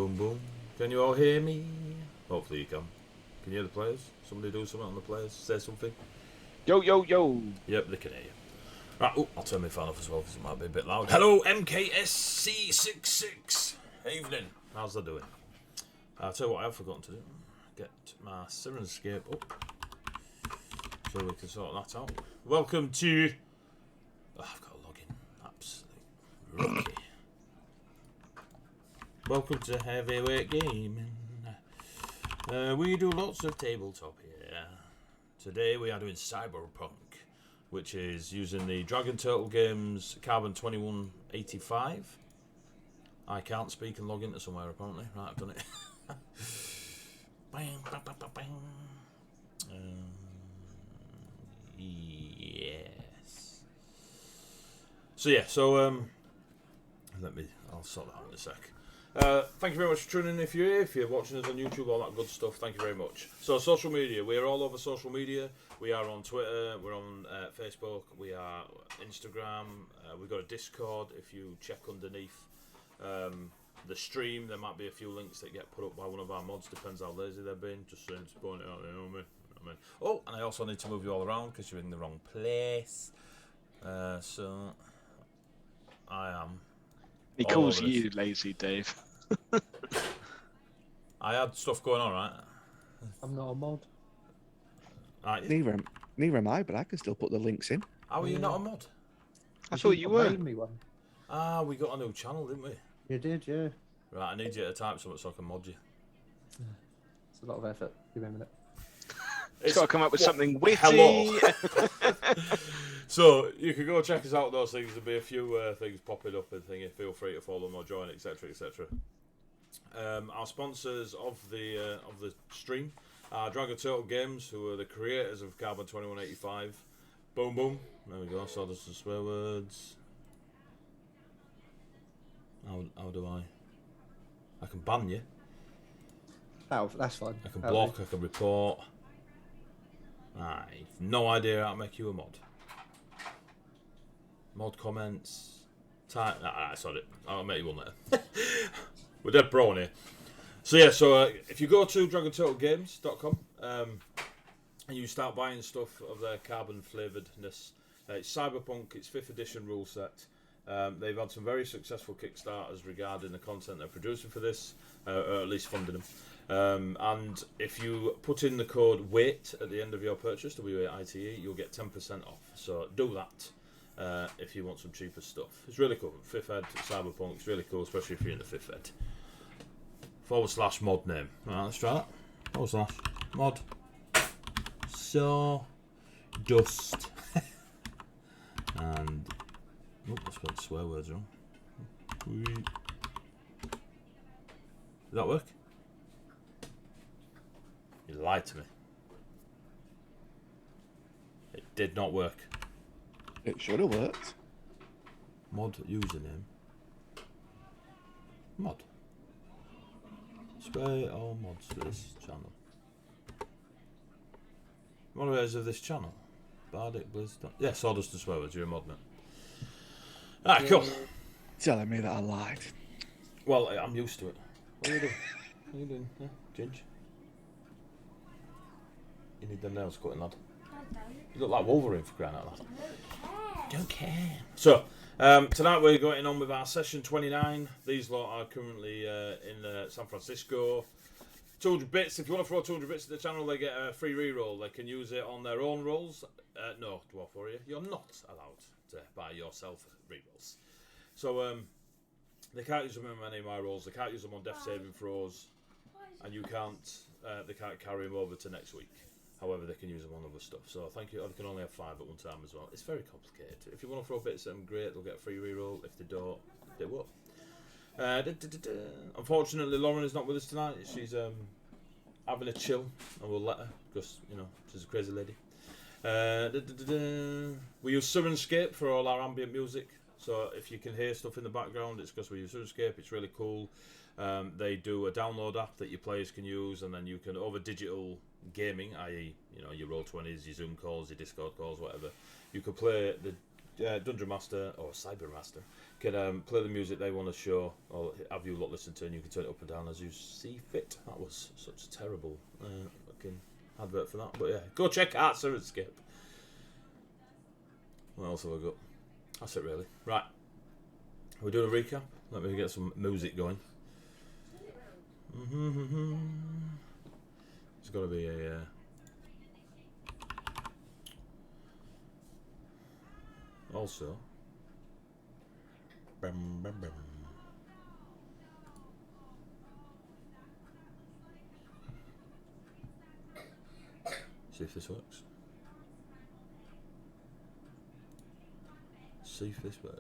Boom, boom. Can you all hear me? Hopefully you can. Can you hear the players? Somebody do something on the players? Say something? Yo, yo, yo. Yep, they can hear you. Right, I'll turn my fan off as well because it might be a bit loud. Hello, MKSC66. Evening. How's that doing? I'll tell you what I've forgotten to do. Get my Sirenscape up so we can sort that out. Welcome to... Oh, I've got to log in. Absolute rookie. Welcome to Heavyweight Gaming. We do lots of tabletop here. Today we are doing Cyberpunk, which is using the Dragon Turtle Games Carbon 2185. I can't speak and log into somewhere apparently. Right, I've done it. Bang, bang, bang, bang, bang. Yes. So I'll sort that out in a sec. Thank you very much for tuning in if you're here, if you're watching us on YouTube, all that good stuff, thank you very much. So social media, we are all over social media. We are on Twitter, we're on Facebook, we are Instagram, we've got a Discord. If you check underneath the stream, there might be a few links that get put up by one of our mods, depends how lazy they've been, just saying to point it out, you know what I mean? Oh, and I also need to move you all around because you're in the wrong place. So I am... He calls you lazy, Dave. I had stuff going on, right? I'm not a mod. Right. Neither am I, but I can still put the links in. How are you not a mod? I thought you were. Made me one. Ah, we got a new channel, didn't we? You did, yeah. Right, I need you to type something so I can mod you. It's a lot of effort. Give me a minute. It's got to come up with something witty. Hello. So you can go check us out. Those things. There'll be a few things popping up and thingy. Feel free to follow them or join, etc., etc. Our sponsors of the stream are Dragon Turtle Games, who are the creators of Carbon 2185. Boom, boom. There we go. So there's some swear words. How do I can ban you. Oh, that's fine. I can block. I can report. I've no idea how to make you a mod. Mod comments. Type. Sorry. I'll make you one later. We're dead pro here. So yeah, if you go to DragonTurtleGames.com and you start buying stuff of their carbon flavouredness, it's Cyberpunk, it's 5th edition rule set. They've had some very successful Kickstarters regarding the content they're producing for this, or at least funding them. And if you put in the code WAIT at the end of your purchase, WAITE, you'll get 10% off. So do that if you want some cheaper stuff. It's really cool. 5th ed Cyberpunk, it's really cool, especially if you're in the 5th ed. / mod name. Alright, let's try that. / mod. So dust. And I spelled swear words wrong. Did that work? You lied to me. It did not work. It should have worked. Mod username. Mod. Spray all mods for this channel. Moderators of this channel. Bardic, Blizz. Yeah, Sawdust and swear words. You're a mod, mate. Alright, cool. Telling me that I lied. Well, I'm used to it. What are you doing? What are you doing? Yeah, Ginge? You need them nails cutting, lad. You look like Wolverine for crying out loud. Don't care. So, tonight we're going on with our session 29. These lot are currently in San Francisco. 200 bits. If you want to throw 200 bits at the channel, they get a free reroll. They can use it on their own rolls. No, Dwarf Warrior, you're not allowed to buy yourself rerolls. So, they can't use them in any of my rolls. They can't use them on death saving throws, and you can't. They can't carry them over to next week. However, they can use them on other stuff. So thank you. They can only have 5 at one time as well. It's very complicated. If you want to throw bits at them, great. They'll get a free reroll. If they don't, they won't. Unfortunately, Lauren is not with us tonight. She's having a chill, and we'll let her because she's a crazy lady. We use Sirenscape for all our ambient music. So if you can hear stuff in the background, it's because we use Sirenscape. It's really cool. They do a download app that your players can use, and then you can, over digital gaming, i.e., your Roll20s, your Zoom calls, your Discord calls, whatever, you can play Dungeon Master or Cyber Master can play the music they want to show, or have you lot listen to, and you can turn it up and down as you see fit. That was such a terrible fucking advert for that, but yeah, go check out Sirenscape. What else have I got? That's it really. Right, we're doing a recap. Let me get some music going. It's got to be a also. See if this works. See if this works.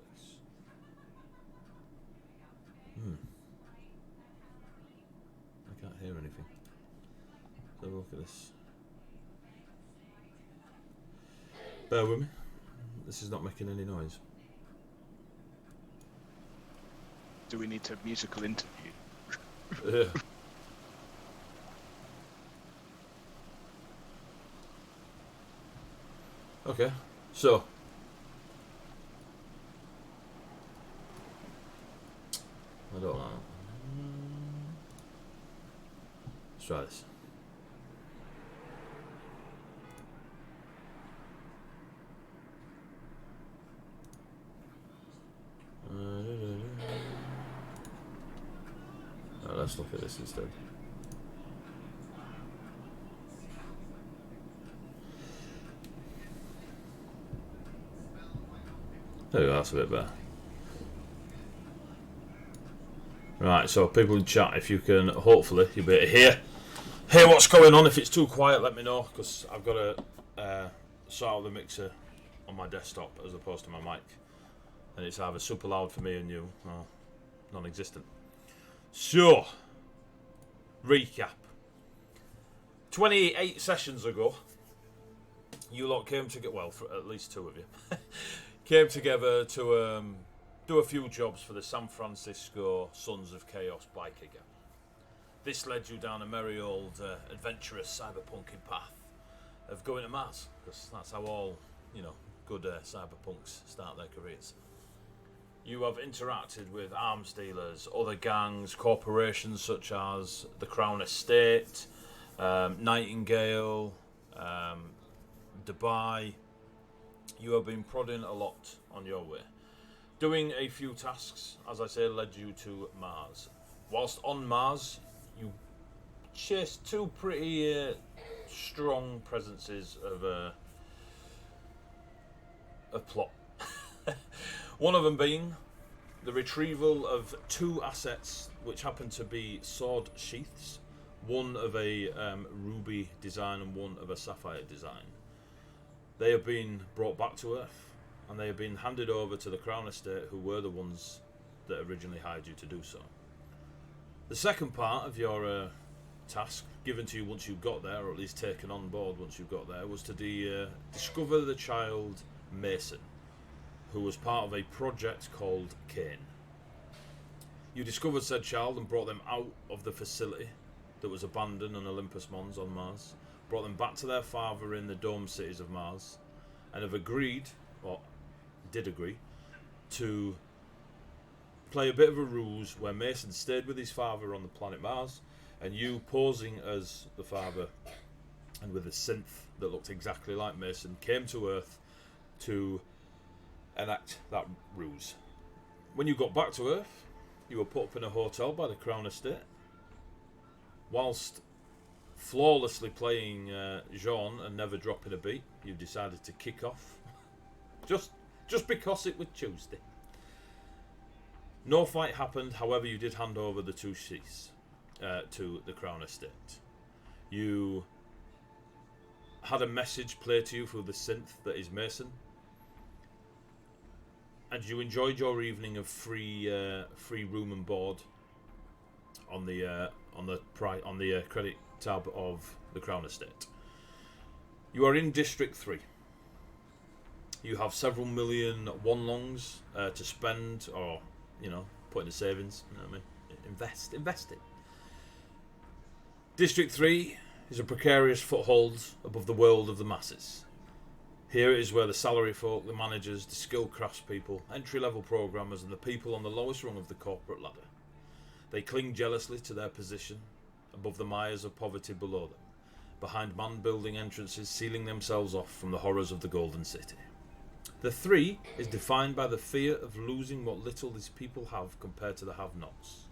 I can't hear anything. So look at this. Bear with me. This is not making any noise. Do we need a musical interview? Yeah. Okay, so I don't know. Let's try this. Let's look at this instead. There we go, that's a bit better. Right, so people in chat, if you can, hopefully you'll be able to hear what's going on. If it's too quiet, let me know, because I've got to sort out the mixer on my desktop as opposed to my mic, and it's either super loud for me and you, or non-existent. So, recap. 28 sessions ago, you lot came together, well, for at least two of you, came together to do a few jobs for the San Francisco Sons of Chaos biker gang. This led you down a merry old adventurous cyberpunking path of going to Mars, because that's how all, good cyberpunks start their careers. You have interacted with arms dealers, other gangs, corporations such as the Crown Estate, Nightingale, Dubai. You have been prodding a lot on your way. Doing a few tasks, as I say, led you to Mars. Whilst on Mars, you chased two pretty strong presences of a plot. One of them being the retrieval of two assets which happen to be sword sheaths, one of a ruby design and one of a sapphire design. They have been brought back to Earth, and they have been handed over to the Crown Estate, who were the ones that originally hired you to do so. The second part of your task, given to you once you got there, or at least taken on board once you got there, was to discover the child Mason, who was part of a project called Kane. You discovered said child and brought them out of the facility that was abandoned on Olympus Mons on Mars, brought them back to their father in the dome cities of Mars, and have agreed, or did agree, to play a bit of a ruse where Mason stayed with his father on the planet Mars, and you, posing as the father and with a synth that looked exactly like Mason, came to Earth to enact that ruse. When you got back to Earth, you were put up in a hotel by the Crown Estate. Whilst flawlessly playing Jean and never dropping a beat, you decided to kick off. Just because it was Tuesday. No fight happened, however you did hand over the two sheaths to the Crown Estate. You had a message played to you through the synth that is Mason, and you enjoyed your evening of free room and board on the credit tab of the Crown Estate. You are in District 3. You have several million one-longs to spend, or put into savings. You know what I mean? Invest it. District 3 is a precarious foothold above the world of the masses. Here it is where the salary folk, the managers, the skilled craftspeople, entry-level programmers and the people on the lowest rung of the corporate ladder. They cling jealously to their position above the mires of poverty below them, behind man-building entrances sealing themselves off from the horrors of the Golden City. The three is defined by the fear of losing what little these people have compared to the have-nots.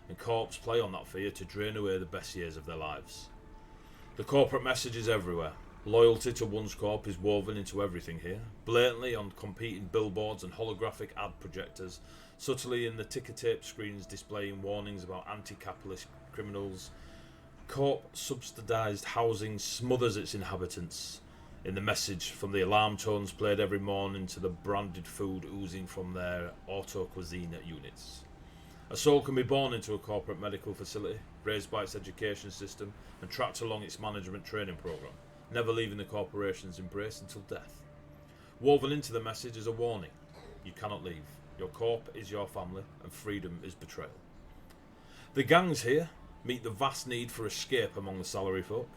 And corps play on that fear to drain away the best years of their lives. The corporate message is everywhere. Loyalty to one's corp is woven into everything here, blatantly on competing billboards and holographic ad projectors, subtly in the ticker tape screens displaying warnings about anti-capitalist criminals. Corp subsidised housing smothers its inhabitants in the message from the alarm tones played every morning to the branded food oozing from their auto cuisine units. A soul can be born into a corporate medical facility, raised by its education system and tracked along its management training programme, never leaving the corporation's embrace until death. Woven into the message is a warning. You cannot leave. Your corp is your family and freedom is betrayal. The gangs here meet the vast need for escape among the salary folk.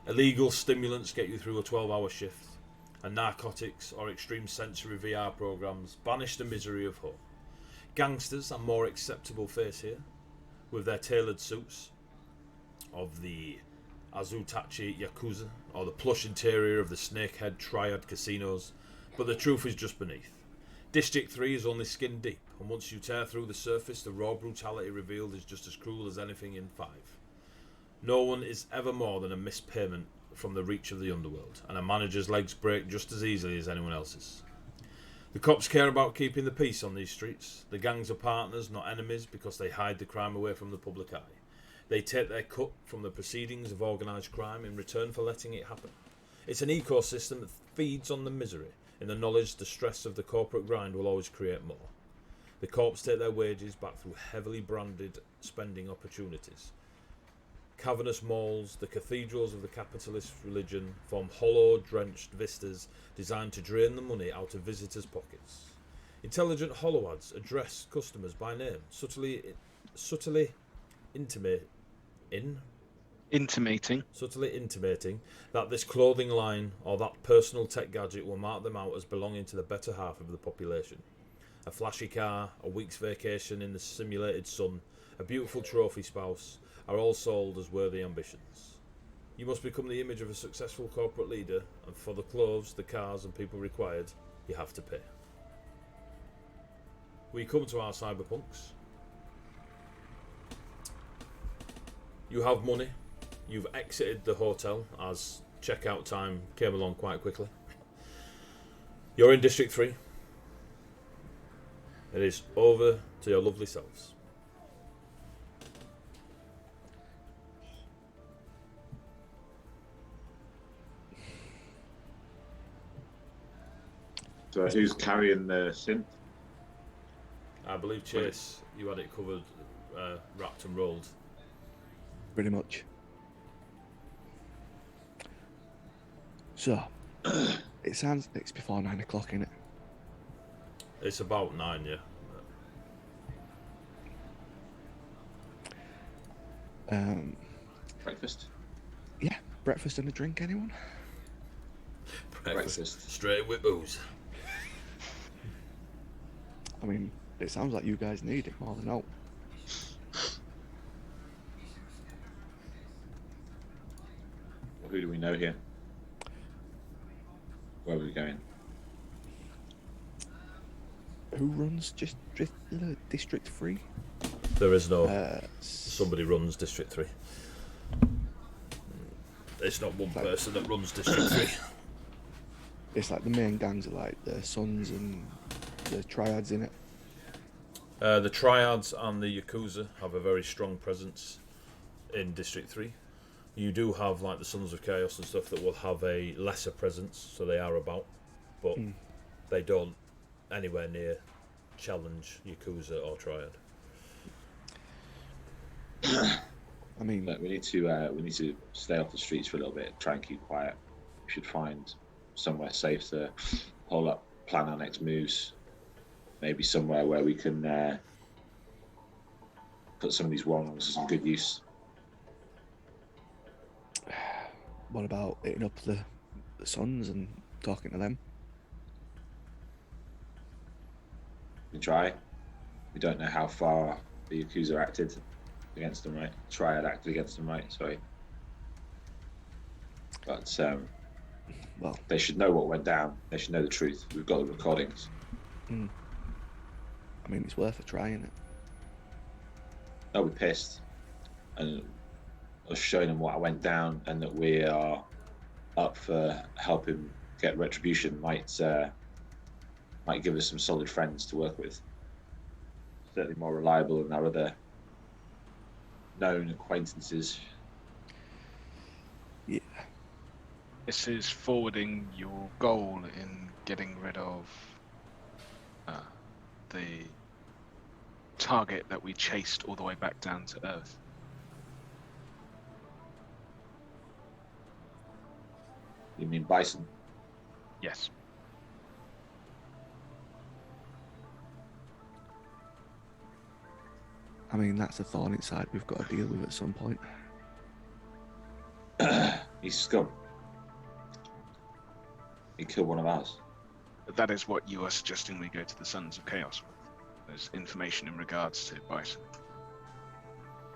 Illegal stimulants get you through a 12-hour shift, and narcotics or extreme sensory VR programs banish the misery of home. Gangsters are more acceptable face here, with their tailored suits of the Azutachi Yakuza or the plush interior of the Snakehead Triad casinos, but the truth is just beneath. District 3 is only skin deep, and once you tear through the surface, the raw brutality revealed is just as cruel as anything in 5. No one is ever more than a missed payment from the reach of the underworld, and a manager's legs break just as easily as anyone else's. The cops care about keeping the peace on these streets. The gangs are partners, not enemies, because they hide the crime away from the public eye. They take their cut from the proceedings of organised crime in return for letting it happen. It's an ecosystem that feeds on the misery, in the knowledge the stress of the corporate grind will always create more. The corps take their wages back through heavily branded spending opportunities. Cavernous malls, the cathedrals of the capitalist religion, form hollow, drenched vistas designed to drain the money out of visitors' pockets. Intelligent hollow ads address customers by name, subtly intimating that this clothing line or that personal tech gadget will mark them out as belonging to the better half of the population. A flashy car, a week's vacation in the simulated sun, a beautiful trophy spouse are all sold as worthy ambitions. You must become the image of a successful corporate leader, and for the clothes, the cars and people required, you have to pay. We come to our cyberpunks. You have money. You've exited the hotel as checkout time came along quite quickly. You're in District 3. It is over to your lovely selves. So who's carrying the synth? I believe, Chase, you had it covered, wrapped and rolled. Pretty much. So, it sounds it's before 9 o'clock, innit? It's about 9, yeah. Breakfast? Yeah, breakfast and a drink, anyone? Breakfast. Straight with booze. I mean, it sounds like you guys need it more than out. Well, who do we know here? Where are we going? Who runs District 3? There is no... somebody runs District 3. It's not one person that runs District 3. It's like the main gangs are like the Sons and the Triads in it. The Triads and the Yakuza have a very strong presence in District 3. You do have like the Sons of Chaos and stuff that will have a lesser presence, so they are about, but they don't anywhere near challenge Yakuza or Triad. I mean, Look, we need to stay off the streets for a little bit. Try and keep quiet. We should find somewhere safe to hold up, plan our next moves. Maybe somewhere where we can put some of these wrongs to some good use. what about hitting up the Sons and talking to them. We try. We don't know how far the Yakuza acted against them, right? Triad acted against them, right? Sorry. But Well, they should know what went down. They should know the truth. We've got the recordings. I mean, it's worth a try, isn't it? They'll be pissed. And us showing them what went down and that we are up for helping get retribution might give us some solid friends to work with. Certainly more reliable than our other known acquaintances. Yeah. This is forwarding your goal in getting rid of the target that we chased all the way back down to Earth. You mean Bison? Yes. I mean, that's a thorn inside we've got to deal with at some point. He's scum. He killed one of ours. But that is what you are suggesting we go to the Sons of Chaos with. There's information in regards to Bison.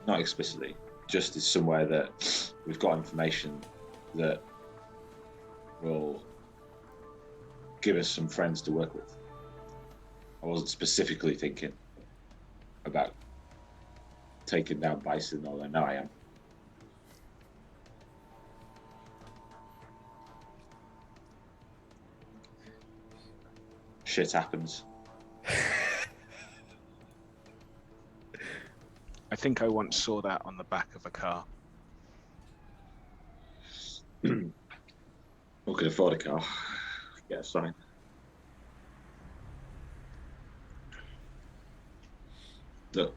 Not explicitly, just as somewhere that we've got information that will give us some friends to work with. I wasn't specifically thinking about taking down Bison, although now I am. Shit happens. I think I once saw that on the back of a car. Who could afford a car? Get a sign. Look,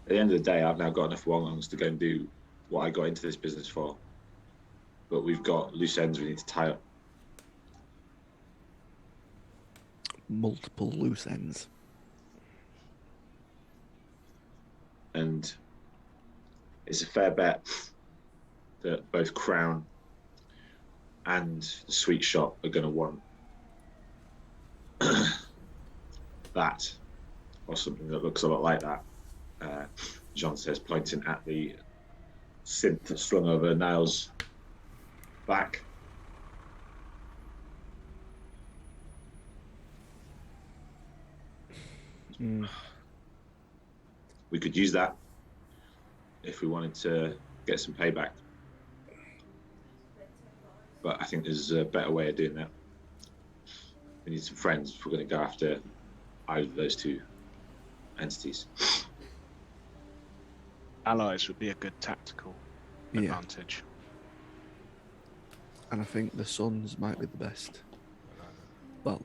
at the end of the day, I've now got enough wrongs to go and do what I got into this business for. But we've got loose ends we need to tie up. Multiple loose ends. And it's a fair bet that both Crown and the sweet shop are going to want that, or something that looks a lot like that. Jean says, pointing at the synth slung over Niall's back. We could use that if we wanted to get some payback. But I think there's a better way of doing that. We need some friends if we're going to go after either of those two entities. Allies would be a good tactical advantage. And I think the Sons might be the best. Well,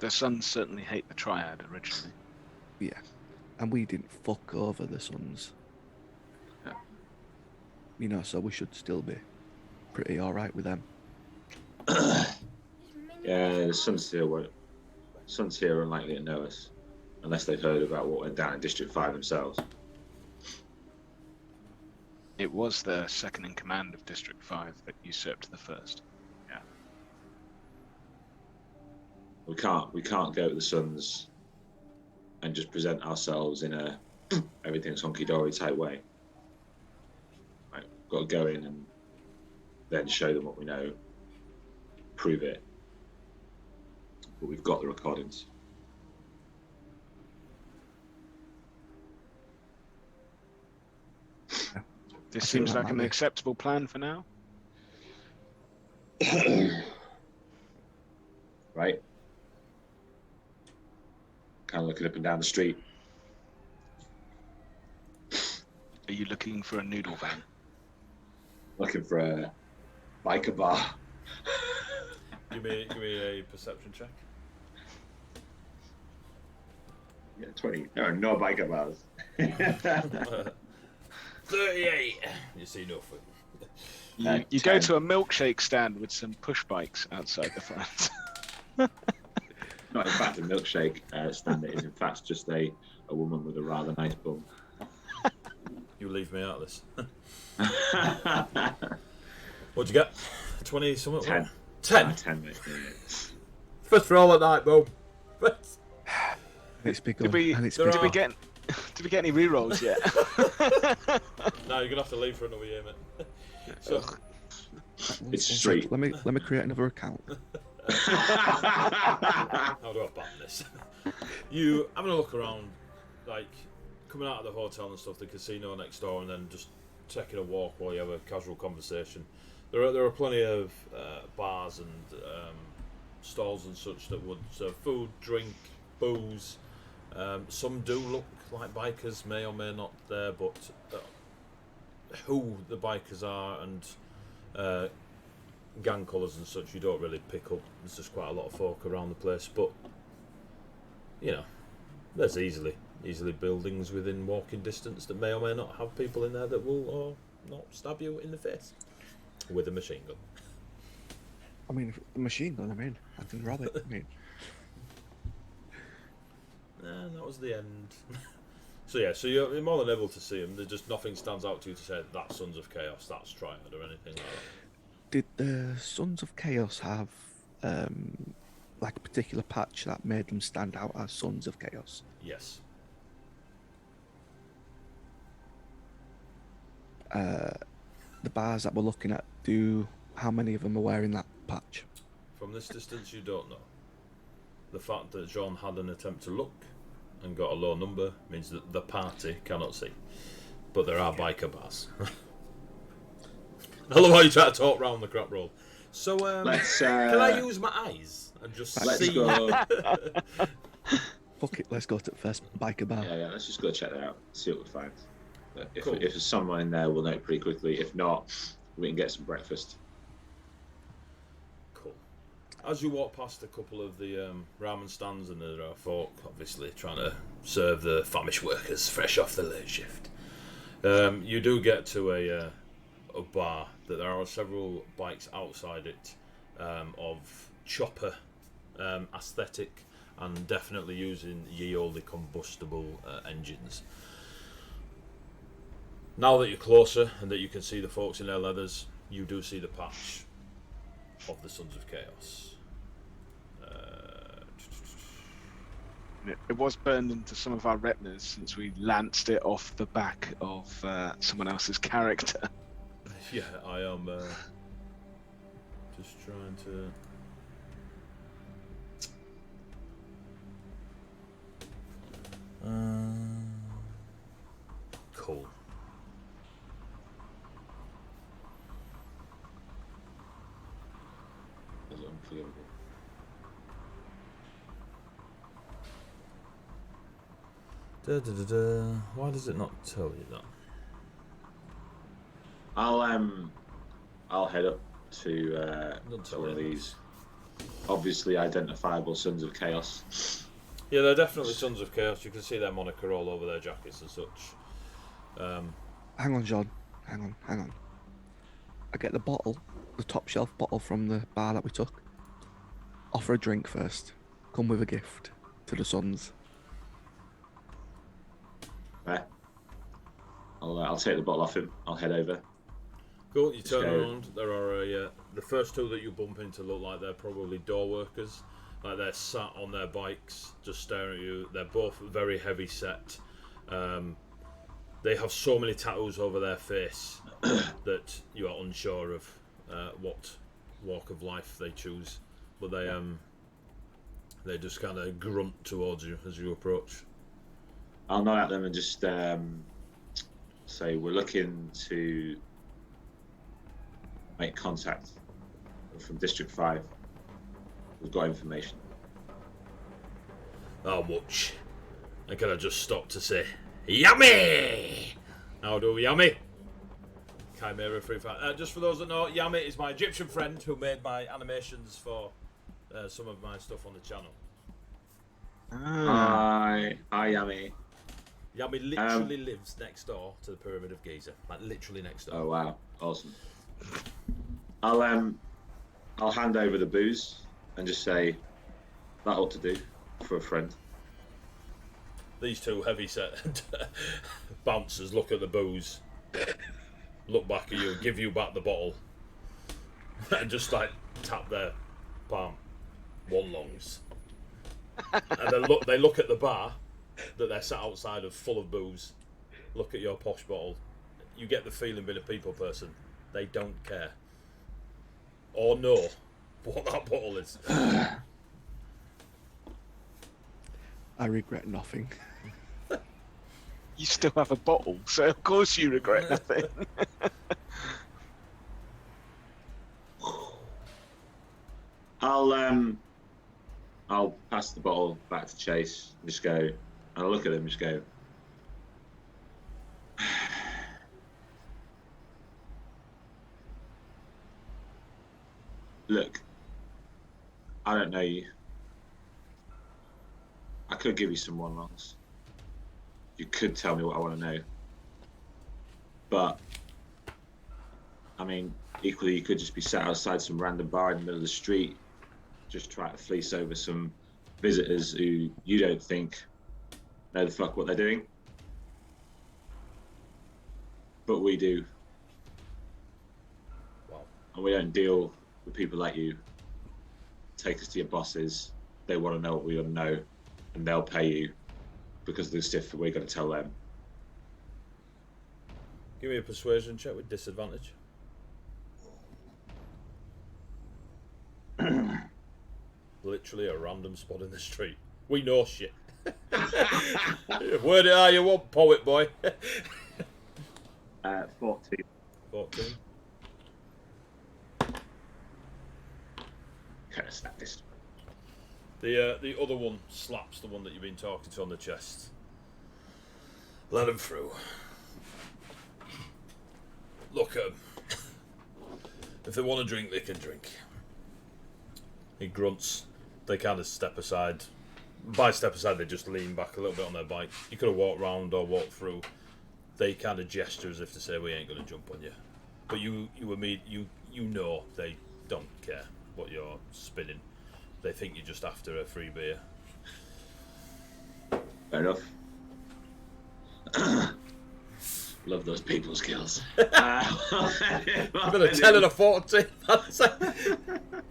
The Sons certainly hate the Triad originally. yeah. And we didn't fuck over the Sons. Yeah. You know, so we should still be pretty alright with them. Yeah, the Sons here are unlikely to know us unless they've heard about what went down in District 5 themselves. It was the second in command of District 5 that usurped the first. Yeah. We can't go to the Sons and just present ourselves in a everything's honky-dory type way. Right, we've got to go in and then show them what we know, prove it. But we've got the recordings. This I seems feel like an that acceptable plan for now. Right? Kind of looking up and down the street. Are you looking for a noodle van? Looking for a biker bar. Give me a perception check. Yeah, 20. No biker bars. 38. You see nothing. You go to a milkshake stand with some push bikes outside the front. Not in fact a milkshake stand. It is in fact just a woman with a rather nice bum. You leave me out of this. What'd you get? 20 something? 10. 10. 10, mate. Yeah. First roll at night, boom. It's begun. Did we, and it's there did begun. we get did we get any rerolls yet? No, you're gonna have to leave for another year, mate. So, It's One straight. sec, let me create another account. how do I ban this? You having a look around, like coming out of the hotel and stuff, the casino next door, and then just taking a walk while you have a casual conversation. There are plenty of bars and stalls and such that would serve food, drink, booze. Some do look like bikers, may or may not there, but who the bikers are and gang colours and such, you don't really pick up. There's just quite a lot of folk around the place, but you know, there's easily buildings within walking distance that may or may not have people in there that will or not stab you in the face with a machine gun. I mean, the machine gun, I can rob it. And that was the end. So yeah, so you're more than able to see them. There's just nothing stands out to you to say that's Sons of Chaos, that's Triad, or anything like that. Did the Sons of Chaos have like a particular patch that made them stand out as Sons of Chaos? Yes. The bars that we're looking at, how many of them are wearing that patch? From this distance, you don't know. The fact that John had an attempt to look and got a low number means that the party cannot see. But there are biker bars. I love how you try to talk round the crap roll. So, Let's. can I use my eyes and just Let's see? go. Fuck it, let's go to the first biker bar. Yeah, let's just go check that out. See what we find. But if Cool. there's someone in there, we'll know it pretty quickly. If not, we can get some breakfast. Cool. As you walk past a couple of the ramen stands, and there are folk obviously trying to serve the famished workers fresh off the late shift, you do get to a bar that there are several bikes outside it of chopper aesthetic and definitely using ye olde combustible engines. Now that you're closer and that you can see the folks in their leathers, you do see the patch of the Sons of Chaos. It was burned into some of our retinas since we lanced it off the back of someone else's character. Yeah, I am just trying to... Cool. That's unforgivable. Why does it not tell you that? I'll head up to Don't tell one of me. these obviously identifiable Sons of Chaos. Yeah, they're definitely Sons of Chaos. You can see their moniker all over their jackets and such. Hang on, John. Hang on. I get the bottle, the top shelf bottle from the bar that we took. Offer a drink first. Come with a gift to the Sons. Right. I'll take the bottle off him. I'll head over. Cool, you turn Okay. around, there are the first two that you bump into look like they're probably door workers. Like they're sat on their bikes, just staring at you. They're both very heavy set. They have so many tattoos over their face that you are unsure of what walk of life they choose. But they just kind of grunt towards you as you approach. I'll nod at them and just say we're looking to make contact from District 5. We've got information. How much? And can I just stop to say, Yummy! How do Yummy? Chimera Free Fire. Just for those that know, Yami is my Egyptian friend who made my animations for some of my stuff on the channel. Hi, Yami. Yami literally lives next door to the Pyramid of Giza. Like literally next door. Oh wow, awesome. I'll hand over the booze and just say that ought to do for a friend. These two heavy-set bouncers look at the booze, look back at you, give you back the bottle. and just like tap their palm. 1 longs. And they look at the bar that they're sat outside of, full of booze. Look at your posh bottle. You get the feeling, being a people person, they don't care or know what that bottle is. I regret nothing. You still have a bottle, so of course you regret nothing. I'll pass the bottle back to Chase and just go, and I'll look at him and just go, look, I don't know you. I could give you some 1 longs. You could tell me what I want to know. But, I mean, equally, you could just be sat outside some random bar in the middle of the street, just trying to fleece over some visitors who you don't think know the fuck what they're doing. But we do. Wow. And we don't deal with people like you. Take us to your bosses. They want to know what we want to know, and they'll pay you because of the stuff that we're going to tell them. Give me a persuasion check with disadvantage. Literally a random spot in the street. We know shit. Word it are you want, poet boy. 14. 14. Kind of snap this. The other one slaps the one that you've been talking to on the chest. Let him through. Look at 'em. If they want to drink, they can drink. He grunts. They kind of step aside. By step aside, they just lean back a little bit on their bike. You could have walked round or walked through. They kind of gesture as if to say, we ain't going to jump on you. But you know they don't care what you're spinning. They think you're just after a free beer. Fair enough. Love those people skills. I've been a 10 and a 14.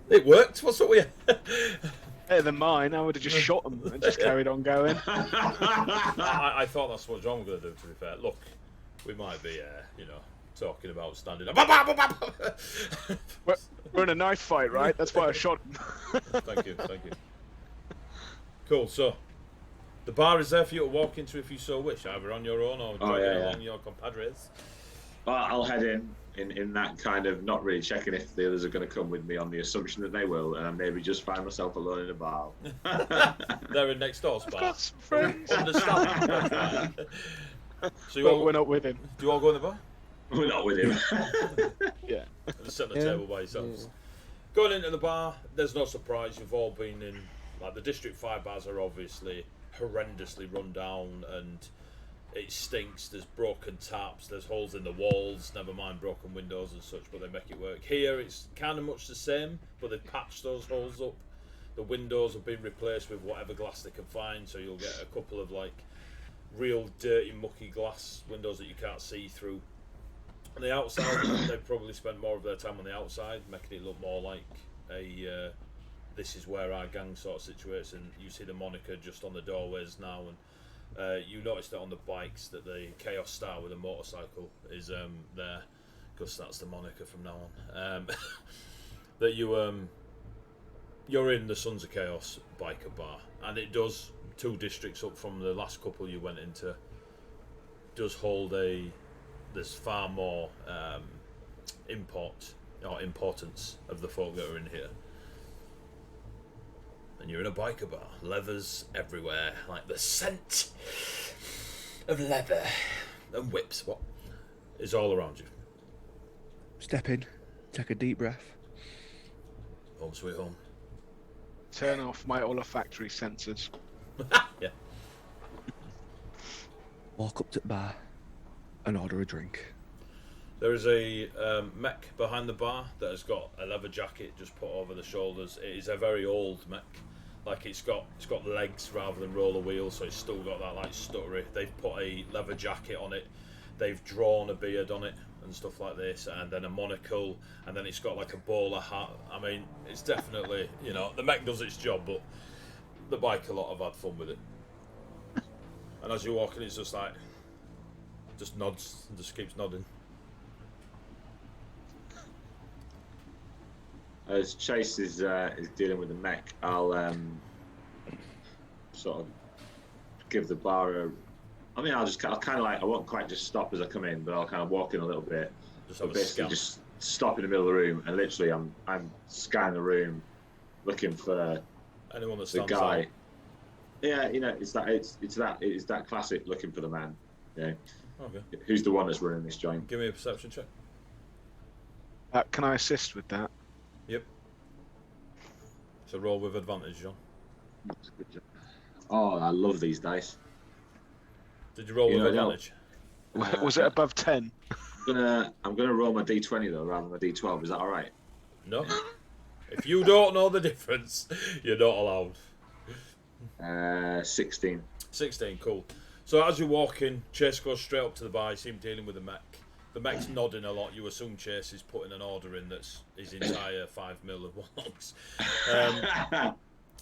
It worked. What's up with you? Better than mine. I would have just shot him and just carried on going. I thought that's what John was going to do, to be fair. Look, we might be, talking about standing up. We're in a knife fight, right? That's why I shot him. Thank you. Cool, so the bar is there for you to walk into if you so wish, either on your own or joining along your compadres. Well, I'll head in that kind of not really checking if the others are going to come with me on the assumption that they will, and maybe just find myself alone in a bar. They're in next door's I've bar. got some friends. Understand. So But we're not with him. Do you all go in the bar? We're not with him. Yeah. Just sit at the table by yourselves. Going into the bar, there's no surprise. You've all been in, like, the District 5 bars are obviously horrendously run down and it stinks. There's broken taps, there's holes in the walls, never mind broken windows and such, but they make it work. Here it's kind of much the same, but they've patched those holes up. The windows have been replaced with whatever glass they can find, so you'll get a couple of like real dirty mucky glass windows that you can't see through. On the outside, they probably spend more of their time on the outside, making it look more like a this is where our gang sort of situation. You see the moniker just on the doorways now, and you notice that on the bikes that the Chaos Star with a motorcycle is there, because that's the moniker from now on. That you're in the Sons of Chaos biker bar, and it does, 2 districts up from the last couple you went into, does hold there's far more importance of the folk that are in here. And you're in a biker bar, levers everywhere, like the scent of leather and whips. What is all around you? Step in, take a deep breath. Home sweet home. Turn off my olfactory sensors. Yeah. Walk up to the bar and order a drink. There is a mech behind the bar that has got a leather jacket just put over the shoulders. It is a very old mech. Like it's got legs rather than roller wheels, so it's still got that like stuttery. They've put a leather jacket on it. They've drawn a beard on it, and stuff like this, and then a monocle, and then it's got like a bowler hat. I mean, it's definitely, you know, the mech does its job, but the bike a lot have had fun with it. And as you're walking, it's just like, just nods and just keeps nodding. As Chase is dealing with the mech, I'll sort of give the bar a. I mean, I'll kind of like, I won't quite just stop as I come in, but I'll kind of walk in a little bit. Just Basically, just stop in the middle of the room, and literally, I'm scanning the room, looking for anyone that the stands guy. out. Yeah, you know, it's that classic looking for the man. You know, Okay. who's the one that's running this joint? Give me a perception check. Can I assist with that? Yep. So roll with advantage, John. Oh, I love these dice. Did you roll You with know, advantage? Was it above 10? I'm gonna roll my d20 though, rather than my d12. Is that all right? No. If you don't know the difference, you're not allowed. 16. 16, cool. So as you walk in, Chase goes straight up to the bar. You see him dealing with the mech. The mech's nodding a lot. You assume Chase is putting an order in that's his entire 5 mil of logs.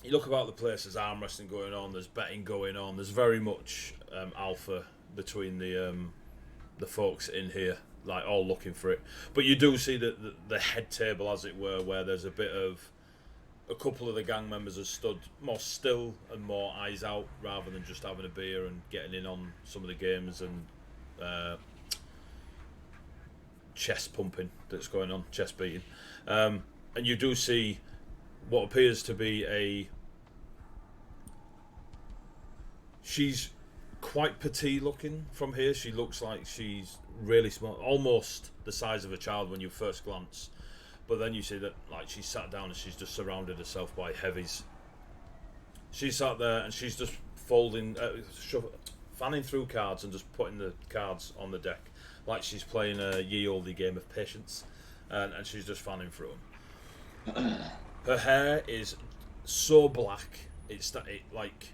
You look about the place, there's arm wrestling going on, there's betting going on, there's very much alpha between the folks in here, like all looking for it. But you do see the head table, as it were, where there's a bit of a couple of the gang members are stood more still and more eyes out, rather than just having a beer and getting in on some of the games and chest pumping that's going on, chest beating. And you do see what appears to be she's quite petite looking from here. She looks like she's really small, almost the size of a child when you first glance. But then you see that, like, she's sat down and she's just surrounded herself by heavies. She's sat there and she's just fanning through cards and just putting the cards on the deck, like she's playing a ye olde game of patience, and she's just fanning through them. Her hair is so black, like,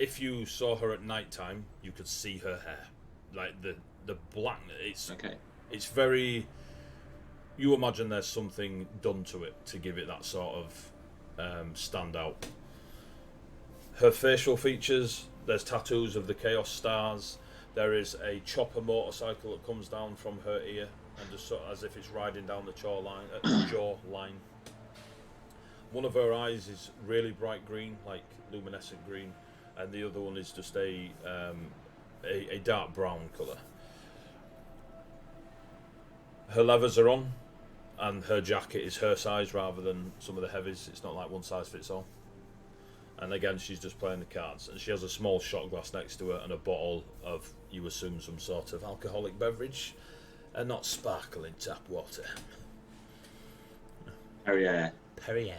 if you saw her at night time, you could see her hair, like the black. It's very. You imagine there's something done to it to give it that sort of standout. Her facial features, there's tattoos of the Chaos Stars. There is a chopper motorcycle that comes down from her ear, and just sort of as if it's riding down the jawline. One of her eyes is really bright green, like luminescent green, and the other one is just a dark brown colour. Her leathers are on, and her jacket is her size rather than some of the heavies. It's not like one size fits all. And again, she's just playing the cards, and she has a small shot glass next to her and a bottle of, you assume, some sort of alcoholic beverage, and not sparkling tap water. Perrier. Avion.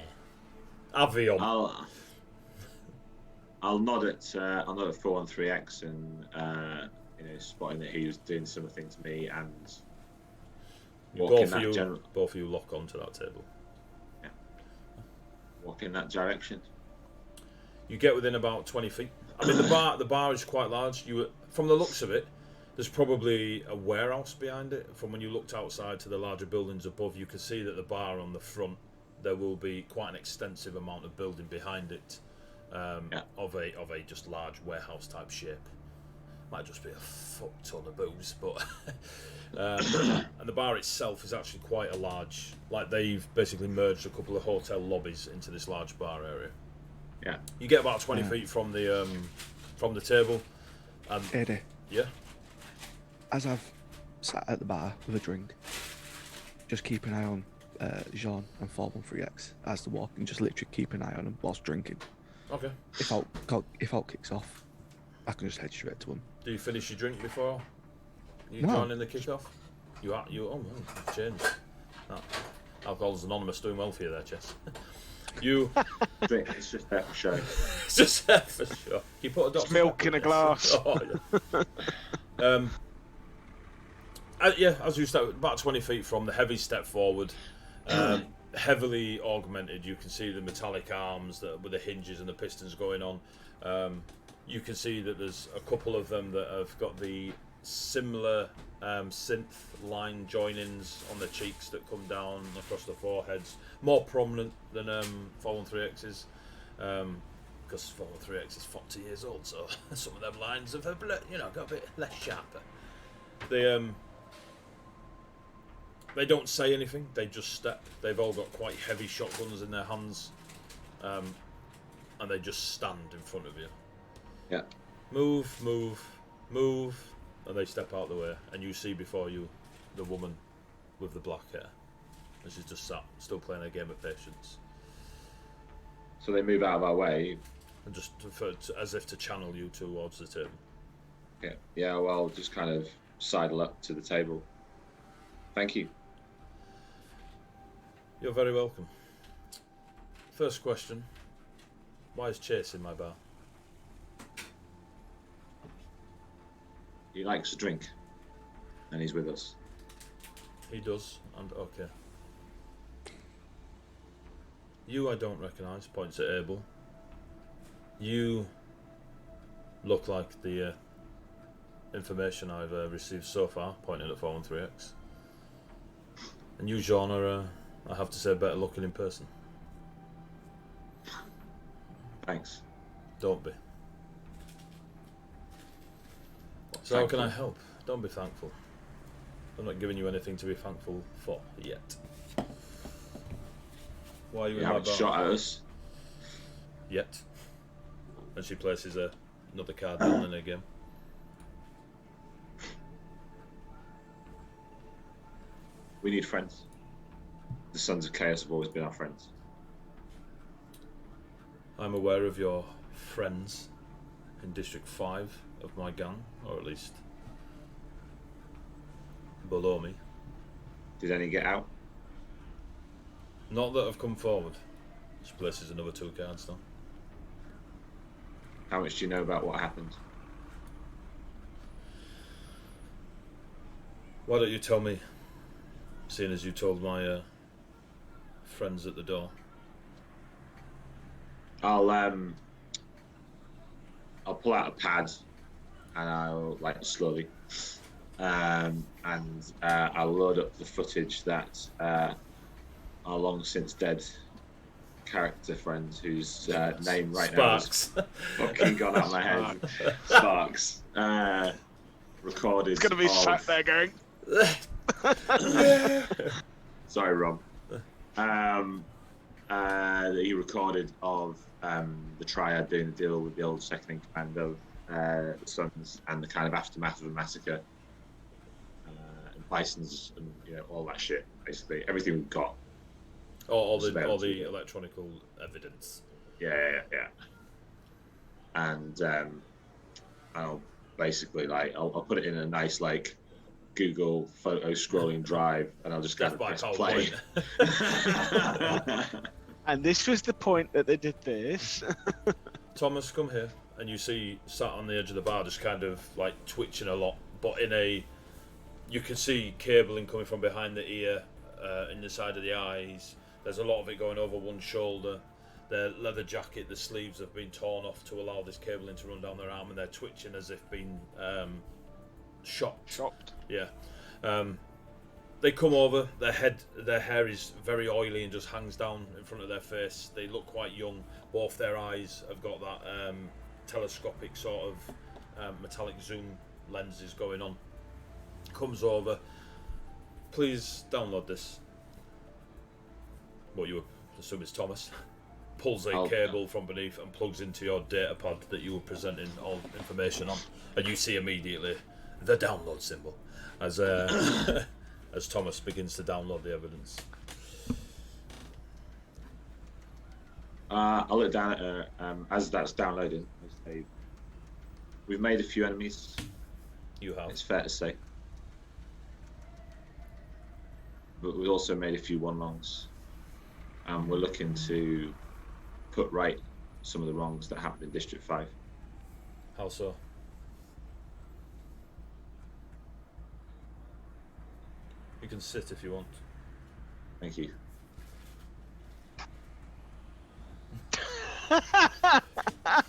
I'll nod at 413X and spotting that he was doing something to me, and both of you lock onto that table. Yeah. Walk in that direction. You get within about 20 feet. I mean, the bar is quite large. From the looks of it, there's probably a warehouse behind it. From when you looked outside to the larger buildings above, you can see that the bar on the front, there will be quite an extensive amount of building behind it, of a just large warehouse type shape. Might just be a fuck ton of booze, but and the bar itself is actually quite a large. Like, they've basically merged a couple of hotel lobbies into this large bar area. Yeah. You get about 20 feet from the table. And Eddie. Yeah. As I've sat at the bar with a drink, just keep an eye on Jean and 413X as they walk, and just literally keep an eye on them whilst drinking. Okay. If Hulk kicks off, I can just head straight to him. Do you finish your drink before you No. join in the kick-off? I've changed. Alcohol's Anonymous doing well for you there, Jess. It's just there for show. It's just there for sure. You put a Dr. Milk Pepper in a this. glass. Oh, yeah. As you step about 20 feet from the heavy step forward, heavily augmented. You can see the metallic arms with the hinges and the pistons going on. You can see that there's a couple of them that have got the similar synth line joinings on the cheeks that come down across the foreheads, more prominent than Fallen 3X's, because Fallen 3X is 40 years old, so some of them lines have got a bit less sharper. They don't say anything, they just step. They've all got quite heavy shotguns in their hands, and they just stand in front of you. Yeah. Move, move, move, and they step out the way, and you see before you the woman with the black hair, and she's just sat, still playing a game of patience. So they move out of our way. And just as if to channel you towards the table. Yeah. Yeah. Well, just kind of sidle up to the table. Thank you. You're very welcome. First question: why is Chase in my bar? He likes to drink, and he's with us. He does, and okay. You I don't recognise, points at Abel. You look like the information I've received so far, pointing at 413X. And you, Jean, are, I have to say, better looking in person. Thanks. Don't be. So how can I help? Don't be thankful. I'm not giving you anything to be thankful for yet. Why are you You in my haven't bar? shot at us. Yet. And she places another card down in her game. We need friends. The Sons of Chaos have always been our friends. I'm aware of your friends in District 5 of my gang, or at least below me. Did any get out? Not that have come forward. She places another 2 cards down. How much do you know about what happened? Why don't you tell me, seeing as you told my friends at the door? I'll pull out a pad, and I'll slowly, and I'll load up the footage that our long since dead character friend, whose name right Sparks. now is fucking gone out of my head. Sparks. Recorded. It's gonna be sat there going. Sorry, Rob. That he recorded of the Triad doing the deal with the old second in command of the Sons and the kind of aftermath of a massacre, and Bisons and all that shit. Basically, everything we've got. All the electronical evidence. Yeah. And I'll basically I'll put it in a nice Google photo scrolling drive, and I'll just kind of press play. And this was the point that they did this. Thomas, come here, and you see sat on the edge of the bar, just kind of twitching a lot, but you can see cabling coming from behind the ear, in the side of the eyes. There's a lot of it going over one shoulder. Their leather jacket, the sleeves have been torn off to allow this cabling to run down their arm, and they're twitching as if being shocked. Yeah. They come over. Their hair is very oily and just hangs down in front of their face. They look quite young. Both their eyes have got that telescopic sort of metallic zoom lenses going on. Comes over. Please download this. What you assume is Thomas. Pulls a cable from beneath and plugs into your data pad that you were presenting all information on, and you see immediately the download symbol as as Thomas begins to download the evidence. I'll look down at her as that's downloading. We've made a few enemies. You have. It's fair to say, but we've also made a few one-longs, and we're looking to put right some of the wrongs that happened in District 5. How so? You can sit if you want. Thank you.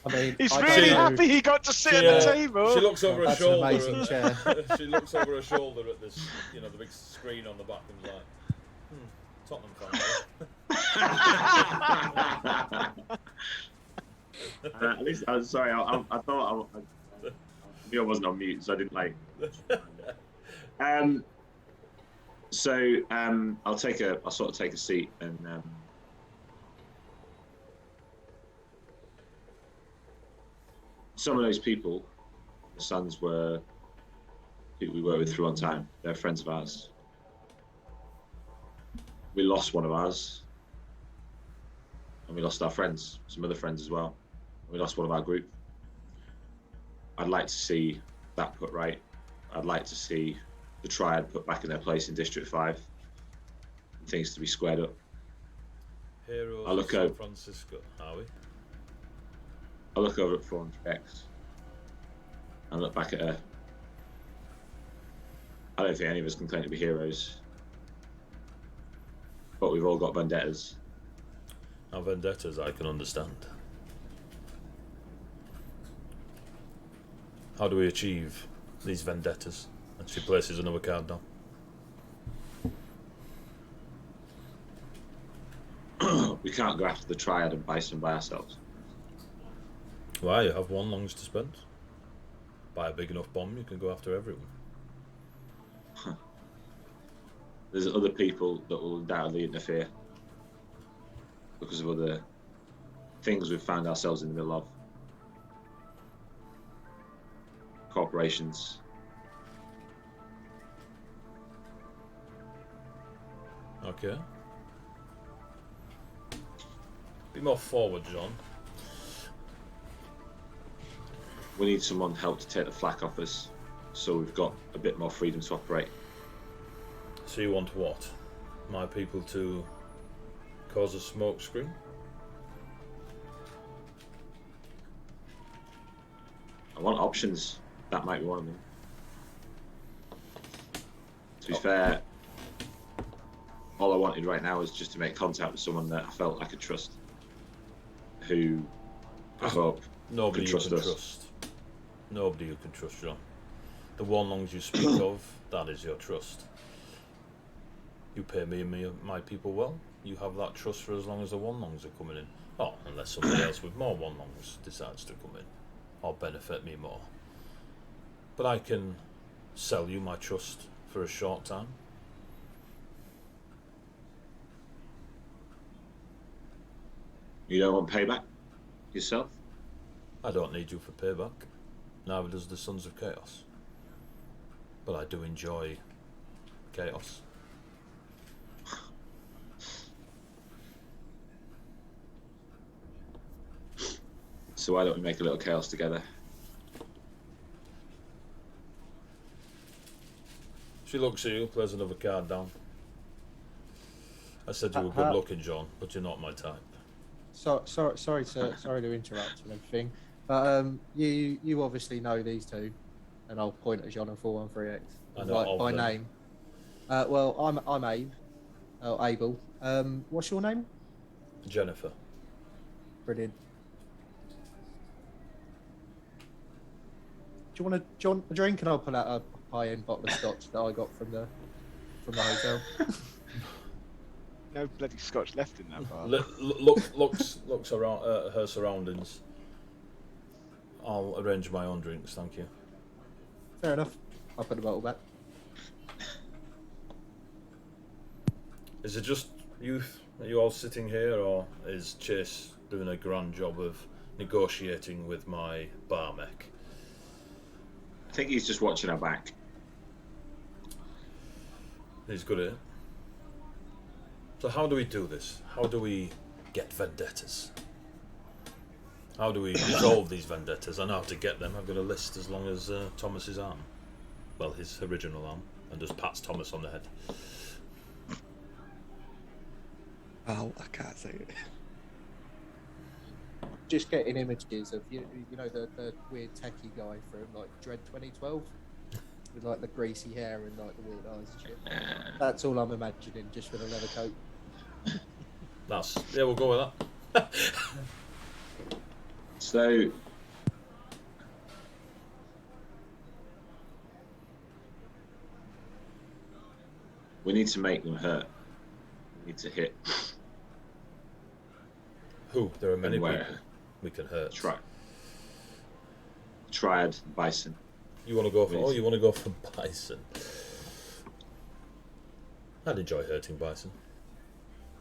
I mean, He's I don't really know- happy he got to sit She, at the table. she looks over her That's an shoulder. amazing chair. She looks over her shoulder at this, you know, the big screen on the back, and is like, Tottenham fan. At least I was sorry. I thought I knew I wasn't on mute, so I didn't like. So I'll sort of take a seat and. Some of those people, the sons were people we worked with through on time. They're friends of ours. We lost one of ours, and we lost our friends, some other friends as well. We lost one of our group. I'd like to see that put right. I'd like to see the Triad put back in their place in District 5, and things to be squared up. Heroes I look of San over- Francisco, are we? I look over at 400X and look back at her. I don't think any of us can claim to be heroes, but we've all got vendettas. Now, vendettas I can understand. How do we achieve these vendettas? And she places another card down. We can't go after the Triad and Bison by ourselves. Why? You have one longs to spend. Buy a big enough bomb, you can go after everyone. There's other people that will undoubtedly interfere because of other things we've found ourselves in the middle of. Corporations. Okay. Be more forward, John. We need someone to help to take the flak off us, so we've got a bit more freedom to operate. So you want what? My people to cause a smoke screen? I want options. That might be one of them. To be fair, all I wanted right now is just to make contact with someone that I felt I could trust. Who I hope Nobody could you trust can us. trust. Nobody you can trust, John. The one longs you speak of, that is your trust. You pay me and my people well, you have that trust for as long as the one longs are coming in. Oh, unless somebody else with more one longs decides to come in or benefit me more. But I can sell you my trust for a short time. You don't want payback yourself? I don't need you for payback. Neither does the Sons of Chaos. But I do enjoy chaos. So why don't we make a little chaos together? She looks at you, plays another card down. I said you were good looking, John, but you're not my type. Sorry to interrupt and everything, but you obviously know these two, and I'll point at John and 413X I know like of by them. name. Well, I'm Abe, Abel. What's your name? Jennifer. Brilliant. Do you want a drink, and I'll pull out a high-end bottle of scotch that I got from the hotel. No bloody scotch left in that bar. Looks around her surroundings. I'll arrange my own drinks, thank you. Fair enough. I'll put the bottle back. Is it just you? Are you all sitting here, or is Chase doing a grand job of negotiating with my bar mech? I think he's just watching our back. He's good at it. So how do we do this? How do we get vendettas? How do we resolve these vendettas? I know how to get them. I've got a list as long as Thomas's arm. Well, his original arm. And just pats Thomas on the head. Oh, I can't say it. Just getting images of you know the weird techie guy from like Dread 2012 with like the greasy hair and like the weird eyes and shit. That's all I'm imagining, just with a leather coat. We'll go with that. So we need to make them hurt. We need to hit. Who? There are many And where? people we can hurt. Triad, Bison. You want to go for? Oh, you want to go for Bison? I'd enjoy hurting Bison.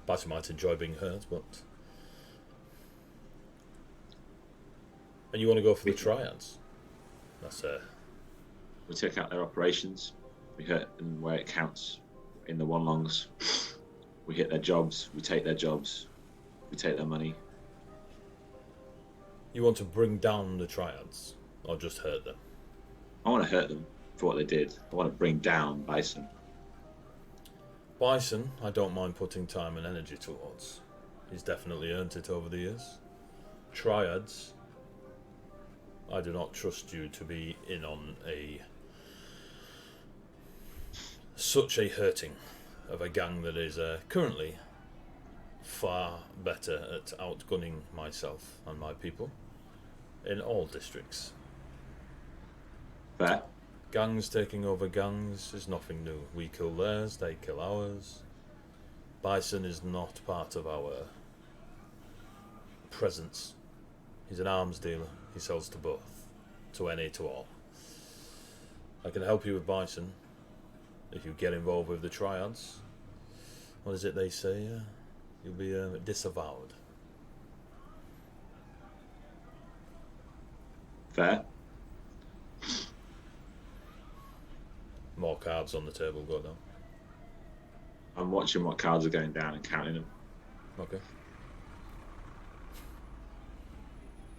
Bison might enjoy being hurt, but. And you want to go for the Triads? That's We take out their operations. We hurt them where it counts in the one longs. We hit their jobs. We take their jobs. We take their money. You want to bring down the Triads, or just hurt them? I want to hurt them for what they did. I want to bring down Bison. Bison, I don't mind putting time and energy towards. He's definitely earned it over the years. Triads, I do not trust you to be in on such a hurting of a gang that is currently far better at outgunning myself and my people in all districts. Fair. Gangs taking over gangs is nothing new. We kill theirs, they kill ours. Bison is not part of our presence. He's an arms dealer. He sells to both. To any, to all. I can help you with Bison if you get involved with the Triads. What is it they say? You'll be disavowed. Fair. More cards on the table, go down. I'm watching what cards are going down and counting them. Okay.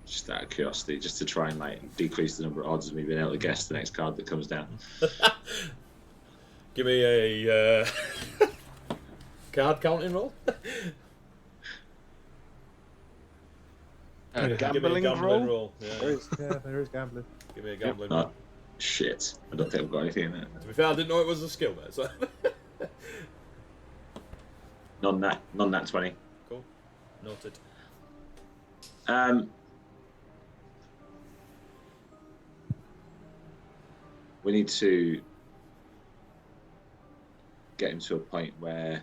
Just out of curiosity, just to try and like decrease the number of odds of me being able to guess the next card that comes down. Give me a card counting roll. Give me a Gambling gambling roll? roll. Yeah. There is gambling. Give me a gambling Oh, roll. shit. I don't think I've got anything in there. To be fair, I didn't know it was a skill, mate. So. Non-nat 20. Cool. Noted. We need to get him to a point where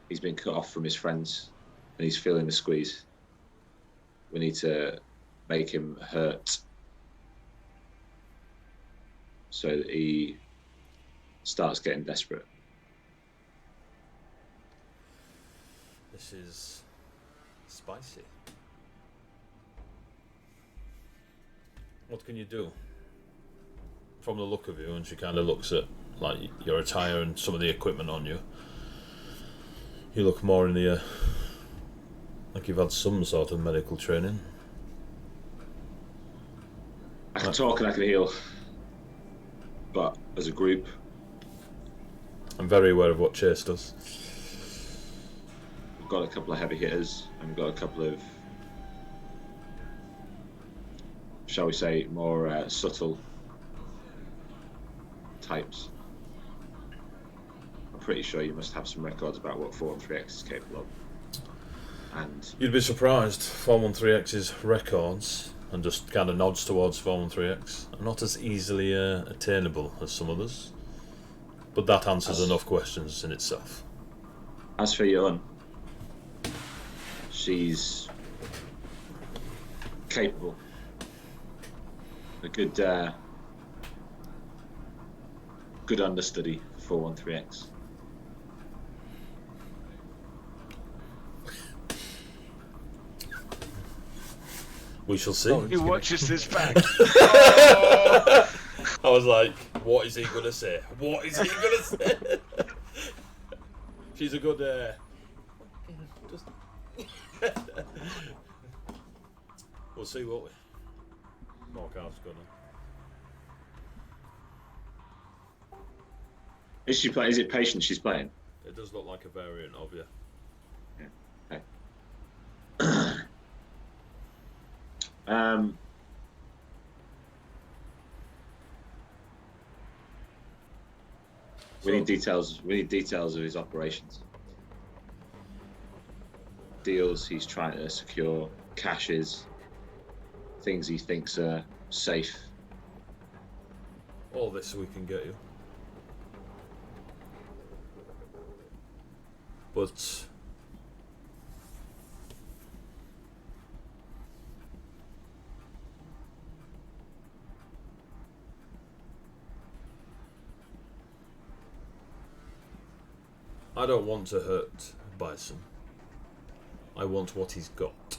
he's been cut off from his friends and he's feeling the squeeze. We need to make him hurt so that he starts getting desperate. This is spicy. What can you do? From the look of you, and she kind of looks at like your attire and some of the equipment on you. You look more in the like you've had some sort of medical training. I can talk and I can heal, but as a group, I'm very aware of what Chase does. we've got a couple of heavy hitters and we've got a couple of, shall we say, more subtle types. I'm pretty sure you must have some records about what 413X is capable of. And You'd be surprised. 413X's records, and just kind of nods towards 413X, are not as easily attainable as some others. But that answers enough questions in itself. as for Yulin, she's capable. A good understudy for 413X. We shall see. He watches this back. I was like, what is he going to say? What is he going to say? She's a good... just... We'll see, won't we? More cards going on. Is she playing? Is it Patience she's playing? It does look like a variant of you. Yeah. Okay. We need details. We need details of his operations. Deals he's trying to secure, caches, things he thinks are safe. All this we can get you. But I don't want to hurt Bison. I want what he's got.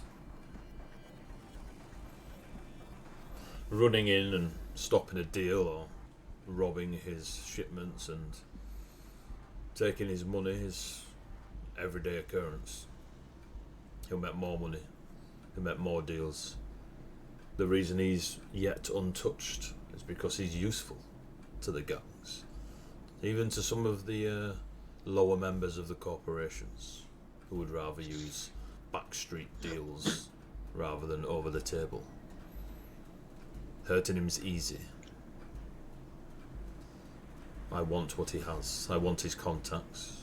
Running in and stopping a deal or robbing his shipments and taking his money is everyday occurrence. He'll make more money. He'll make more deals. The reason he's yet untouched is because he's useful to the gangs. Even to some of the lower members of the corporations who would rather use backstreet deals rather than over the table. Hurting him's easy. I want what he has. I want his contacts.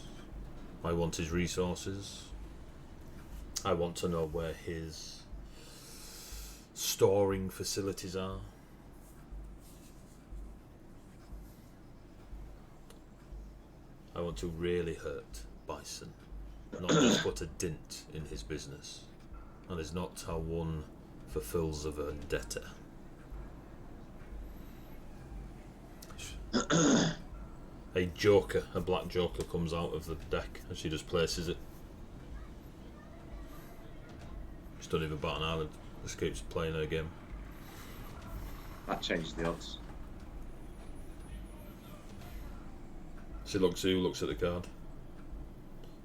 I want his resources. I want to know where his storing facilities are. I want to really hurt Bison, not just put a dent in his business. And is not how one fulfills a vendetta. A joker, a black joker, comes out of the deck and she just places it. She doesn't even bat an eyelid. Just keeps playing her game. That changes the odds. She looks at you, looks at the card.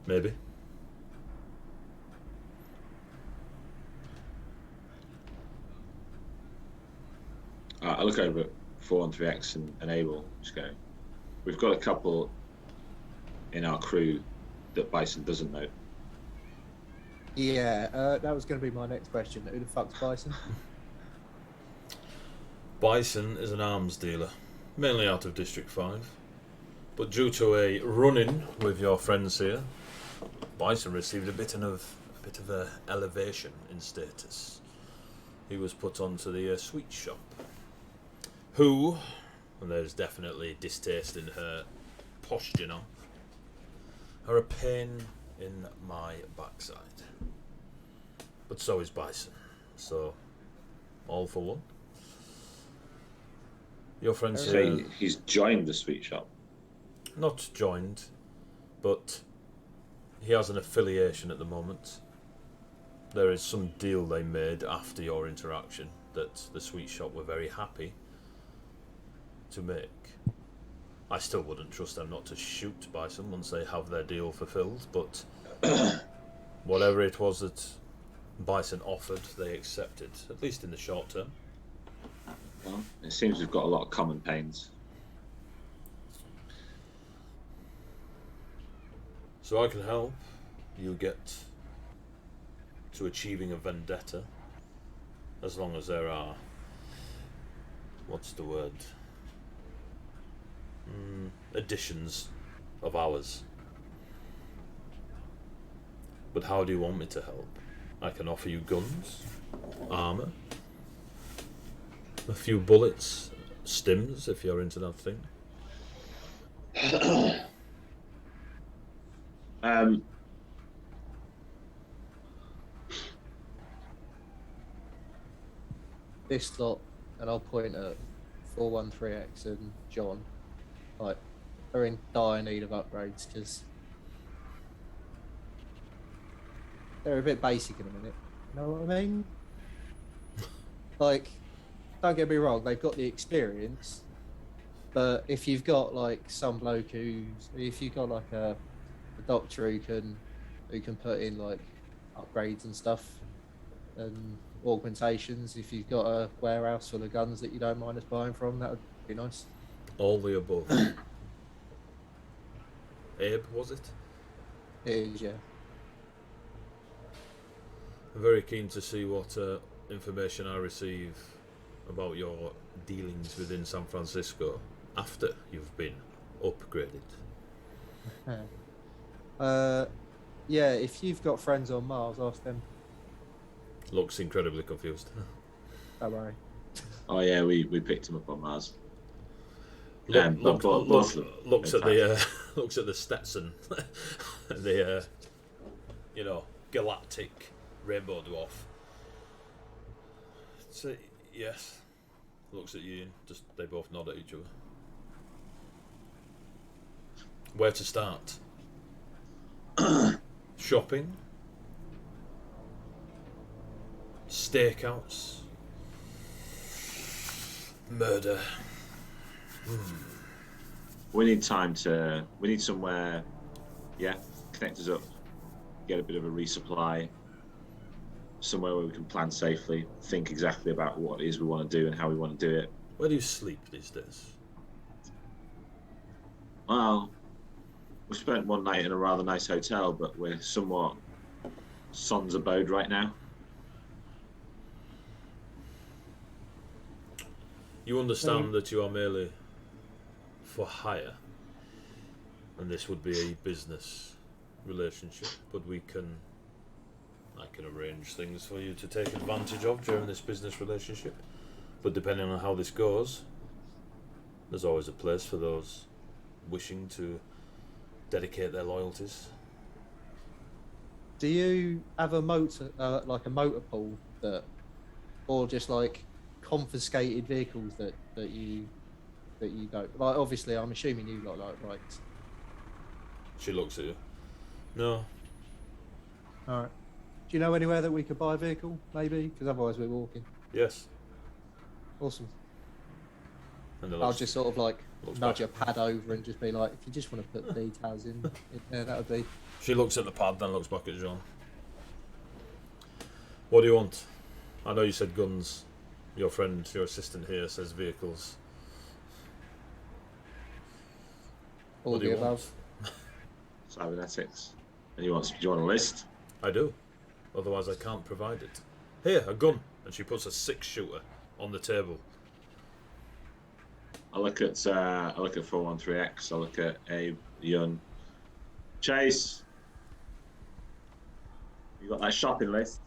Maybe. I look over at 413X and Abel, just go, we've got a couple in our crew that Bison doesn't know. Yeah, that was going to be my next question. Who the fuck's Bison? Bison is an arms dealer, mainly out of District 5. But due to a run-in with your friends here, Bison received a bit of a elevation in status. He was put onto the sweet shop. Who, and there's definitely distaste in her posture now, are a pain in my backside. But so is Bison. So, all for one. Your friends So here... he's joined the sweet shop. Not joined, but he has an affiliation at the moment. There is some deal they made after your interaction that the sweet shop were very happy to make. I still wouldn't trust them not to shoot Bison once they have their deal fulfilled, but whatever it was that Bison offered, they accepted, at least in the short term. Well, it seems we've got a lot of common pains. So I can help you get to achieving a vendetta, as long as there are, what's the word, additions of ours. But how do you want me to help? I can offer you guns, armour, a few bullets, stims if you're into that thing. This lot, and I'll point at 413X and John, like, are in dire need of upgrades because they're a bit basic in a minute. You know what I mean? Like, don't get me wrong, they've got the experience, but if you've got like some bloke if you've got like a doctor who can put in like upgrades and stuff and augmentations, if you've got a warehouse full of guns that you don't mind us buying from, that would be nice. All the above. Abe, was it? It is, yeah. I'm very keen to see what information I receive about your dealings within San Francisco after you've been upgraded. Yeah, if you've got friends on Mars, ask them. Looks incredibly confused. Don't worry. Oh yeah, we picked him up on Mars. Looks both of them, looks in at the looks at the Stetson, the galactic rainbow dwarf. So yes, looks at you and just they both nod at each other. Where to start? Shopping, stakeouts, murder. We need time to. We need somewhere. Yeah, connect us up. Get a bit of a resupply. Somewhere where we can plan safely. Think exactly about what it is we want to do and how we want to do it. Where do you sleep these days? Well, we spent one night in a rather nice hotel, but we're somewhat sans abode right now. You understand that you are merely for hire, and this would be a business relationship, but I can arrange things for you to take advantage of during this business relationship. But depending on how this goes, there's always a place for those wishing to dedicate their loyalties. Do you have a motor, like a motor pool that, or just like confiscated vehicles that you don't like? Obviously, I'm assuming you lot like rights. She looks at you. No. All right. Do you know anywhere that we could buy a vehicle? Maybe, because otherwise we're walking. Yes. Awesome. And I'll just sort of like nudge back. a pad over and just be like, if you just want to put the details in there, that would be. She looks at the pad, then looks back at John. What do you want? I know you said guns. Your friend, your assistant here, says vehicles. All What do the you want? above. Cybernetics. And do you want a list? I do. Otherwise, I can't provide it. Here, a gun. And she puts a 6-shooter on the table. I look at 413X. I look at Abe, Yun, Chase. You got that shopping list?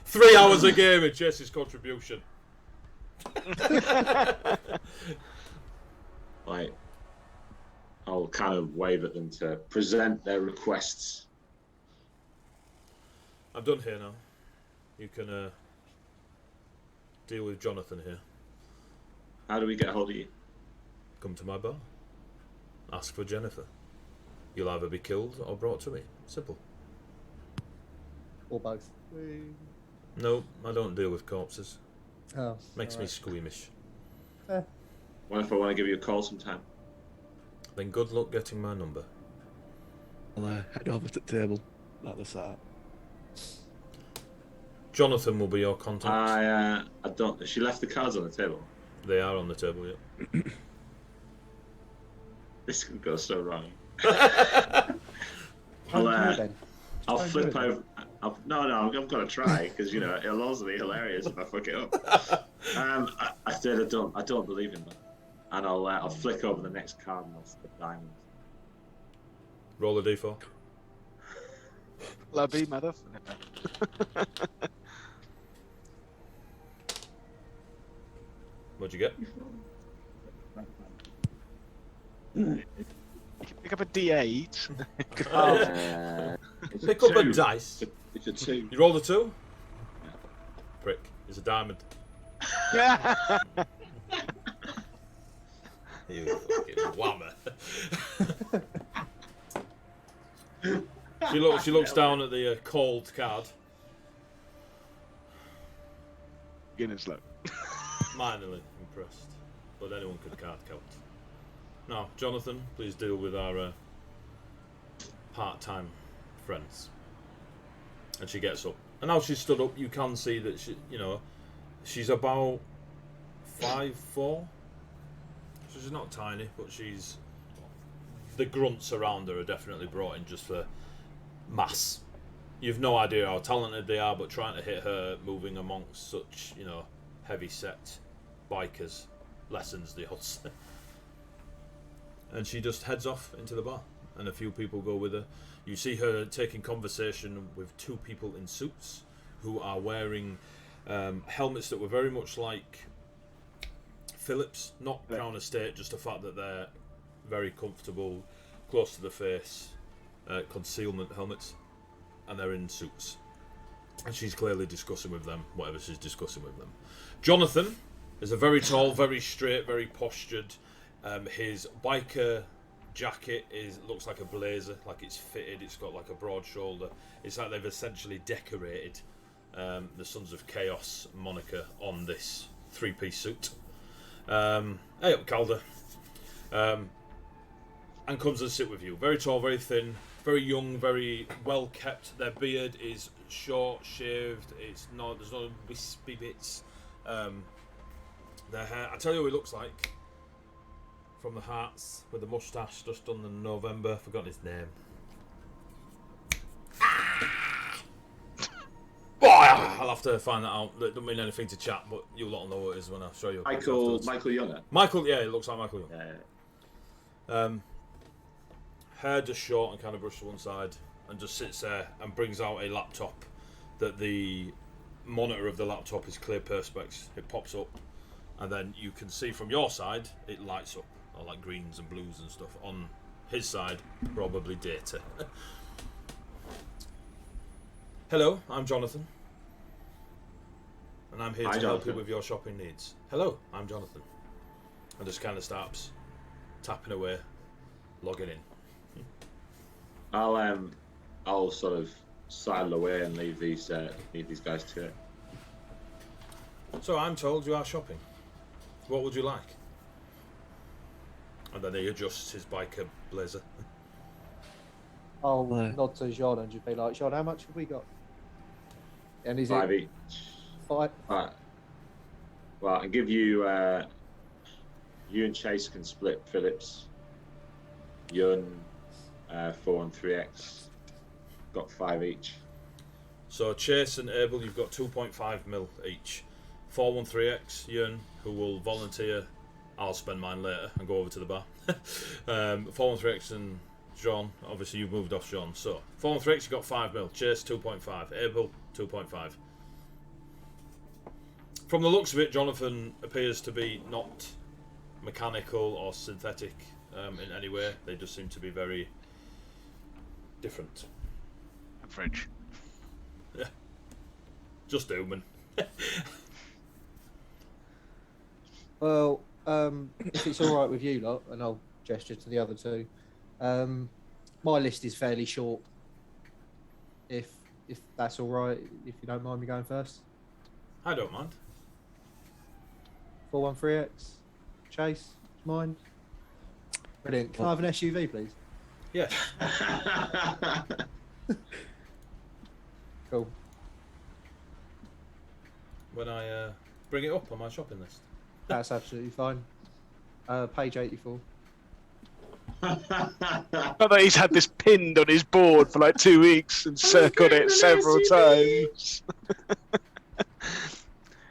3 hours a game in Chase's contribution. Like, I'll kind of wave at them to present their requests. I'm done here now. You can deal with Jonathan here. How do we get hold of you? Come to my bar. Ask for Jennifer. You'll either be killed or brought to me. Simple. Or both. No, I don't deal with corpses. Oh, Makes me squeamish. What if I want to give you a call sometime? Then good luck getting my number. I'll head over to the table like the setup. Jonathan will be your contact. I don't. She left the cards on the table. They are on the table, yeah. This could go so wrong. Don't do it then. I'll Just flip don't do it over. No, I've got to try because it'll also be hilarious if I fuck it up. I said I don't believe in them, and I'll flick over the next card and I'll slip diamonds. Roll a d4. Bloody motherfucker. What'd you get? Pick up a D8. Pick up a dice. It's a 2. You rolled a 2? Prick. It's a diamond. You fucking whammer. She looks down at the cold card. Beginner's luck. Minorly impressed, but anyone could card count. Now, Jonathan, please deal with our part-time friends. And she gets up, and now she's stood up. You can see that she's about 5'4". So she's not tiny, but the grunts around her are definitely brought in just for mass. You've no idea how talented they are, but trying to hit her moving amongst such, heavy-set bikers lessens the odds. And she just heads off into the bar. and a few people go with her. You see her taking conversation with 2 people in suits who are wearing helmets that were very much like Phillips, not Crown Estate, just the fact that they're very comfortable, close to the face, concealment helmets, and they're in suits. And she's clearly discussing with them whatever she's discussing with them. Jonathan is a very tall, very straight, very postured. His biker jacket looks like a blazer, like it's fitted. It's got like a broad shoulder. It's like they've essentially decorated the Sons of Chaos moniker on this 3-piece suit. Hey up, Calder. And comes and sit with you. Very tall, very thin, very young, very well kept. Their beard is short, shaved. There's no wispy bits. Their hair, I tell you what it looks like from the Hearts with the moustache just done in November. Forgot his name. I'll have to find that out. That doesn't mean anything to chat, but you'll lot know what it is when I show you. Michael Younger. Michael, yeah, it looks like Michael Younger. Yeah. Hair just short and kind of brushed to one side, and just sits there and brings out a laptop that the monitor of the laptop is clear perspex. It pops up, and then you can see from your side it lights up, or like greens and blues and stuff. On his side, probably data. Hello, I'm Jonathan, and I'm here to help you with your shopping needs. Hello, I'm Jonathan, and just kind of starts tapping away, logging in. I'll sort of sidle away and leave these guys to it. So I'm told you are shopping. What would you like? And then he adjusts his biker blazer. I'll nod to Jean and just be like, Jean, how much have we got? And is 5 it each. 5? Right. Well, I can give you. You and Chase can split Phillips. Yun, 4 and 3X. Got 5 each. So Chase and Abel, you've got 2.5 mil each. 413X, Yun, who will volunteer. I'll spend mine later and go over to the bar. 413X and John, obviously you've moved off John. So 413X, you got 5 mil. Chase 2.5. Abel 2.5. From the looks of it, Jonathan appears to be not mechanical or synthetic in any way. They just seem to be very different. French. Yeah. Just human. Well, if it's all right with you lot, and I'll gesture to the other 2, my list is fairly short. If that's all right, if you don't mind me going first. I don't mind. 413X, Chase, do you mind? Brilliant. Can I have an SUV, please? Yes. Cool. When I bring it up on my shopping list. That's absolutely fine. Page 84. But he's had this pinned on his board for like 2 weeks and circled it several times.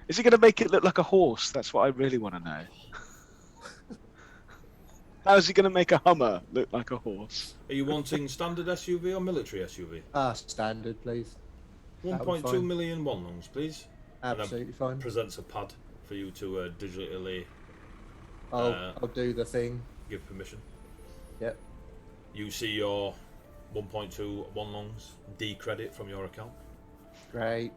Is he going to make it look like a horse? That's what I really want to know. How's he going to make a Hummer look like a horse? Are you wanting standard SUV or military SUV? Standard, please. 1.2 million one longs, please. Absolutely fine. Presents a pad for you to digitally I'll do the thing. give permission. Yep. You see your 1.2 one longs decredit from your account. Great.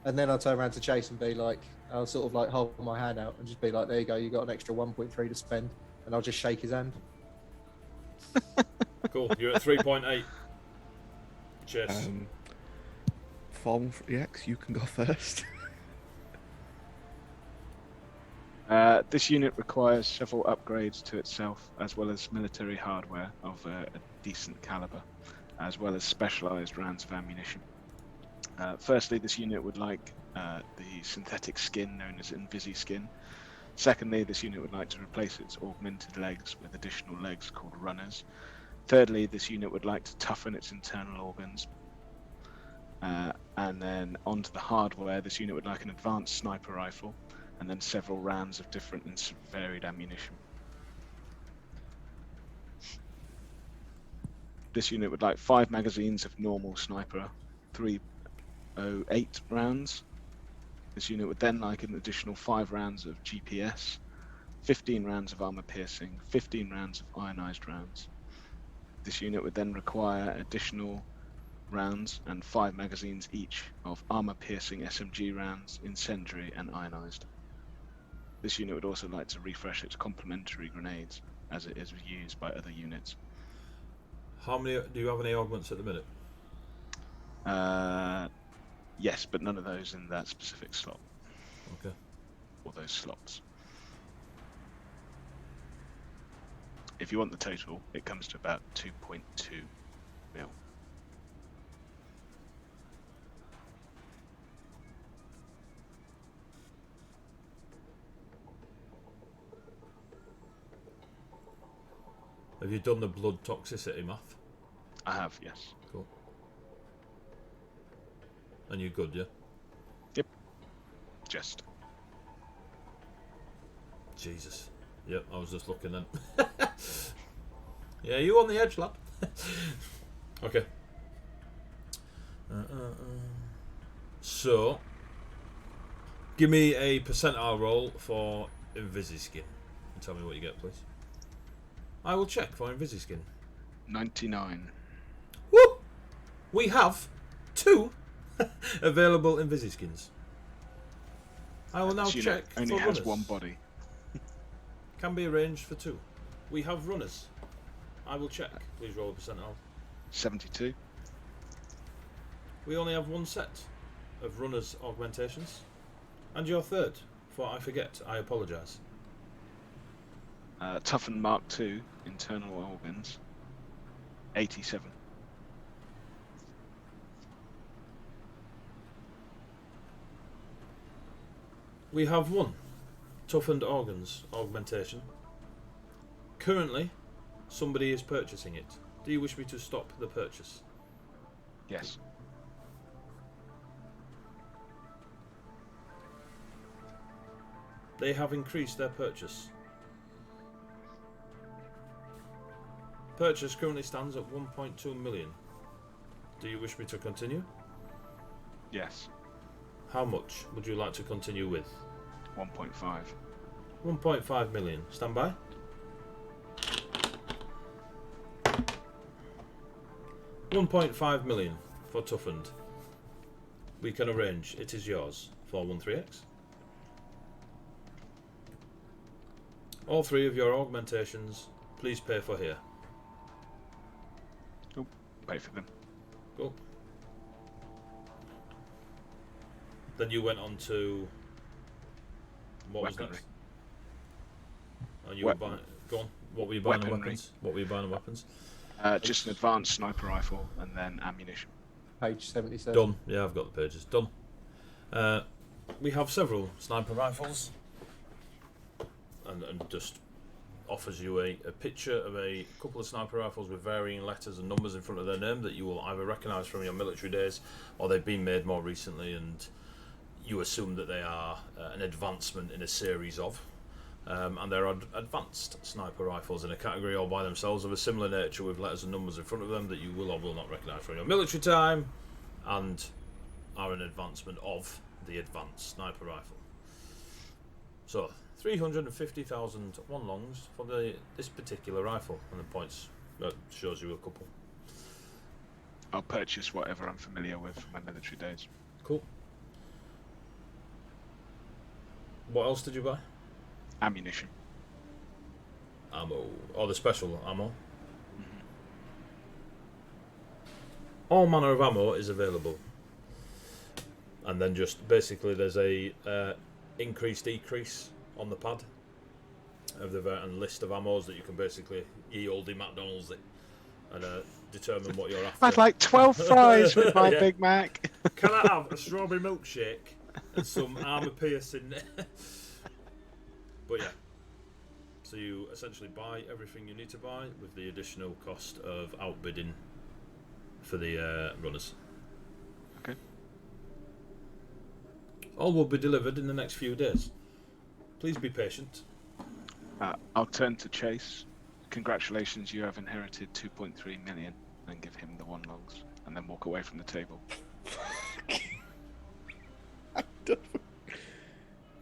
And then I'll turn around to Chase and be like, I'll sort of like hold my hand out and just be like, there you go, you got an extra 1.3 to spend. And I'll just shake his hand. Cool. You're at 3.8. Chase. 413X, you can go first. This unit requires several upgrades to itself, as well as military hardware of a decent caliber, as well as specialised rounds of ammunition. Firstly, this unit would like the synthetic skin known as Invisi skin. Secondly, this unit would like to replace its augmented legs with additional legs called runners. Thirdly, this unit would like to toughen its internal organs. And then onto the hardware, this unit would like an advanced sniper rifle, and then several rounds of different and varied ammunition. This unit would like 5 magazines of normal sniper 308 rounds. This unit would then like an additional 5 rounds of GPS, 15 rounds of armor piercing, 15 rounds of ionized rounds. This unit would then require additional rounds and 5 magazines each of armor piercing SMG rounds, incendiary and ionized. This unit would also like to refresh its complementary grenades as it is used by other units. How many do you have any augments at the minute? Yes, but none of those in that specific slot. Okay. Or those slots. If you want the total, it comes to about 2.2 mil. Have you done the blood toxicity math? I have, yes. Cool. And you're good, yeah? Yep. Just. Jesus. Yep, I was just looking then. Yeah, you on the edge, lad. Okay. So, give me a percentile roll for Invisiskin. And tell me what you get, please. I will check for Invisiskin. 99. Woo! We have 2 available Invisiskins. I will now This unit check only for has runners. one body. Can be arranged for 2. We have runners. I will check. Please roll a percentile. 72. We only have 1 set of runners augmentations. And your third. For I forget. I apologise. Toughen Mark II, internal organs. 87. We have 1 toughened organs augmentation. Currently, somebody is purchasing it. Do you wish me to stop the purchase? Yes. They have increased their purchase. Purchase currently stands at 1.2 million. Do you wish me to continue? Yes. How much would you like to continue with? 1.5. 1.5 million. Stand by. $1.5 million for toughened. We can arrange. It is yours for 13X. All 3 of your augmentations, please pay for here. Pay for them. Cool. Then you went on to what was Weaponry. next? And you were Weapon- buying. Go on. What were you buying on Weaponry. weapons? What were you buying on weapons? Just an advanced sniper rifle and then ammunition. Page 77. Done. Yeah, I've got the pages. Done. We have several sniper rifles, and just offers you a picture of a couple of sniper rifles with varying letters and numbers in front of their name that you will either recognise from your military days, or they've been made more recently, and you assume that they are an advancement in a series of. And they're advanced sniper rifles in a category all by themselves of a similar nature with letters and numbers in front of them that you will or will not recognise from your military time, and are an advancement of the advanced sniper rifle. So 350,000 one longs for this particular rifle, and the points that shows you a couple. I'll purchase whatever I'm familiar with from my military days. Cool. What else did you buy? Ammunition. Ammo. Oh, the special ammo. All manner of ammo is available. And then just basically there's a increase decrease on the pad of the and list of ammos that you can basically ye olde McDonald's it and determine what you're after. I'd like 12 fries with my Yeah. Big Mac. Can I have a strawberry milkshake and some armour piercing? But yeah, so you essentially buy everything you need to buy with the additional cost of outbidding for the runners. Okay. All will be delivered in the next few days. Please be patient. I'll turn to Chase. Congratulations, you have inherited 2.3 million. and give him the 1 longs, and then walk away from the table.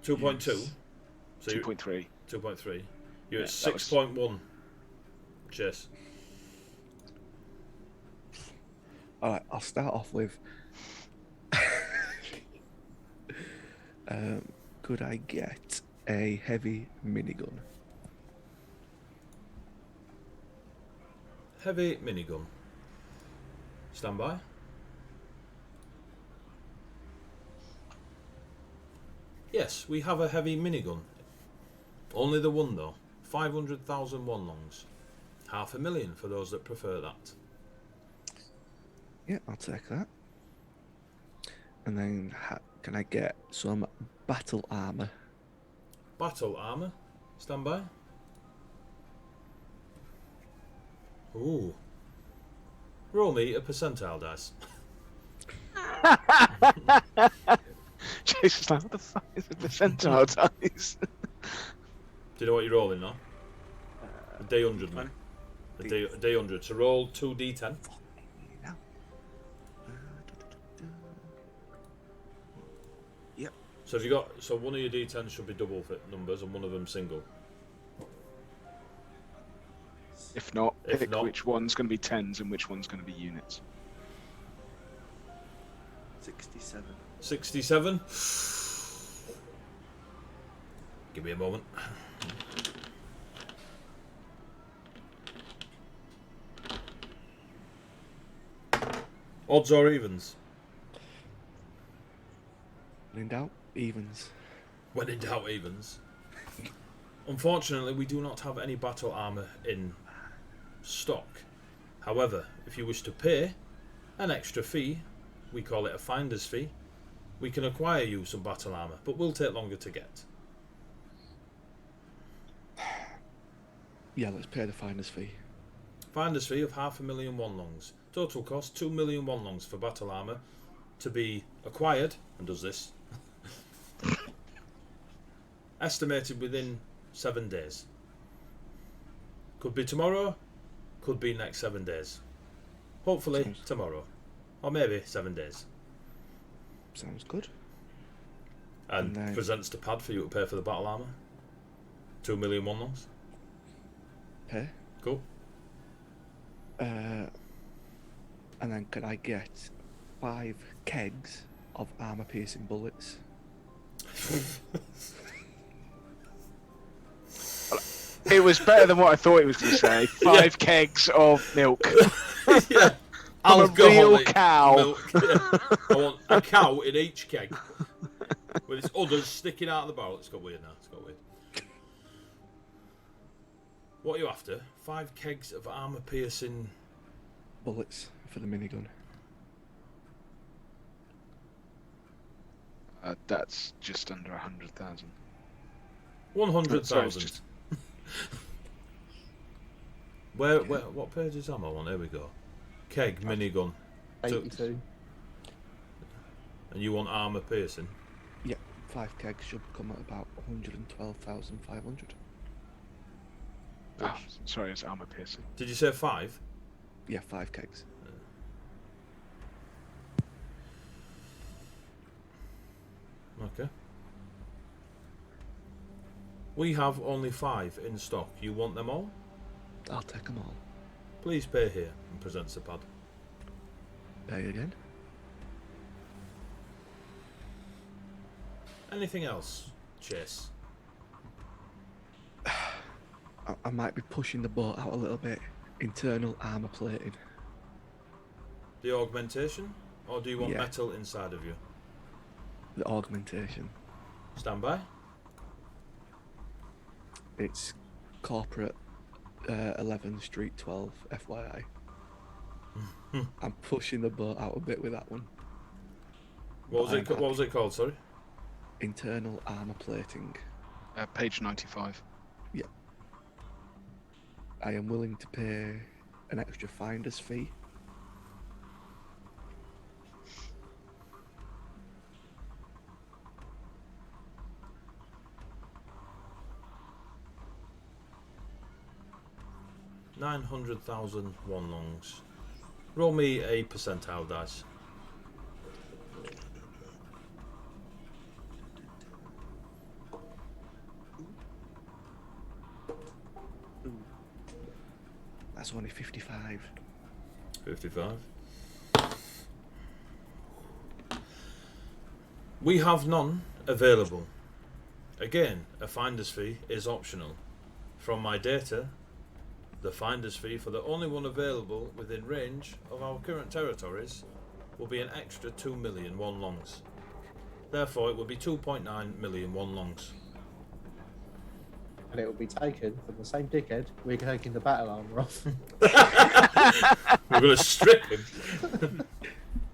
2.2. So 2.3. 2.3. You're Yeah, at 6.1. Chase. Alright, I'll start off with. Could I get a heavy minigun? Heavy minigun. Stand by. Yes, we have a heavy minigun. Only the one though. 500,000 one longs. 500,000 for those that prefer that. Yeah, I'll take that. And then can I get some battle armor? Battle armor. Stand by. Ooh. Roll me a percentile dice. Jason's like, what the fuck is a percentile dice? Do you know what you're rolling now? A D100, man. A D100. So roll 2d10. Yep. So if you got, so one of your D10s should be double fit numbers and one of them single. If not, If pick not- which one's going to be tens and which one's going to be units. 67. 67. Give me a moment. Odds or evens? In doubt, evens. When in doubt, evens. Unfortunately, we do not have any battle armor in stock. However, if you wish to pay an extra fee, we call it a finder's fee, we can acquire you some battle armor, but will take longer to get. Yeah, let's pay the finder's fee. Finder's fee of 500,000 one longs. Total cost 2 million one longs for battle armor to be acquired, and does this. Estimated within 7 days. Could be tomorrow, could be next 7 days. Hopefully Sounds- tomorrow. Or maybe 7 days. Sounds good. And And then- presents the pad for you to pay for the battle armor. 2 million one longs. Pay. Cool. And then could I get 5 kegs of armor piercing bullets? It was better than what I thought it was going to say. 5 kegs of milk. Yeah. From a real Alcoholic cow. milk. Yeah. I want a cow in each keg. With its udders sticking out of the barrel. It's got weird now. It's got weird. What are you after? 5 kegs of armor piercing. Bullets for the minigun. That's just under 100,000. 100,000. Just- Where? What page is ammo on? There we go. Keg minigun. 82. And you want armor piercing? Yeah, 5 kegs should come at about 112,500. Ah, sorry, it's armor piercing. Did you say 5? Yeah, 5 kegs. Okay. We have only 5 in stock. You want them all? I'll take them all. Please pay here, and presents the pad. Pay again. Anything else, Chase? I might be pushing the boat out a little bit. Internal armor plating. The augmentation? Or do you want Yeah. metal inside of you? The augmentation. Stand by. It's corporate 11 Street 12 FYI. I'm pushing the boat out a bit with that one. What was I'm it? What was it called? Sorry. Internal armor plating. Page 95. I am willing to pay an extra finder's fee. $900,000 one longs. Roll me a percentile dice. That's only 55. 55. We have none available. Again, a finder's fee is optional. From my data, the finder's fee for the only one available within range of our current territories will be an extra 2 million one longs. Therefore, it will be 2.9 million one longs. And it will be taken from the same dickhead we're taking the battle armor off. We're going to strip him.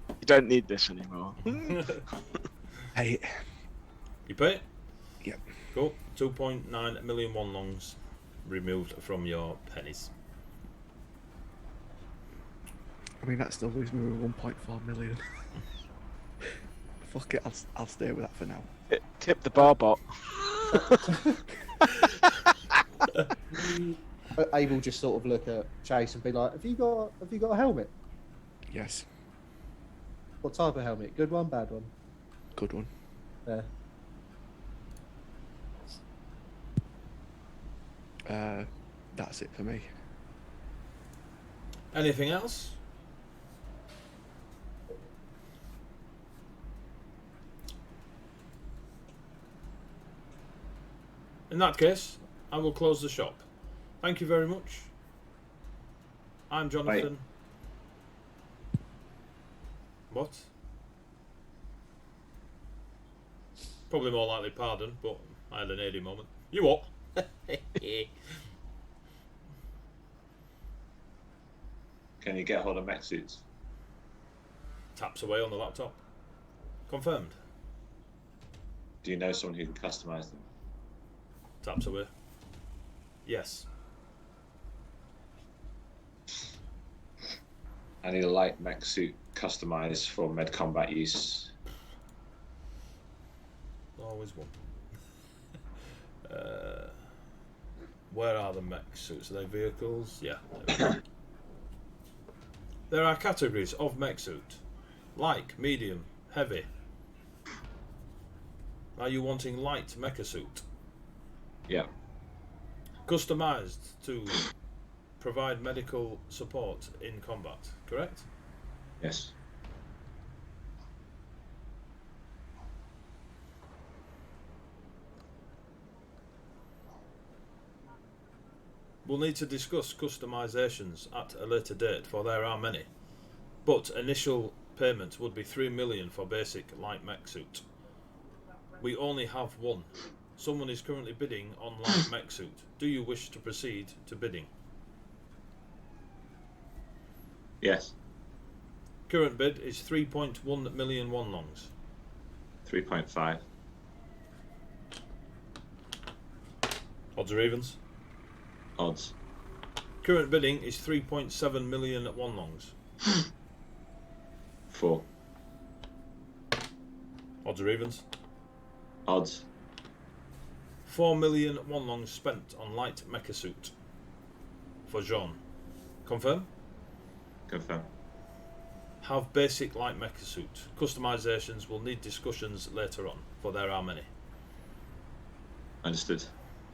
You don't need this anymore. Hey, You pay it? Yep. Cool. 2.9 million one longs removed from your pennies. I mean, that still leaves me with 1.4 million. Fuck it, I'll stay with that for now. Tip the bar bot. Abel just sort of look at Chase and be like, have you got a helmet? Yes, What type of helmet? Good one, bad one? good one. Yeah. That's it for me. Anything else? In that case, I will close the shop. Thank you very much. I'm Jonathan. What? Probably more likely pardon, but I had an AD moment. You what? Can you get hold of mech suits? Taps away on the laptop. Confirmed. Do you know someone who can customize them? Taps away. Yes. I need a light mech suit customized for med combat use. Always one. Where are the mech suits? Are they vehicles? Yeah. There are categories of mech suit. Light, medium, heavy. Are you wanting light mecha suit? Yeah. Customized to provide medical support in combat, correct? Yes. We'll need to discuss customizations at a later date, for there are many. But initial payment would be 3 million for basic light mech suit. We only have one. Someone is currently bidding on light mech suit. Do you wish to proceed to bidding? Yes. Current bid is 3.1 million one longs. 3.5. Odds or evens? Odds. Current bidding is 3.7 million one longs. 4. Odds or evens? Odds. 4 million one longs spent on light mecha suit. For Jean. Confirm? Confirm. Have basic light mecha suit. Customizations will need discussions later on, for there are many. Understood.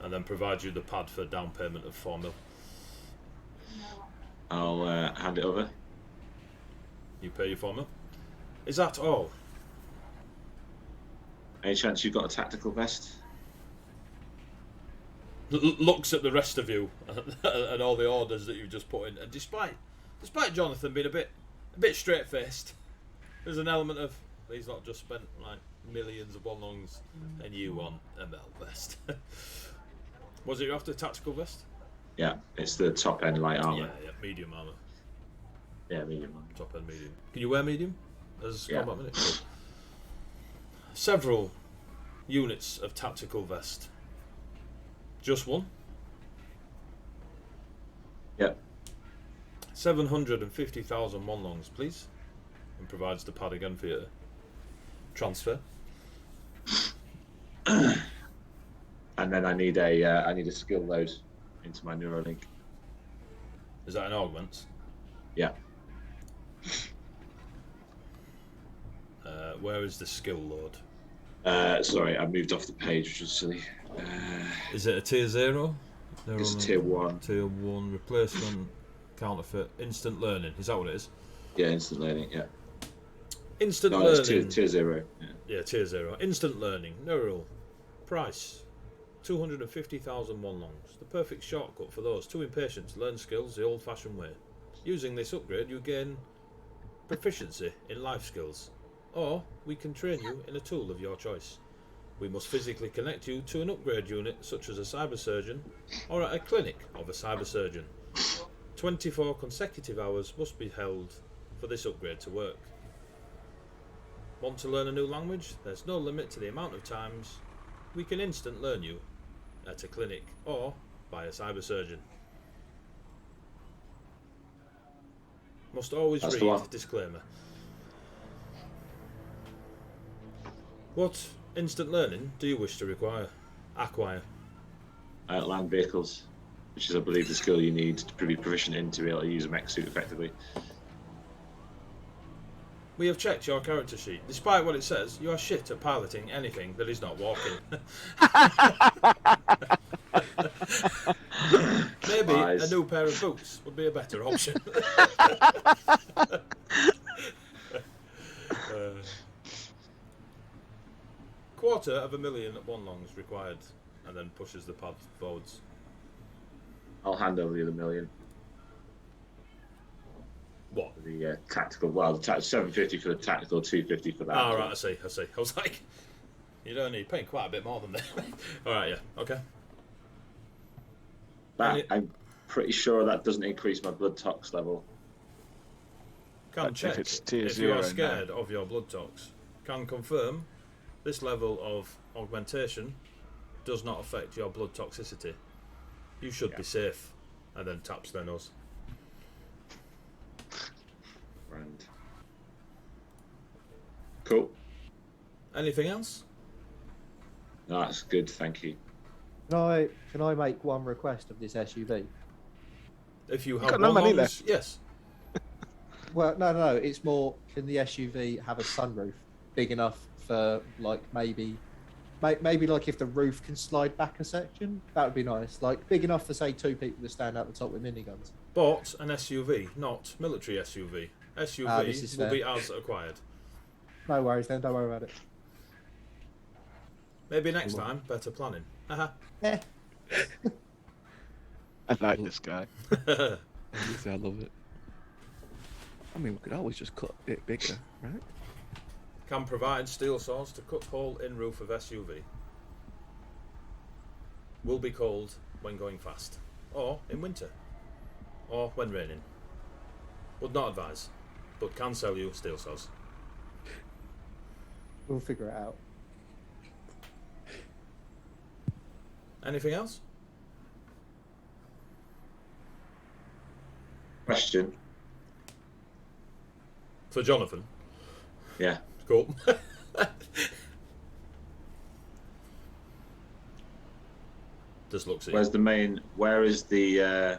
And then provide you the pad for down payment of 4 mil. I'll hand it over. You pay your 4 mil. Is that all? Any chance you've got a tactical vest? Looks at the rest of you and all the orders that you've just put in, and despite Jonathan being a bit straight-faced, there's an element of he's not just spent like millions of one longs, and you want a melt vest. Was it after tactical vest? Yeah, it's the top end light armor. Yeah, medium armor. Yeah, medium armor. Top end medium. Can you wear medium as Yeah. combat minute? Cool. Several units of tactical vest. Just one? Yep. 750,000 one longs, please. And provides the pad again for your transfer. And then I need a skill load into my Neuralink. Is that an augment? Yeah. where is the skill load? Sorry, I moved off the page, which was silly. Is it a tier 0? It's tier 1. Tier 1 replacement, counterfeit, instant learning. Is that what it is? Yeah, instant learning. Yeah. Instant No, learning. it's tier 0. Yeah, tier 0. Instant learning. Neural. Price. 250,000 one longs. The perfect shortcut for those too impatient to learn skills the old-fashioned way. Using this upgrade, you gain proficiency in life skills. Or we can train you in a tool of your choice. We must physically connect you to an upgrade unit such as a cyber surgeon or at a clinic of a cyber surgeon. 24 consecutive hours must be held for this upgrade to work. Want to learn a new language? There's no limit to the amount of times we can instant learn you at a clinic or by a cyber surgeon. Must always read disclaimer. What instant learning do you wish to acquire? Land vehicles, which is, I believe, the skill you need to be proficient in to be able to use a mech suit effectively. We have checked your character sheet. Despite what it says, you are shit at piloting anything that is not walking. Maybe a new pair of boots would be a better option. $250,000 one longs required, and then pushes the pad forwards. I'll hand over the other million. What? The tactical, well, 750 for the tactical, 250 for that. Ah, right, I see. I was like, you're paying quite a bit more than that. Alright, yeah, okay. I'm pretty sure that doesn't increase my blood tox level. Can check if you are scared of your blood tox. Can confirm this level of augmentation does not affect your blood toxicity. You should be safe. And then taps their nose. Grand. Cool. Anything else? No, that's good, thank you. Can I make one request of this SUV? If you have got no money left. Yes. Well, no. It's more, can the SUV have a sunroof big enough for like maybe like if the roof can slide back a section, that would be nice. Like big enough for say 2 people to stand out the top with miniguns. But an SUV, not military SUV. SUV will be as acquired. No worries then. Don't worry about it. Maybe next time, better planning. Haha. Yeah. I like this guy. Honestly, I love it. I mean, we could always just cut it bigger, right? Can provide steel saws to cut hole in roof of SUV. Will be cold when going fast, or in winter, or when raining. Would not advise, but can sell you steel saws. We'll figure it out. Anything else? Question. For Jonathan. Yeah. Cool. Just looks at you. Where is the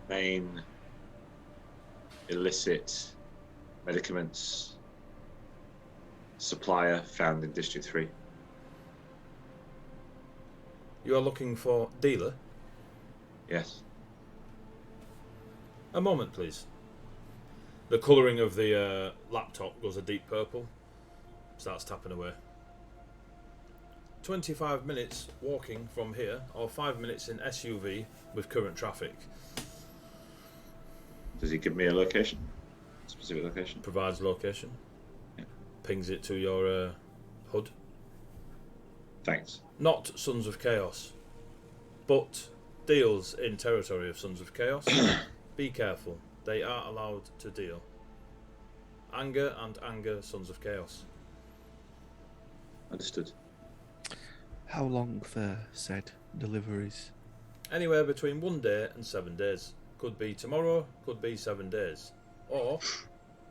main illicit medicaments supplier found in District 3? You are looking for dealer? Yes. A moment, please. The colouring of the laptop goes a deep purple. Starts tapping away. 25 minutes walking from here, or 5 minutes in SUV with current traffic. Does he give me a location? Specific location? Provides location. Yeah. Pings it to your HUD. Thanks. Not Sons of Chaos, but deals in territory of Sons of Chaos. Be careful. They are allowed to deal. Anger and anger, Sons of Chaos. Understood. How long for said deliveries? Anywhere between 1 day and 7 days. Could be tomorrow, could be 7 days. Or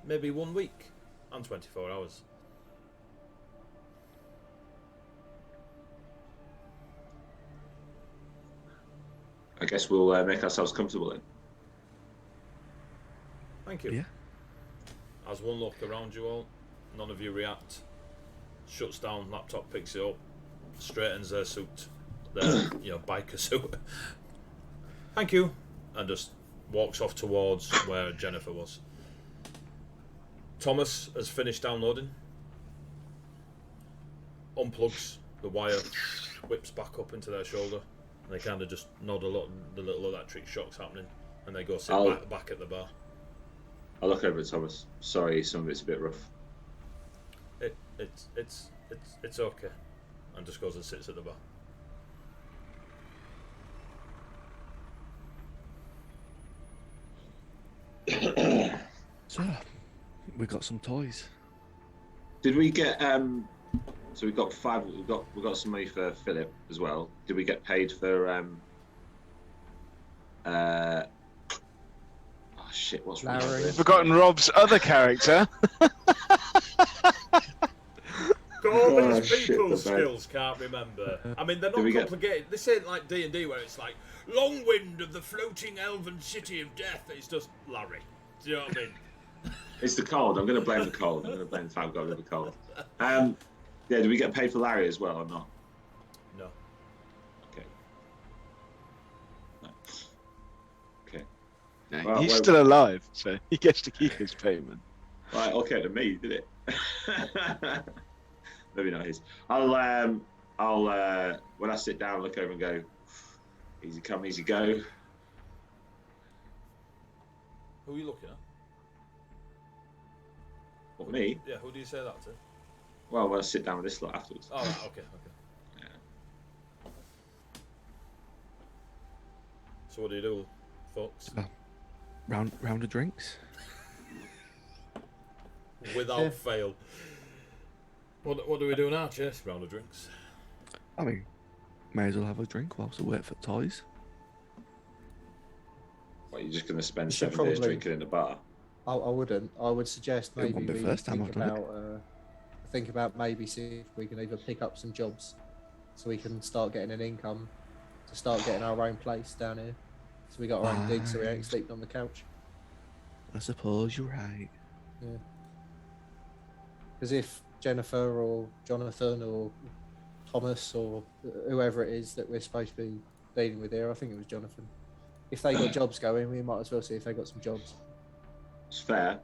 maybe 1 week and 24 hours. I guess we'll make ourselves comfortable then. Thank you. Yeah. has one look around you all. None of you react. Shuts down, laptop picks it up, straightens their suit, their biker suit. Thank you, and just walks off towards where Jennifer was. Thomas has finished downloading. Unplugs the wire, whips back up into their shoulder, and they kind of just nod a lot. The little electric shock's happening, and they go sit back at the bar. I'll look over at Thomas. Sorry, some of it's a bit rough. It's okay, and just goes and sits at the bar. So, we got some toys. Did we get so we got five. We got some money for Philip as well. Did we get paid for oh shit, what's wrong Larry. with it? Forgotten Rob's other character. All these shit, people the bad. skills can't remember. I mean, they're Did not we get- complicated. This ain't like D&D where it's like long wind of the floating elven city of death. It's just Larry. Do you know what I mean? It's the cold. I'm going to blame the cold. I'm going to blame the fact I've got a little cold. Yeah, did we get paid for Larry as well or not? No. Okay. No. Okay. No, Well, he's well- still alive, so he gets to keep his payment. Right. Okay. To me, did it? Maybe not his. I'll when I sit down, look over and go, easy come, easy go. Who are you looking at? What, me? Yeah, who do you say that to? Well, when I sit down with this lot afterwards. Oh, right, okay. Yeah. So what do you do, folks? Round of drinks. Without fail. What do we do now, Chase? Round of drinks. I mean, may as well have a drink whilst we wait for toys. What, you're just going to spend You should 7 days probably- drinking in the bar? I wouldn't. I would suggest It maybe won't be we the first time think I've done it. about think about maybe see if we can either pick up some jobs so we can start getting an income to start getting our own place down here. So we got our own gig, so we ain't Right. sleeping on the couch. I suppose you're right. Yeah. Because if Jennifer or Jonathan or Thomas or whoever it is that we're supposed to be dealing with here, I think it was Jonathan. If they got jobs going, we might as well see if they got some jobs. It's fair.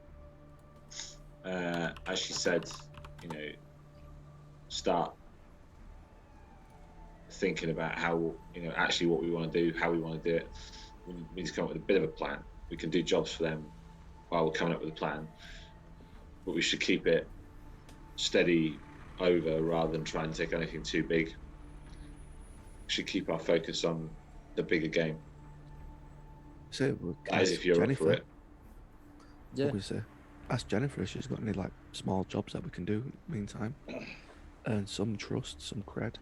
As she said, start thinking about how, actually what we want to do, how we want to do it. We need to come up with a bit of a plan. We can do jobs for them while we're coming up with a plan, but we should keep it steady over rather than try and take anything too big. We should keep our focus on the bigger game. So we'll That is ask if you're Jennifer. up for it. Yeah. Obviously, ask Jennifer if she's got any like small jobs that we can do in the meantime. Earn some trust, some cred.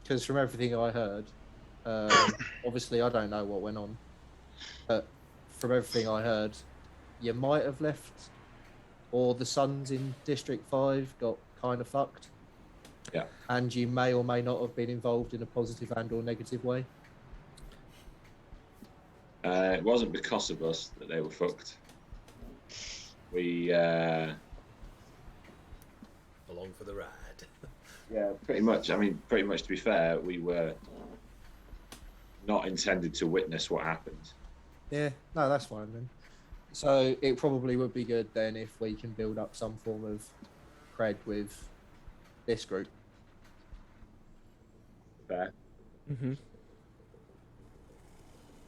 Because from everything I heard, obviously I don't know what went on, but from everything I heard, you might have left, or the Suns in District 5 got kind of fucked. Yeah. And you may or may not have been involved in a positive and or negative way. It wasn't because of us that they were fucked. We, Along for the ride. yeah, pretty much. I mean, pretty much to be fair, we were not intended to witness what happened. Yeah, no, that's fine then. So it probably would be good then if we can build up some form of cred with this group. Fair. Mm-hmm.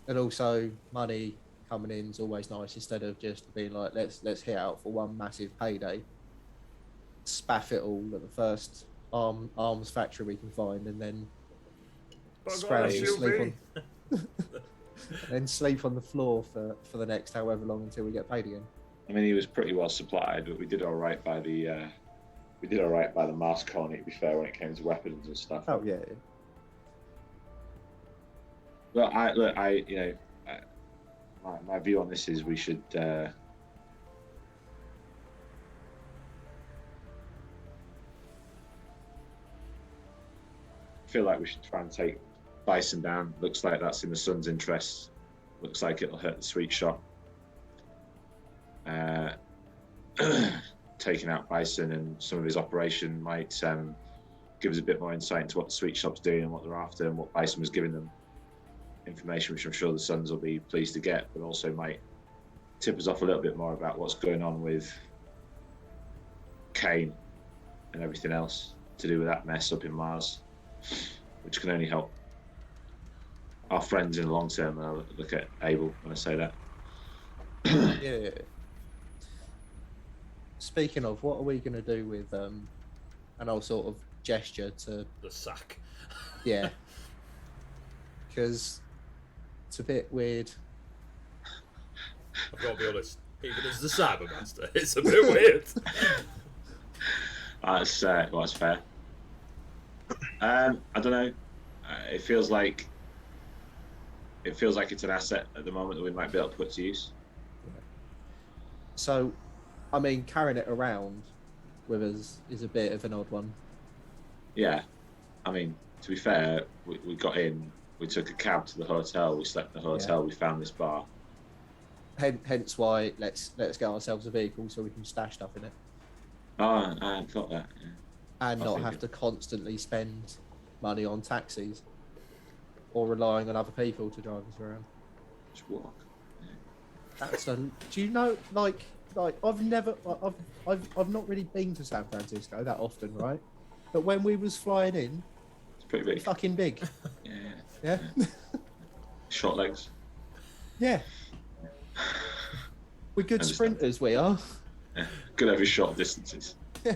And also money coming in is always nice instead of just being like, let's hit out for one massive payday, spaff it all at the first arms factory we can find, and then scrounge and sleep on, and sleep on the floor for the next however long until we get paid again. I mean, he was pretty well supplied, but we did all right by the mask colony. To be fair, when it came to weapons and stuff. Oh yeah. Well, my view on this is we should feel like we should try and take Bison down. Looks like that's in the Sun's interests. Looks like it'll hurt the sweet shop. taking out Bison and some of his operation might give us a bit more insight into what the sweet shop's doing and what they're after, and what Bison was giving them information, which I'm sure the Sons will be pleased to get, but also might tip us off a little bit more about what's going on with Kane and everything else to do with that mess up in Mars, which can only help our friends in the long term. I look at Abel when I say that. Yeah. Speaking of, what are we going to do with an old sort of gesture to The sack. yeah, because it's a bit weird. I've got to be honest. Even as the Cybermaster, it's a bit weird. That's fair. I don't know. It feels like it's an asset at the moment that we might be able to put to use. So, I mean, carrying it around with us is a bit of an odd one. Yeah, I mean, to be fair, we got in, we took a cab to the hotel, we slept in the hotel, we found this bar. Hence why let's get ourselves a vehicle so we can stash stuff in it. Oh, I hadn't thought that. Yeah. And not have to constantly spend money on taxis or relying on other people to drive us around. Just walk. That's a. Do you know, like I've not really been to San Francisco that often, right? But when we was flying in, It's pretty big. fucking big. Yeah. Yeah. Short legs. Yeah. We're good Understand. sprinters, we are. Yeah. Good over short distances. Yeah.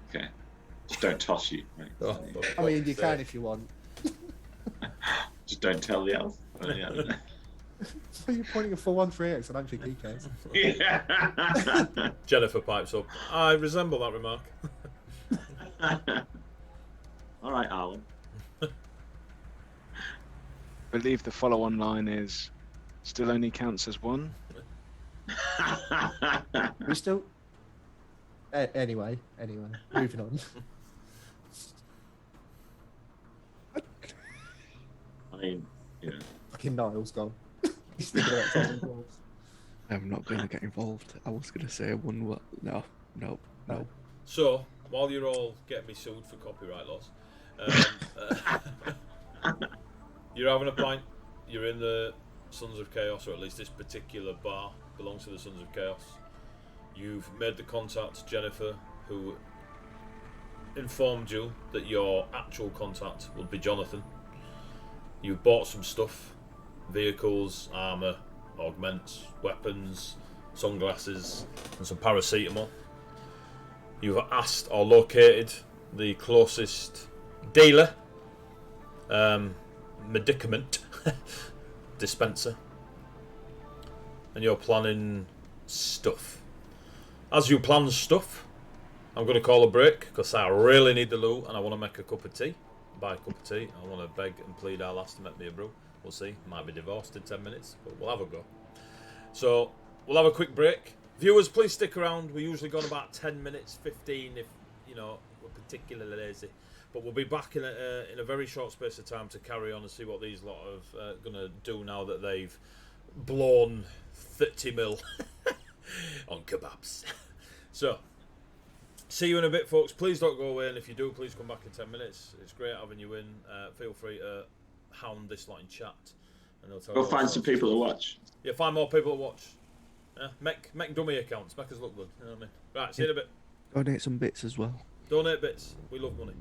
Okay. Just don't toss you. Right? Oh, I mean, you can if you want. Just don't tell the elf. Yeah. So you're pointing at 413X. I don't think he cares. Yeah. Jennifer pipes up. I resemble that remark. All right, Arlen. I believe the follow-on line is still only counts as one. We still. Anyway, moving on. I mean, you know. Fucking Niall's gone. He's thinking about something else. I'm not going to get involved. I was going to say one word. No. So, while you're all getting me sued for copyright laws, you're having a pint, you're in the Sons of Chaos, or at least this particular bar belongs to the Sons of Chaos. You've made the contact, Jennifer, who informed you that your actual contact would be Jonathan. You've bought some stuff, vehicles, armour, augments, weapons, sunglasses, and some paracetamol. You've asked or located the closest dealer, medicament dispenser, and you're planning stuff. As you plan stuff, I'm going to call a break because I really need the loot and I want to make a cup of tea. Buy a cup of tea. I want to beg and plead our lass to make me a brew. We'll see. Might be divorced in 10 minutes, but we'll have a go. So we'll have a quick break. Viewers, please stick around. We usually go on about 10 minutes, 15 if you know we're particularly lazy. But we'll be back in a very short space of time to carry on and see what these lot are going to do now that they've blown 30 mil on kebabs. So, see you in a bit, folks. Please don't go away, and if you do, please come back in 10 minutes. It's great having you in. Feel free to hound this lot in chat, and they'll tell Go you find some people to watch. Yeah, find more people to watch. Yeah, make dummy accounts. Make us look good. You know what I mean? Right, see you in a bit. Donate some bits as well. Donate bits. We love money.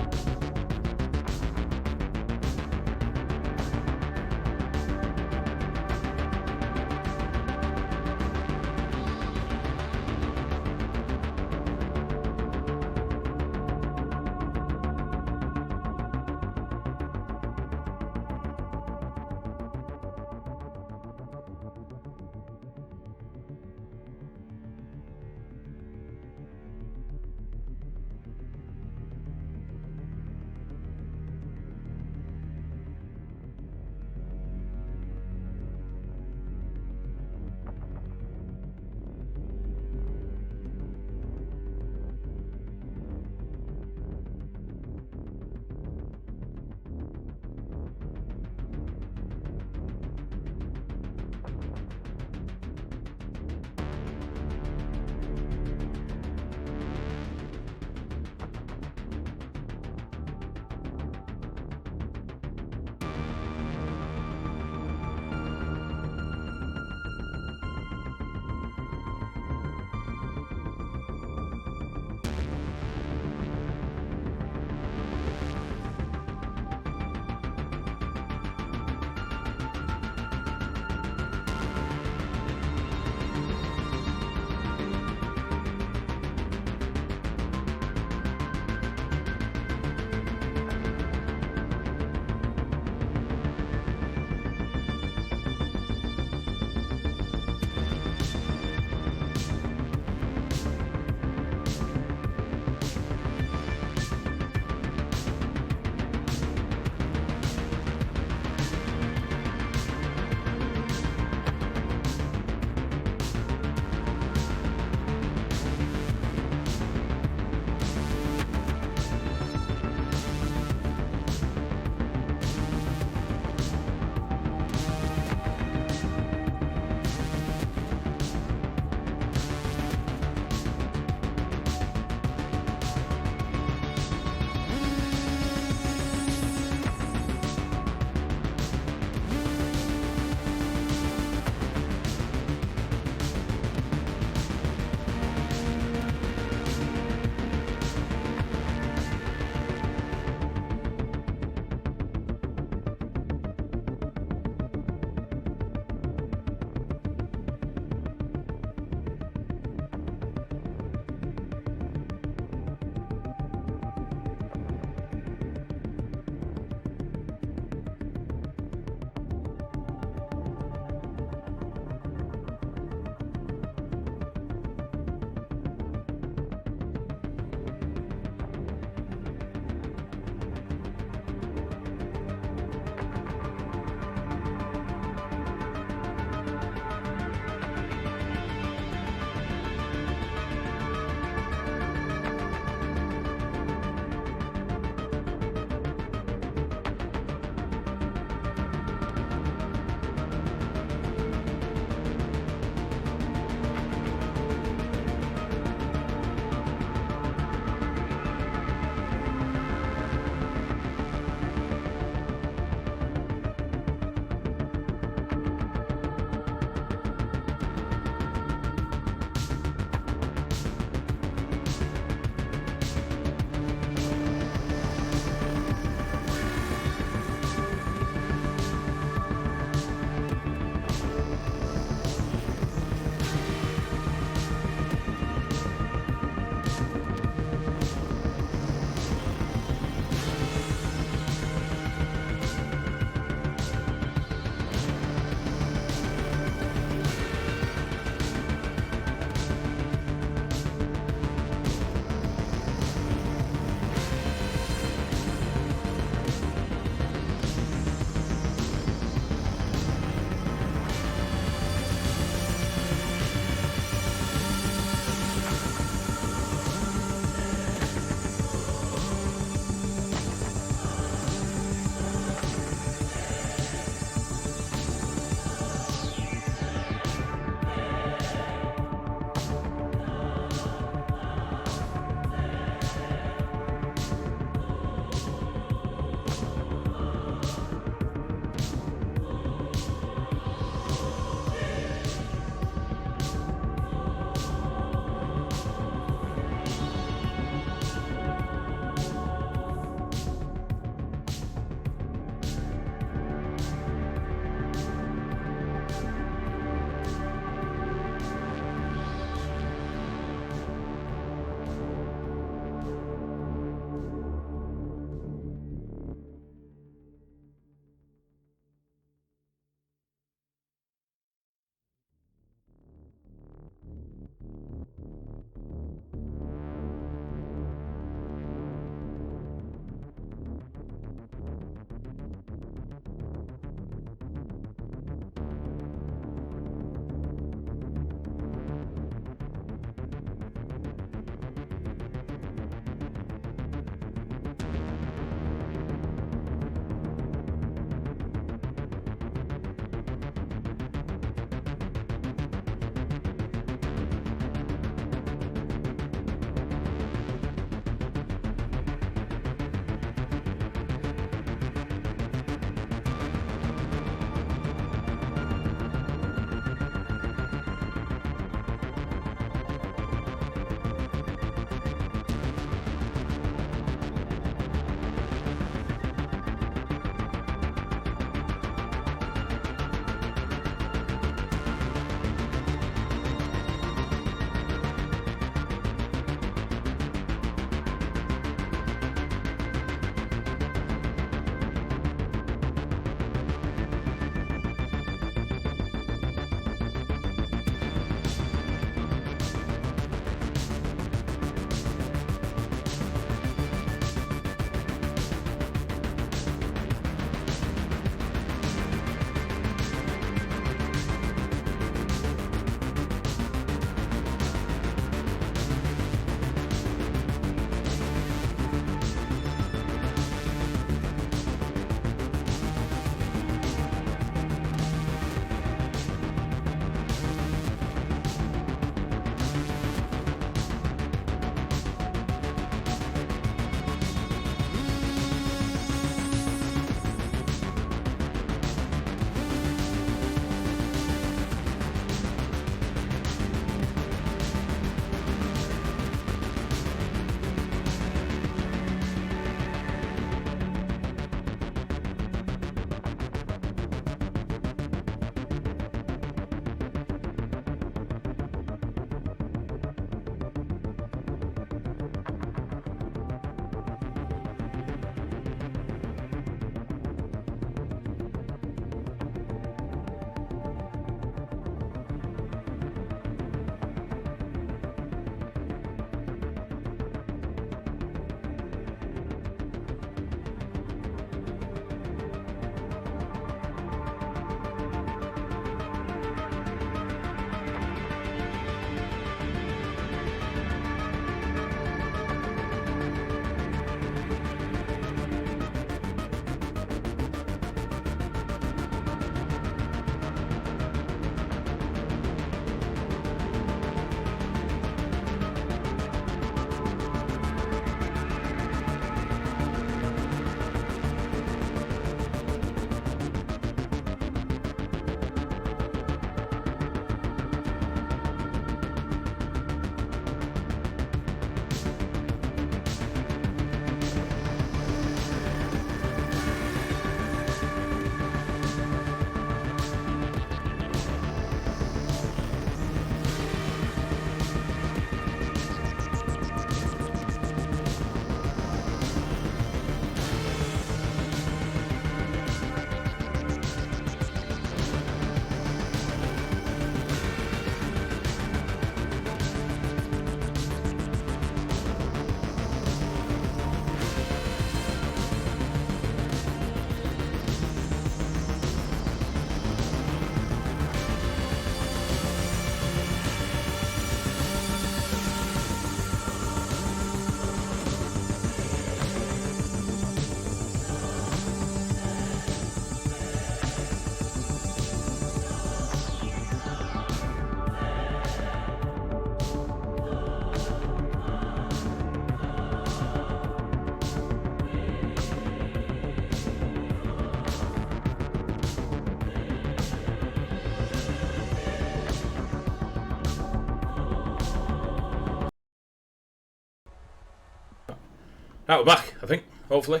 Right, we're back, I think, hopefully.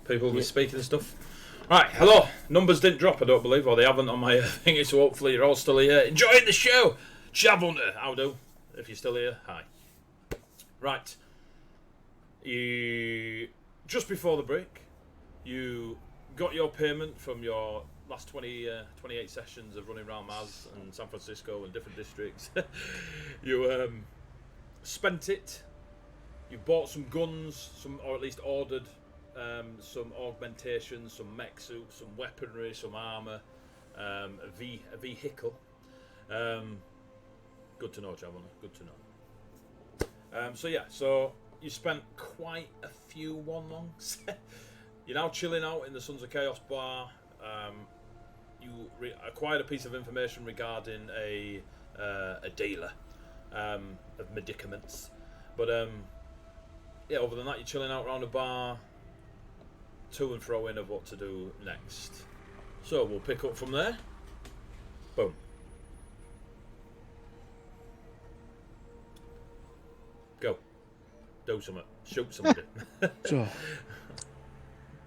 People will be speaking and stuff. Right, hello. Numbers didn't drop, I don't believe, or they haven't on my thing, so hopefully you're all still here. Enjoying the show! Chavunter, how do? If you're still here, hi. Right. You just before the break, you got your payment from your last 28 sessions of running around Mars and San Francisco and different districts. You spent it. You bought some guns, or at least ordered some augmentations, some mech suits, some weaponry, some armour, a vehicle. Good to know, Chavunter. Good to know. So you spent quite a few one-longs. You're now chilling out in the Sons of Chaos bar. You acquired a piece of information regarding a dealer of medicaments. But other than that, you're chilling out around the bar, to and fro in of what to do next. So we'll pick up from there. Boom. Go. Do something. Shoot somebody. So,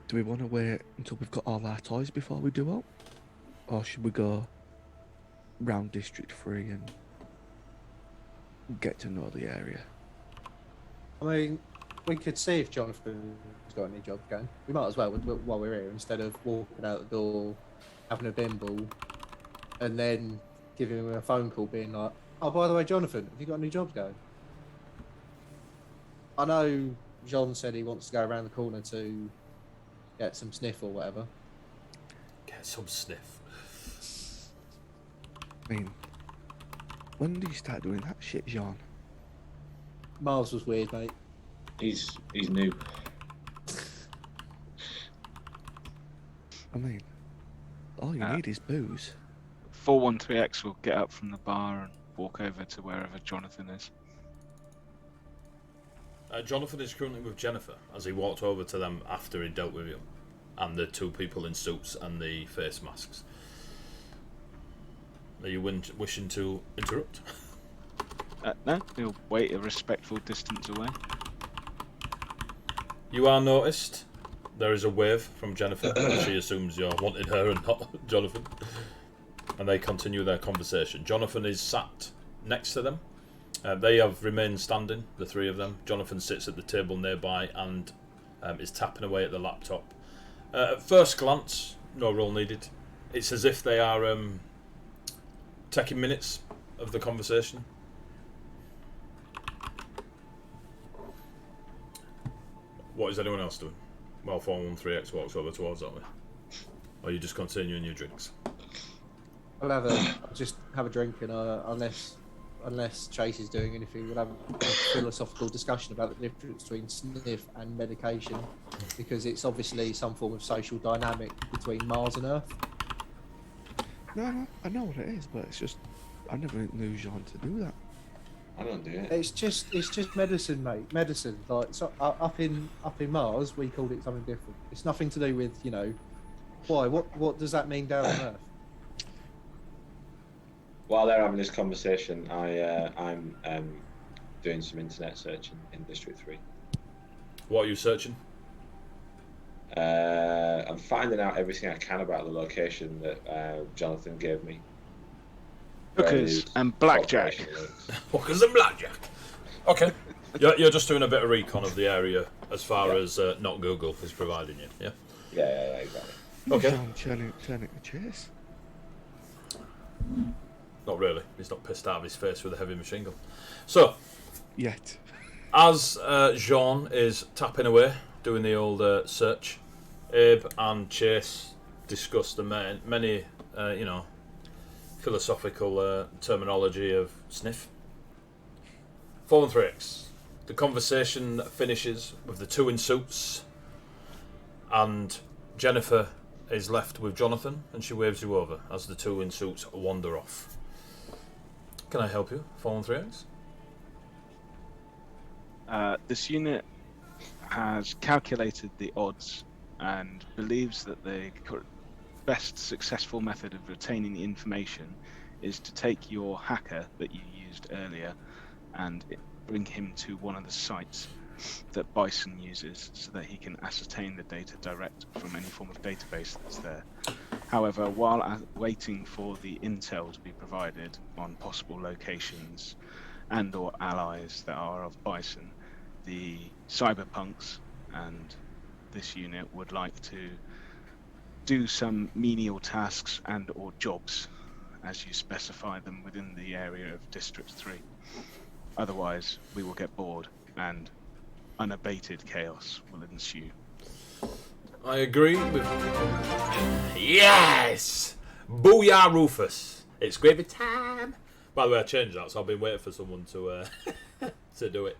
do we want to wait until we've got all our toys before we do out? Or should we go round District 3 and get to know the area? I mean, we could see if Jonathan's got any job going. We might as well while we're here, instead of walking out the door, having a bimble, and then giving him a phone call being like, oh, by the way, Jonathan, have you got any jobs going? I know John said he wants to go around the corner to get some sniff or whatever. Get some sniff. I mean, when do you start doing that shit, Jean? Mars was weird, mate. He's new. I mean, all you need is booze. 413X will get up from the bar and walk over to wherever Jonathan is. Jonathan is currently with Jennifer as he walked over to them after he dealt with you and the two people in suits and the face masks. Are you wishing to interrupt? No, he'll wait a respectful distance away. You are noticed. There is a wave from Jennifer. She assumes you're wanting her and not Jonathan. And they continue their conversation. Jonathan is sat next to them. They have remained standing, the three of them. Jonathan sits at the table nearby and is tapping away at the laptop. At first glance, no roll needed. It's as if they are taking minutes of the conversation. What is anyone else doing? Well, 413X walks over towards that way. Or are you just continuing your drinks? I'll just have a drink, and unless Chase is doing anything, we'll have a philosophical discussion about the difference between sniff and medication, because it's obviously some form of social dynamic between Mars and Earth. No, I know what it is, but it's just I never knew Jean to do that. I don't do it. It's just medicine, mate. Medicine. Like so, up in Mars, we called it something different. It's nothing to do with why. What does that mean down on Earth? While they're having this conversation, I'm doing some internet searching in District 3. What are you searching? I'm finding out everything I can about the location that Jonathan gave me. Hookers and blackjack. Hookers and blackjack. Okay. You're just doing a bit of recon of the area as far as not Google is providing you, yeah? Yeah, exactly. Okay. Jean turning the chase. Not really. He's not pissed out of his face with a heavy machine gun. So, Yet. as Jean is tapping away, doing the old search, Abe and Chase discuss the many philosophical terminology of sniff. 413X. The conversation finishes with the two in suits, and Jennifer is left with Jonathan, and she waves you over as the two in suits wander off. Can I help you, 413X? This unit has calculated the odds and believes that the best successful method of retaining the information is to take your hacker that you used earlier and bring him to one of the sites that Bison uses so that he can ascertain the data direct from any form of database that's there. However, while waiting for the intel to be provided on possible locations and or allies that are of Bison, the cyberpunks and this unit would like to do some menial tasks and or jobs as you specify them within the area of District 3. Otherwise, we will get bored and unabated chaos will ensue. I agree with... Yes! Booyah, Rufus! It's gravy time! By the way, I changed that, so I've been waiting for someone to to do it.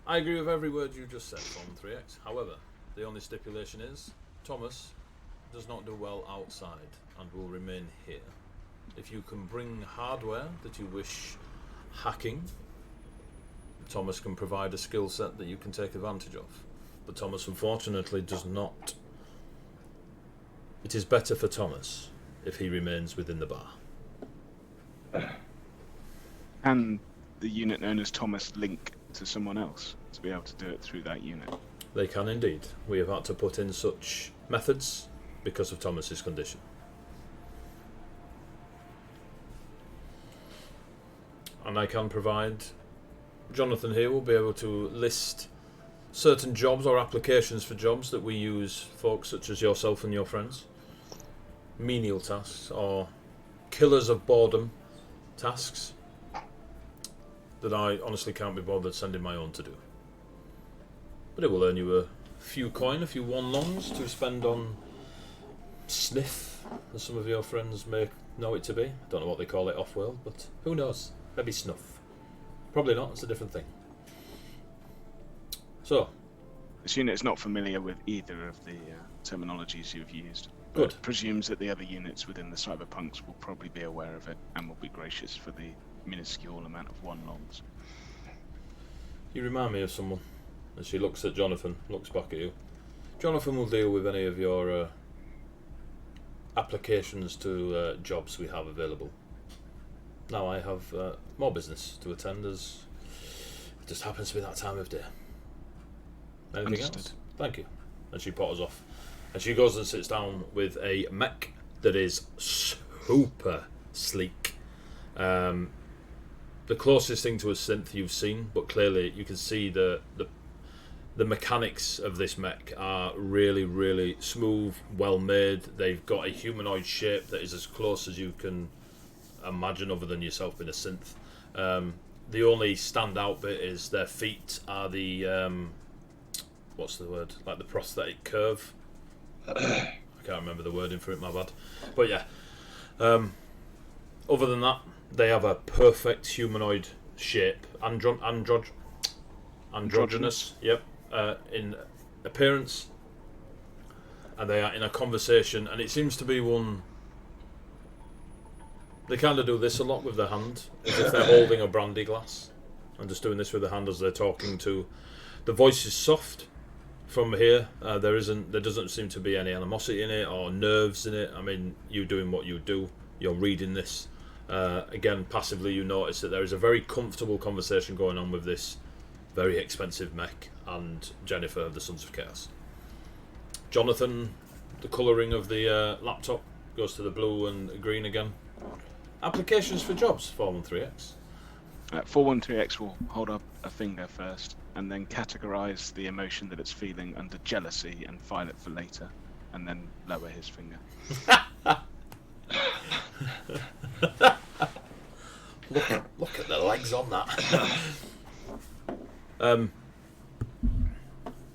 I agree with every word you just said, Form 3X. However, the only stipulation is Thomas does not do well outside and will remain here. If you can bring hardware that you wish hacking, Thomas can provide a skill set that you can take advantage of. But Thomas unfortunately does not. It is better for Thomas if he remains within the bar. Can the unit known as Thomas link to someone else to be able to do it through that unit? They can indeed. We have had to put in such methods because of Thomas's condition. And I can provide... Jonathan here will be able to list certain jobs or applications for jobs that we use, folks such as yourself and your friends. Menial tasks or killers of boredom tasks that I honestly can't be bothered sending my own to do. But it will earn you a few coin, a few one-longs to spend on sniff, as some of your friends may know it to be. I don't know what they call it off-world, but who knows? Maybe snuff. Probably not, it's a different thing. So, this unit is not familiar with either of the terminologies you've used. Good. But presumes that the other units within the cyberpunks will probably be aware of it and will be gracious for the minuscule amount of one-longs. you remind me of someone. And she looks at Jonathan, looks back at you. Jonathan will deal with any of your applications to jobs we have available. Now I have more business to attend, as it just happens to be that time of day. Anything Understood. else? Thank you. And she potters off. And she goes and sits down with a mech that is super sleek. The closest thing to a synth you've seen, but clearly you can see the mechanics of this mech are really, really smooth, well made. They've got a humanoid shape that is as close as you can imagine other than yourself being a synth. The only standout bit is their feet are the what's the word, like the prosthetic curve. I can't remember the wording for it, my bad. But yeah, other than that, they have a perfect humanoid shape. Androgynous, yep, in appearance, and they are in a conversation, and it seems to be one. They kind of do this a lot with their hand, as if they're holding a brandy glass, and just doing this with their hand as they're talking to. The voice is soft from here. There doesn't seem to be any animosity in it or nerves in it. I mean, you doing what you do, you're reading this. Again, passively, you notice that there is a very comfortable conversation going on with this very expensive mech and Jennifer of the Sons of Chaos. Jonathan, the colouring of the laptop goes to the blue and green again. Applications for jobs, 413X. 413X will hold up a finger first and then categorise the emotion that it's feeling under jealousy and file it for later, and then lower his finger. Look at the legs on that.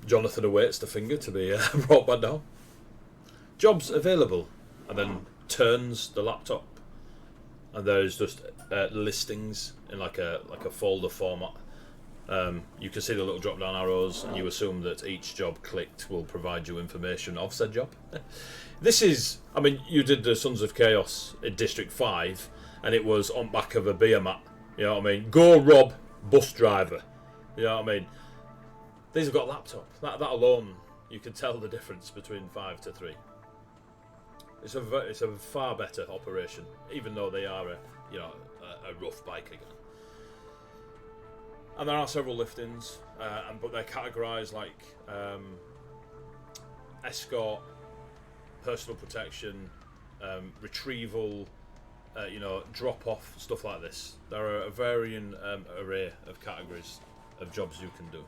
Jonathan awaits the finger to be brought back down. Jobs available, and then turns the laptop, and there is just listings in like a folder format. You can see the little drop down arrows, and you assume that each job clicked will provide you information of said job. This is, I mean, you did the Sons of Chaos in District 5, and it was on back of a beer mat. You know what I mean? Go rob bus driver. You know what I mean? These have got a laptop. That alone, you can tell the difference between 5 to 3. It's a far better operation, even though they are a rough bike again. And there are several liftings, but they're categorised like escort, personal protection, retrieval, drop off, stuff like this. There are a varying array of categories of jobs you can do.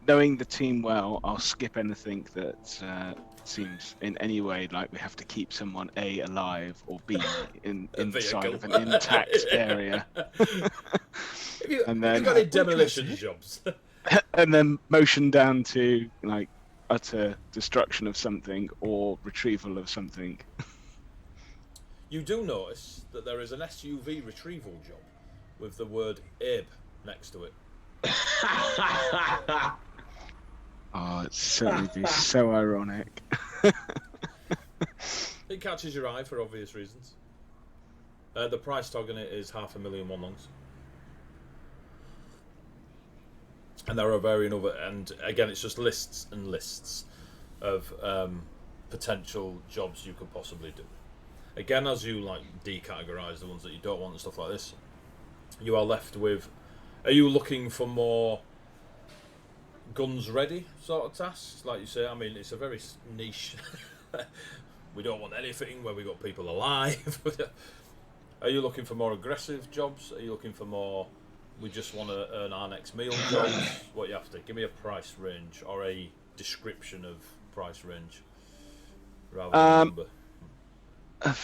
Knowing the team well, I'll skip anything that seems in any way like we have to keep someone A, alive, or B, inside of an intact area. Have you got any demolition jobs? And then motion down to like utter destruction of something or retrieval of something. You do notice that there is an SUV retrieval job with the word Abe next to it. Oh, it's certainly so ironic. It catches your eye for obvious reasons. The price tag on it is 500,000 one longs. And there are varying other, and again, it's just lists and lists of potential jobs you could possibly do. Again, as you like decategorise the ones that you don't want and stuff like this, you are left with, are you looking for more guns ready sort of tasks? Like you say, I mean, it's a very niche. We don't want anything where we got people alive. Are you looking for more aggressive jobs? Are you looking for more, we just want to earn our next meal jobs? What you after? Give me a price range or a description of price range rather than a number. A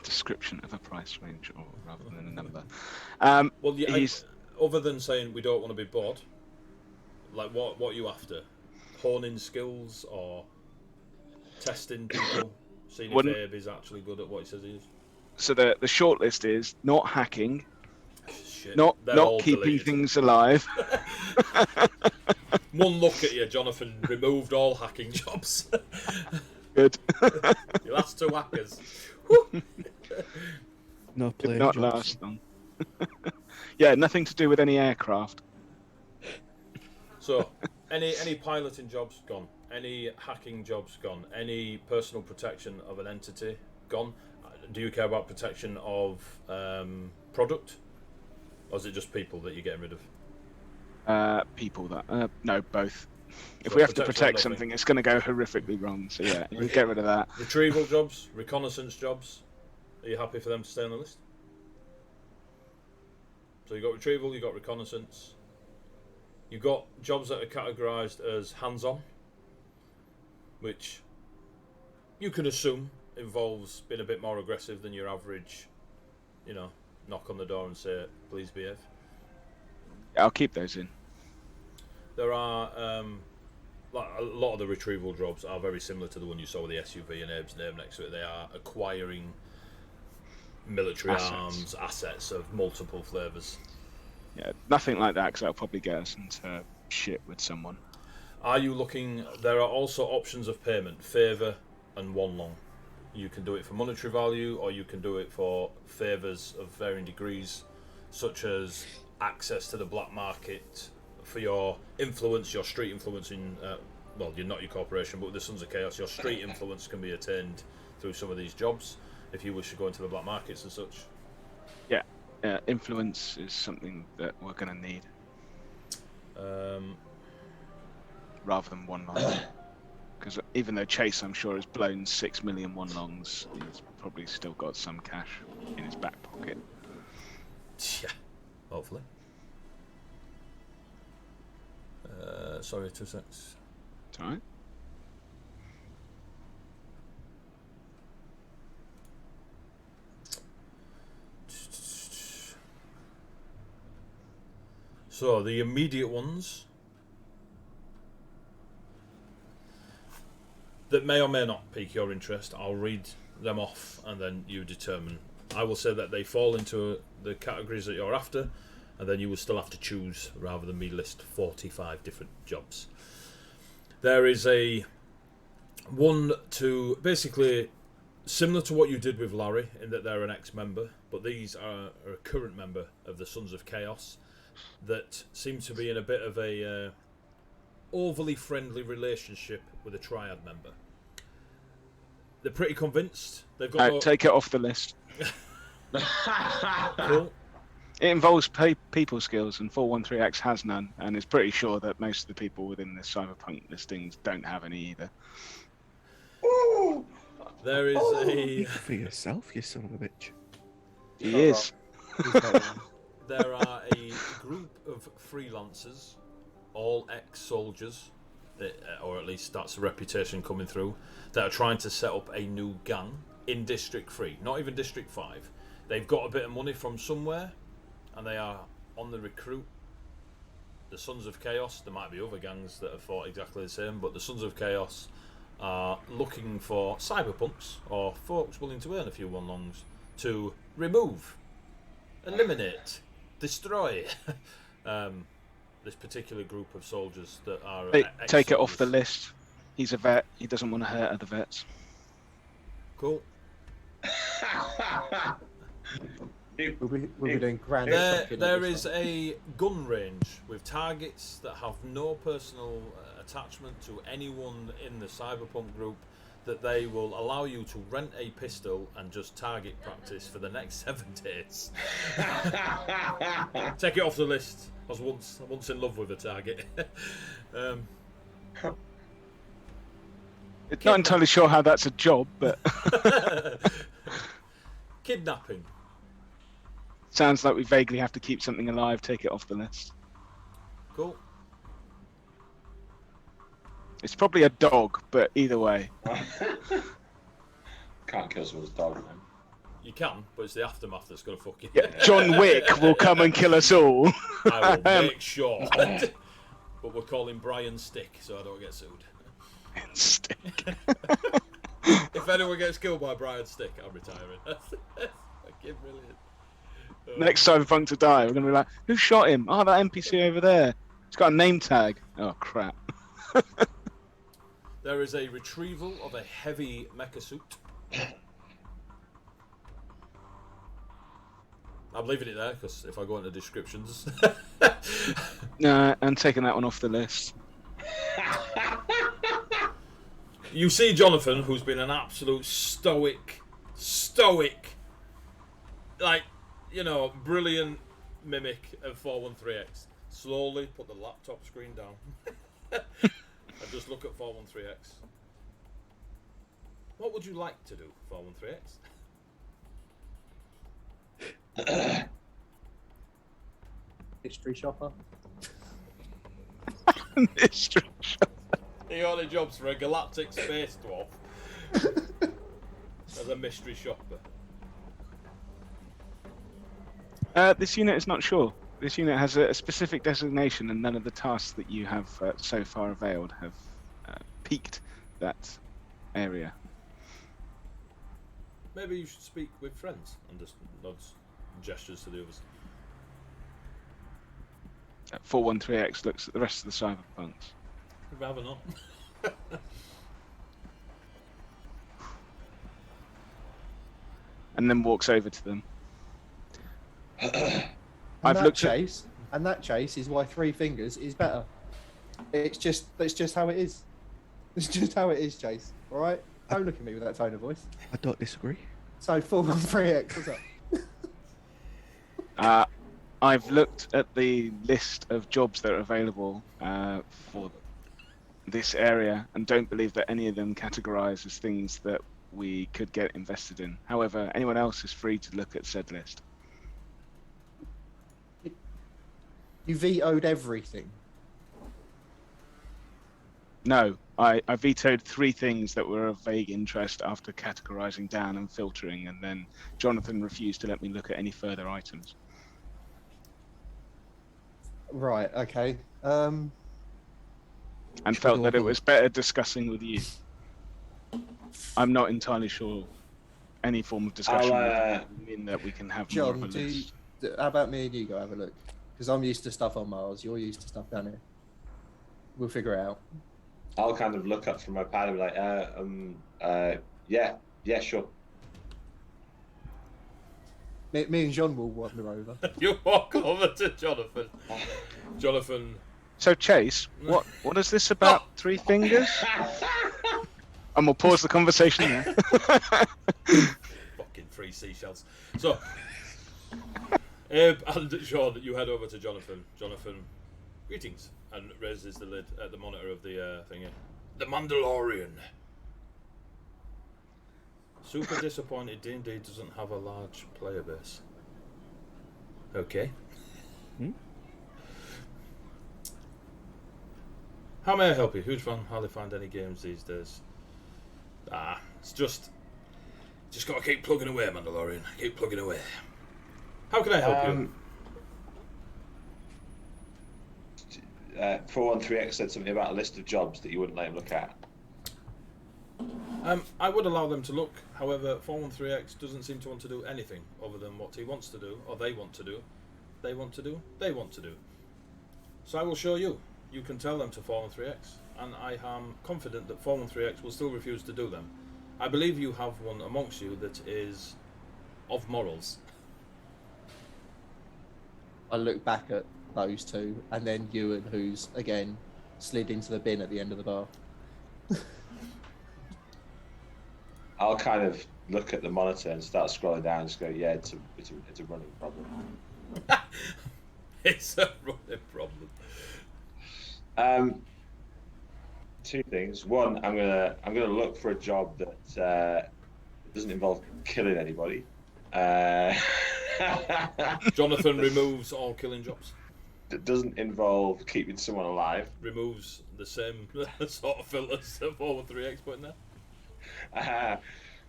description of a price range or rather than a number. Well, yeah, other than saying we don't want to be bored, like what are you after? Honing skills or testing people, seeing if Abe is actually good at what he says he is? So the short list is not hacking, Shit, not keeping deleted. things alive. One look at you, Jonathan removed all hacking jobs. Good. Your last two hackers. No Did plane not jobs. last long. Yeah, nothing to do with any aircraft. So, any piloting jobs gone? Any hacking jobs gone? Any personal protection of an entity gone? Do you care about protection of product, or is it just people that you're getting rid of? People that no, both. If So we have to protection protect of something, it's going to go horrifically wrong. So yeah, we'll get rid of that. Retrieval jobs, reconnaissance jobs. Are you happy for them to stay on the list? So you got retrieval, you got reconnaissance. You've got jobs that are categorised as hands-on, which you can assume involves being a bit more aggressive than your average, knock on the door and say, please behave. I'll keep those in. There are, like a lot of the retrieval jobs are very similar to the one you saw with the SUV and Abe's name next to it. They are acquiring military arms, assets of multiple flavours. Yeah, nothing like that, because that'll probably get us into shit with someone. Are you looking? There are also options of payment: favour and one long. You can do it for monetary value, or you can do it for favours of varying degrees, such as access to the black market for your influence, your street influence in. Well, you're not your corporation, but with the Sons of Chaos, your street influence can be attained through some of these jobs if you wish to go into the black markets and such. Yeah, influence is something that we're going to need. Rather than one long. Because even though Chase, I'm sure, has blown 6 million one longs, he's probably still got some cash in his back pocket. Yeah, hopefully. Sorry, 2 seconds. It's alright. So the immediate ones that may or may not pique your interest, I'll read them off and then you determine. I will say that they fall into the categories that you're after, and then you will still have to choose rather than me list 45 different jobs. There is a one to basically similar to what you did with Larry in that they're an ex-member, but these are a current member of the Sons of Chaos that seem to be in a bit of a overly friendly relationship with a Triad member. They're pretty convinced. They've got Take it off the list. Cool. It involves people skills, and 413X has none, and it's pretty sure that most of the people within the cyberpunk listings don't have any either. There is a. Speak for yourself, you son of a bitch. He is. There are a group of freelancers, all ex-soldiers, or at least that's a reputation coming through, that are trying to set up a new gang in District 3, not even District 5. They've got a bit of money from somewhere, and they are on the recruit. The Sons of Chaos, there might be other gangs that have fought exactly the same, but the Sons of Chaos are looking for cyberpunks, or folks willing to earn a few one-longs, to remove, eliminate, destroy this particular group of soldiers that are Take it off the list. He's a vet. He doesn't want to hurt other vets. Cool. We'll be doing grand. There is a gun range with targets that have no personal attachment to anyone in the cyberpunk group, that they will allow you to rent a pistol and just target practice for the next 7 days. Take it off the list. I was once in love with a target. Not entirely sure how that's a job, but Kidnapping. sounds like we vaguely have to keep something alive. Take it off the list. Cool. It's probably a dog, but either way. Can't kill someone's dog, man. You can, but it's the aftermath that's going to fuck you. Yeah, John Wick will come and kill us all. I will make sure. But we're calling Brian Stick, so I don't get sued. Stick. If anyone gets killed by Brian Stick, I'm retiring. That's fucking brilliant. Next cyberpunk to die, we're going to be like, who shot him? Oh, that NPC over there. It's got a name tag. Oh, crap. There is a retrieval of a heavy mecha suit. I'm leaving it there because if I go into descriptions. No, I'm taking that one off the list. You see Jonathan, who's been an absolute stoic, like, you know, brilliant mimic of 413X. Slowly put the laptop screen down and just look at 413X. What would you like to do, 413X? Mystery shopper. Mystery shopper. The only jobs for a galactic space dwarf as a mystery shopper. This unit is not sure. This unit has a specific designation, and none of the tasks that you have so far availed have piqued that area. Maybe you should speak with friends and just nods and gestures to the others. 413X looks at the rest of the cyberpunks. I'd rather not. And then walks over to them. And that chase is why 3 fingers is better. That's just how it is. It's just how it is, Chase. All right? Don't look at me with that tone of voice. I don't disagree. So 413X, what's up? I've looked at the list of jobs that are available for this area and don't believe that any of them categorise as things that we could get invested in. However, anyone else is free to look at said list. You vetoed everything. No, I vetoed 3 things that were of vague interest after categorising down and filtering, and then Jonathan refused to let me look at any further items. Right, okay. And felt that it was better discussing with you. I'm not entirely sure any form of discussion would mean that we can have more of a John, list. how about me and you go have a look? Because I'm used to stuff on Mars, you're used to stuff down here. We'll figure it out. I'll kind of look up from my pad and be like, yeah, sure. Me and John will wander over. You walk over to Jonathan. Jonathan. So Chase, what is this about 3 fingers? And we'll pause the conversation there. Fucking 3 seashells. So, Abe and Sean, you head over to Jonathan. Jonathan, greetings, and raises the lid at the monitor of the thingy. The Mandalorian. Super disappointed D&D doesn't have a large player base. Okay. How may I help you? Huge fan. Hardly find any games these days. It's just gotta keep plugging away, Mandalorian. Keep plugging away. How can I help you? 413X said something about a list of jobs that you wouldn't let him look at. I would allow them to look. However, 413X doesn't seem to want to do anything other than what he wants to do, or they want to do. They want to do. They want to do. So I will show you. You can tell them to 413X, and I am confident that 413X will still refuse to do them. I believe you have one amongst you that is of morals. I look back at those two, and then Ewan, who's again slid into the bin at the end of the bar. I'll kind of look at the monitor and start scrolling down and just go, yeah, it's a running problem. It's a running problem. Two things. One, I'm gonna look for a job that doesn't involve killing anybody. Jonathan removes all killing jobs. That doesn't involve keeping someone alive. Removes the same sort of filters that 413X put in there.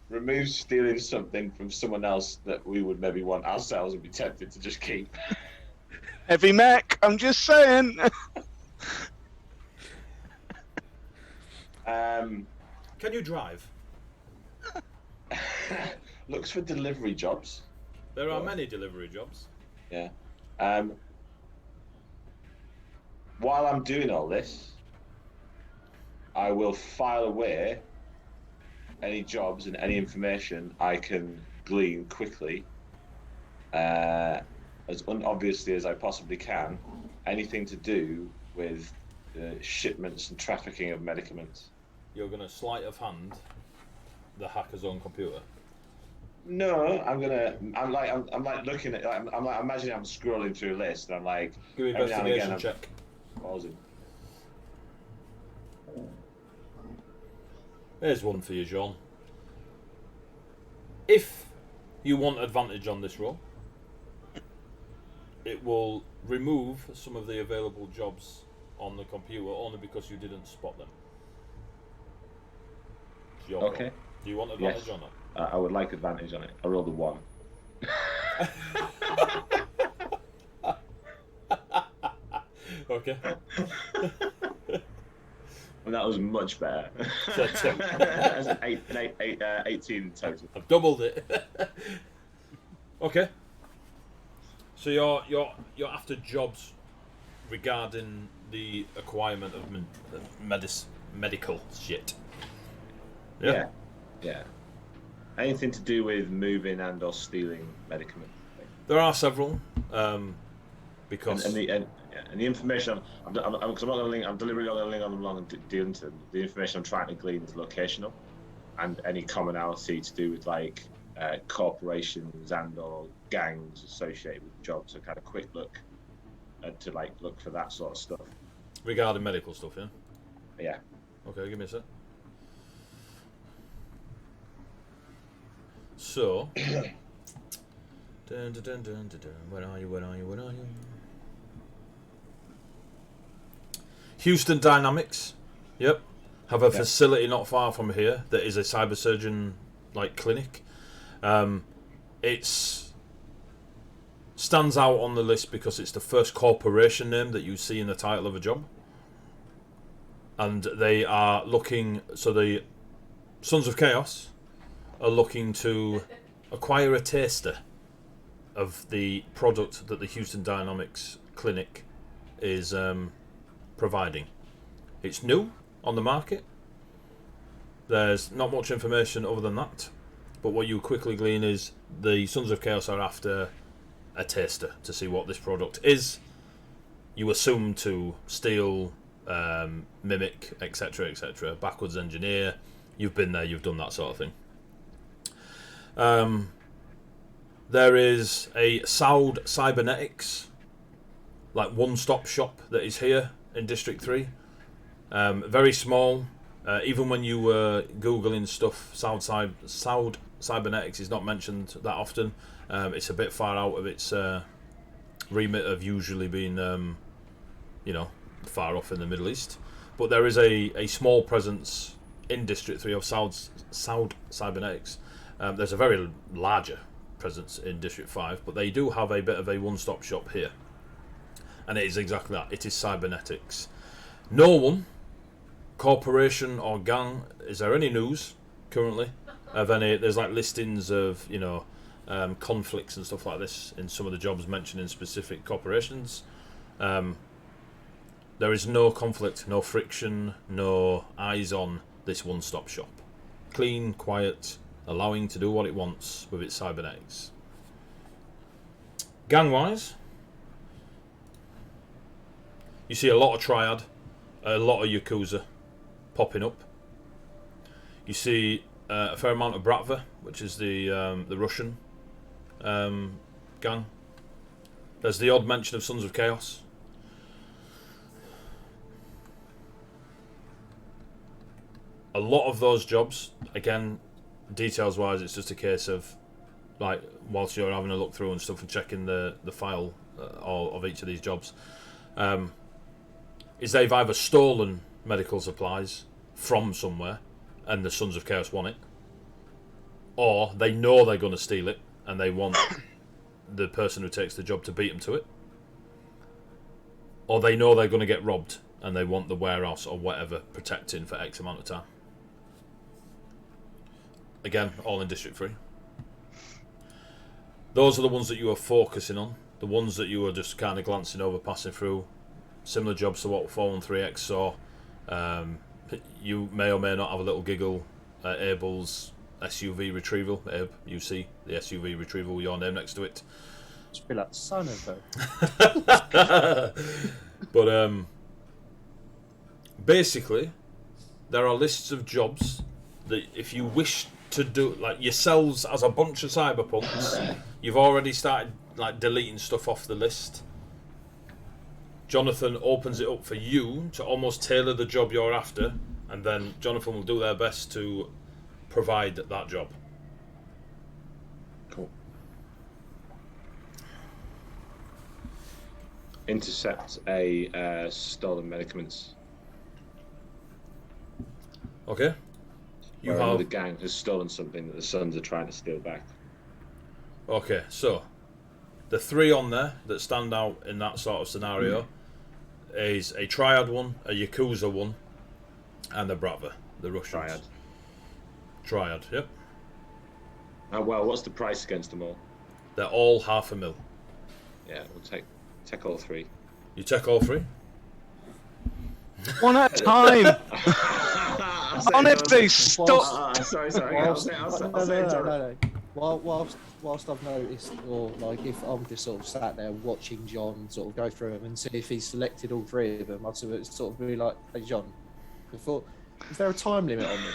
Removes stealing something from someone else that we would maybe want ourselves and be tempted to just keep. Heavy mech, I'm just saying. Can you drive? Looks for delivery jobs. There are many delivery jobs. Yeah. While I'm doing all this, I will file away any jobs and any information I can glean quickly, as unobviously as I possibly can, anything to do with the shipments and trafficking of medicaments. You're going to sleight of hand the hacker's own computer. No, I'm like looking at, I'm like imagining I'm scrolling through a list and I'm like, give me every now and again investigation check. Pausing. There's one for you, John. If you want advantage on this roll, it will remove some of the available jobs on the computer only because you didn't spot them. It's your Okay. roll. Do you want advantage Yes. on that? I would like advantage on it. I rolled a 1. Okay. And that was much better. So 2. That's an 18 in total. I've doubled it. Okay. So you're after jobs regarding the acquirement of medical shit. Yeah. Anything to do with moving and or stealing medicament. There are several, because And the information I'm deliberately not going to link on them along and deal into them. The information I'm trying to glean is locational, and any commonality to do with like corporations and or gangs associated with jobs. So kind of quick look to like look for that sort of stuff. regarding medical stuff, yeah. Yeah. Okay, give me a sec. So, dun, dun, dun, dun, dun, dun. Where are you? Houston Dynamics, yep, have a facility not far from here that is a cyber surgeon like clinic. It's stands out on the list because it's the first corporation name that you see in the title of a job, and they are looking. So the Sons of Chaos are looking to acquire a taster of the product that the Houston Dynamics clinic is providing. It's new on the market. There's not much information other than that, but what you quickly glean is the Sons of Chaos are after a taster to see what this product is. You assume to steal, mimic, etc., backwards engineer. You've been there, you've done that sort of thing. There is a Soud Cybernetics, like one-stop shop that is here in District 3. Very small. Even when you were Googling stuff, Soud Cybernetics is not mentioned that often. It's a bit far out of its remit of usually being, far off in the Middle East. But there is a small presence in District 3 of Soud Cybernetics. There's a very larger presence in District 5, but they do have a bit of a one-stop shop here. And it is exactly that. It is cybernetics. No one, corporation or gang, is there any news currently of any? There's like listings of conflicts and stuff like this in some of the jobs mentioned in specific corporations. There is no conflict, no friction, no eyes on this one-stop shop. Clean, quiet, allowing to do what it wants with its cybernetics. Gang-wise, you see a lot of Triad, a lot of Yakuza popping up. You see a fair amount of Bratva, which is the Russian gang. There's the odd mention of Sons of Chaos. A lot of those jobs, again, details-wise, it's just a case of, like, whilst you're having a look through and stuff and checking the file of each of these jobs, is they've either stolen medical supplies from somewhere and the Sons of Chaos want it, or they know they're going to steal it and they want the person who takes the job to beat them to it, or they know they're going to get robbed and they want the warehouse or whatever protecting for X amount of time. Again, all in District 3. Those are the ones that you are focusing on, the ones that you are just kind of glancing over, passing through. Similar jobs to what 413X saw. You may or may not have a little giggle at Abel's SUV retrieval. Abe, you see the SUV retrieval with your name next to it. Just feel like the son of her. But basically, there are lists of jobs that if you wish to do, like yourselves as a bunch of cyberpunks, you've already started like deleting stuff off the list. Jonathan opens it up for you to almost tailor the job you're after, and then Jonathan will do their best to provide that job. Cool. Intercept a stolen medicaments. Okay. You Where have the gang has stolen something that the Sons are trying to steal back. Okay, so the three on there that stand out in that sort of scenario is a Triad one, a Yakuza one, and a Bratva, the Russians. Triad, yep. Well, what's the price against them all? They're all $500,000. Yeah, we'll take all three. You take all three? One at a time. Honestly, stop. Sorry. No. Whilst I've noticed, or like if I'm just sort of sat there watching John sort of go through them and see if he's selected all three of them, I'd sort of be like, hey John, before, is there a time limit on them?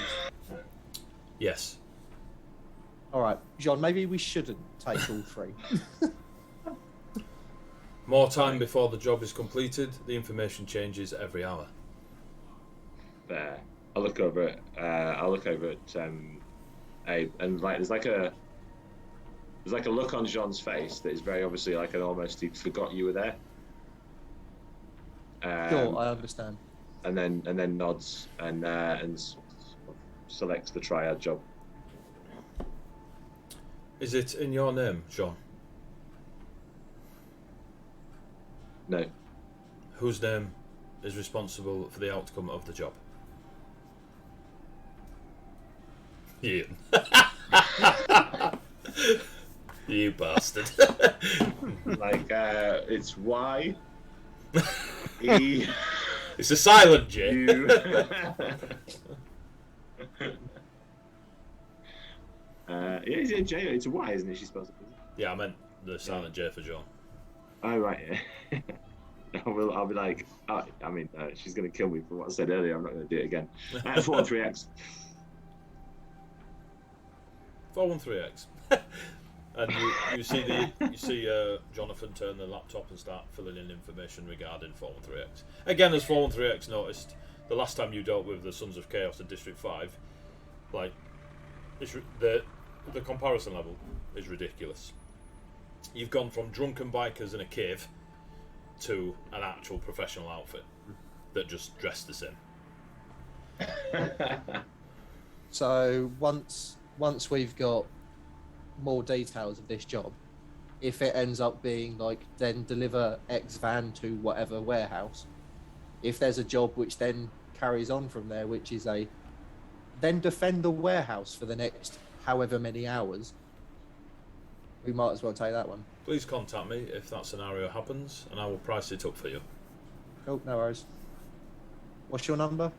Yes. All right, John, maybe we shouldn't take all three. More time before the job is completed. The information changes every hour. There. I'll look over it. Abe, and like there's like a look on Jean's face that is very obviously like an almost he forgot you were there. Sure, I understand. And then nods and selects the Triad job. Is it in your name, Sean? No. Whose name is responsible for the outcome of the job? Ian. You bastard. Like it's Y. E. It's a silent J. U. It's a J. It's a Y, isn't it? She's supposed to. Yeah, I meant the silent J for John. Oh right, yeah. I'll be like, she's gonna kill me for what I said earlier. I'm not gonna do it again. 413X. 413X. And you see Jonathan turn the laptop and start filling in information regarding 413X. Again, as 413X noticed, the last time you dealt with the Sons of Chaos in District 5, like, the comparison level is ridiculous. You've gone from drunken bikers in a cave to an actual professional outfit that just dressed the same. So once we've got more details of this job, if it ends up being like then deliver X van to whatever warehouse, if there's a job which then carries on from there, which is then defend the warehouse for the next however many hours, we might as well take that one. Please contact me if that scenario happens, and I will price it up for you. Oh, no worries. What's your number?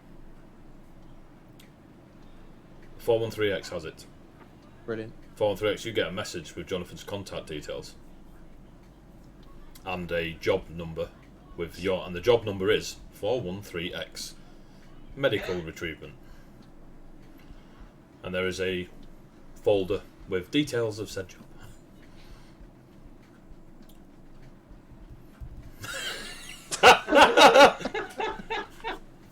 413X has it. Brilliant. 413X, you get a message with Jonathan's contact details and a job number with and the job number is 413X, medical retrievement, and there is a folder with details of said job.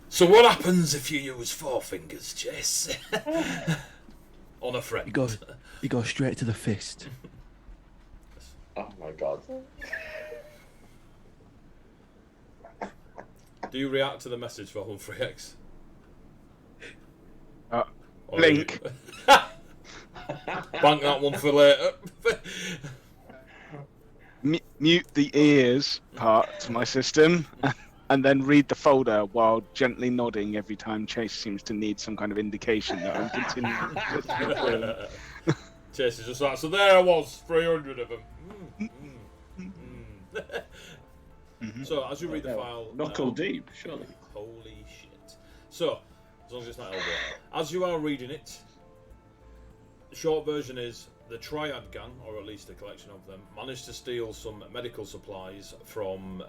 So what happens if you use 4 fingers, Chase? On a friend. You go straight to the fist. Oh my god. Do you react to the message for 413X? Link. Bank that one for later. Mute the ears part to my system, and then read the folder while gently nodding every time Chase seems to need some kind of indication that I'm continuing. Chase is just like, so there I was, 300 of them. So as you read the file, knuckle deep, surely. Holy shit! So as long as it's not elbow, as you are reading it, the short version is the Triad gang, or at least a collection of them, managed to steal some medical supplies from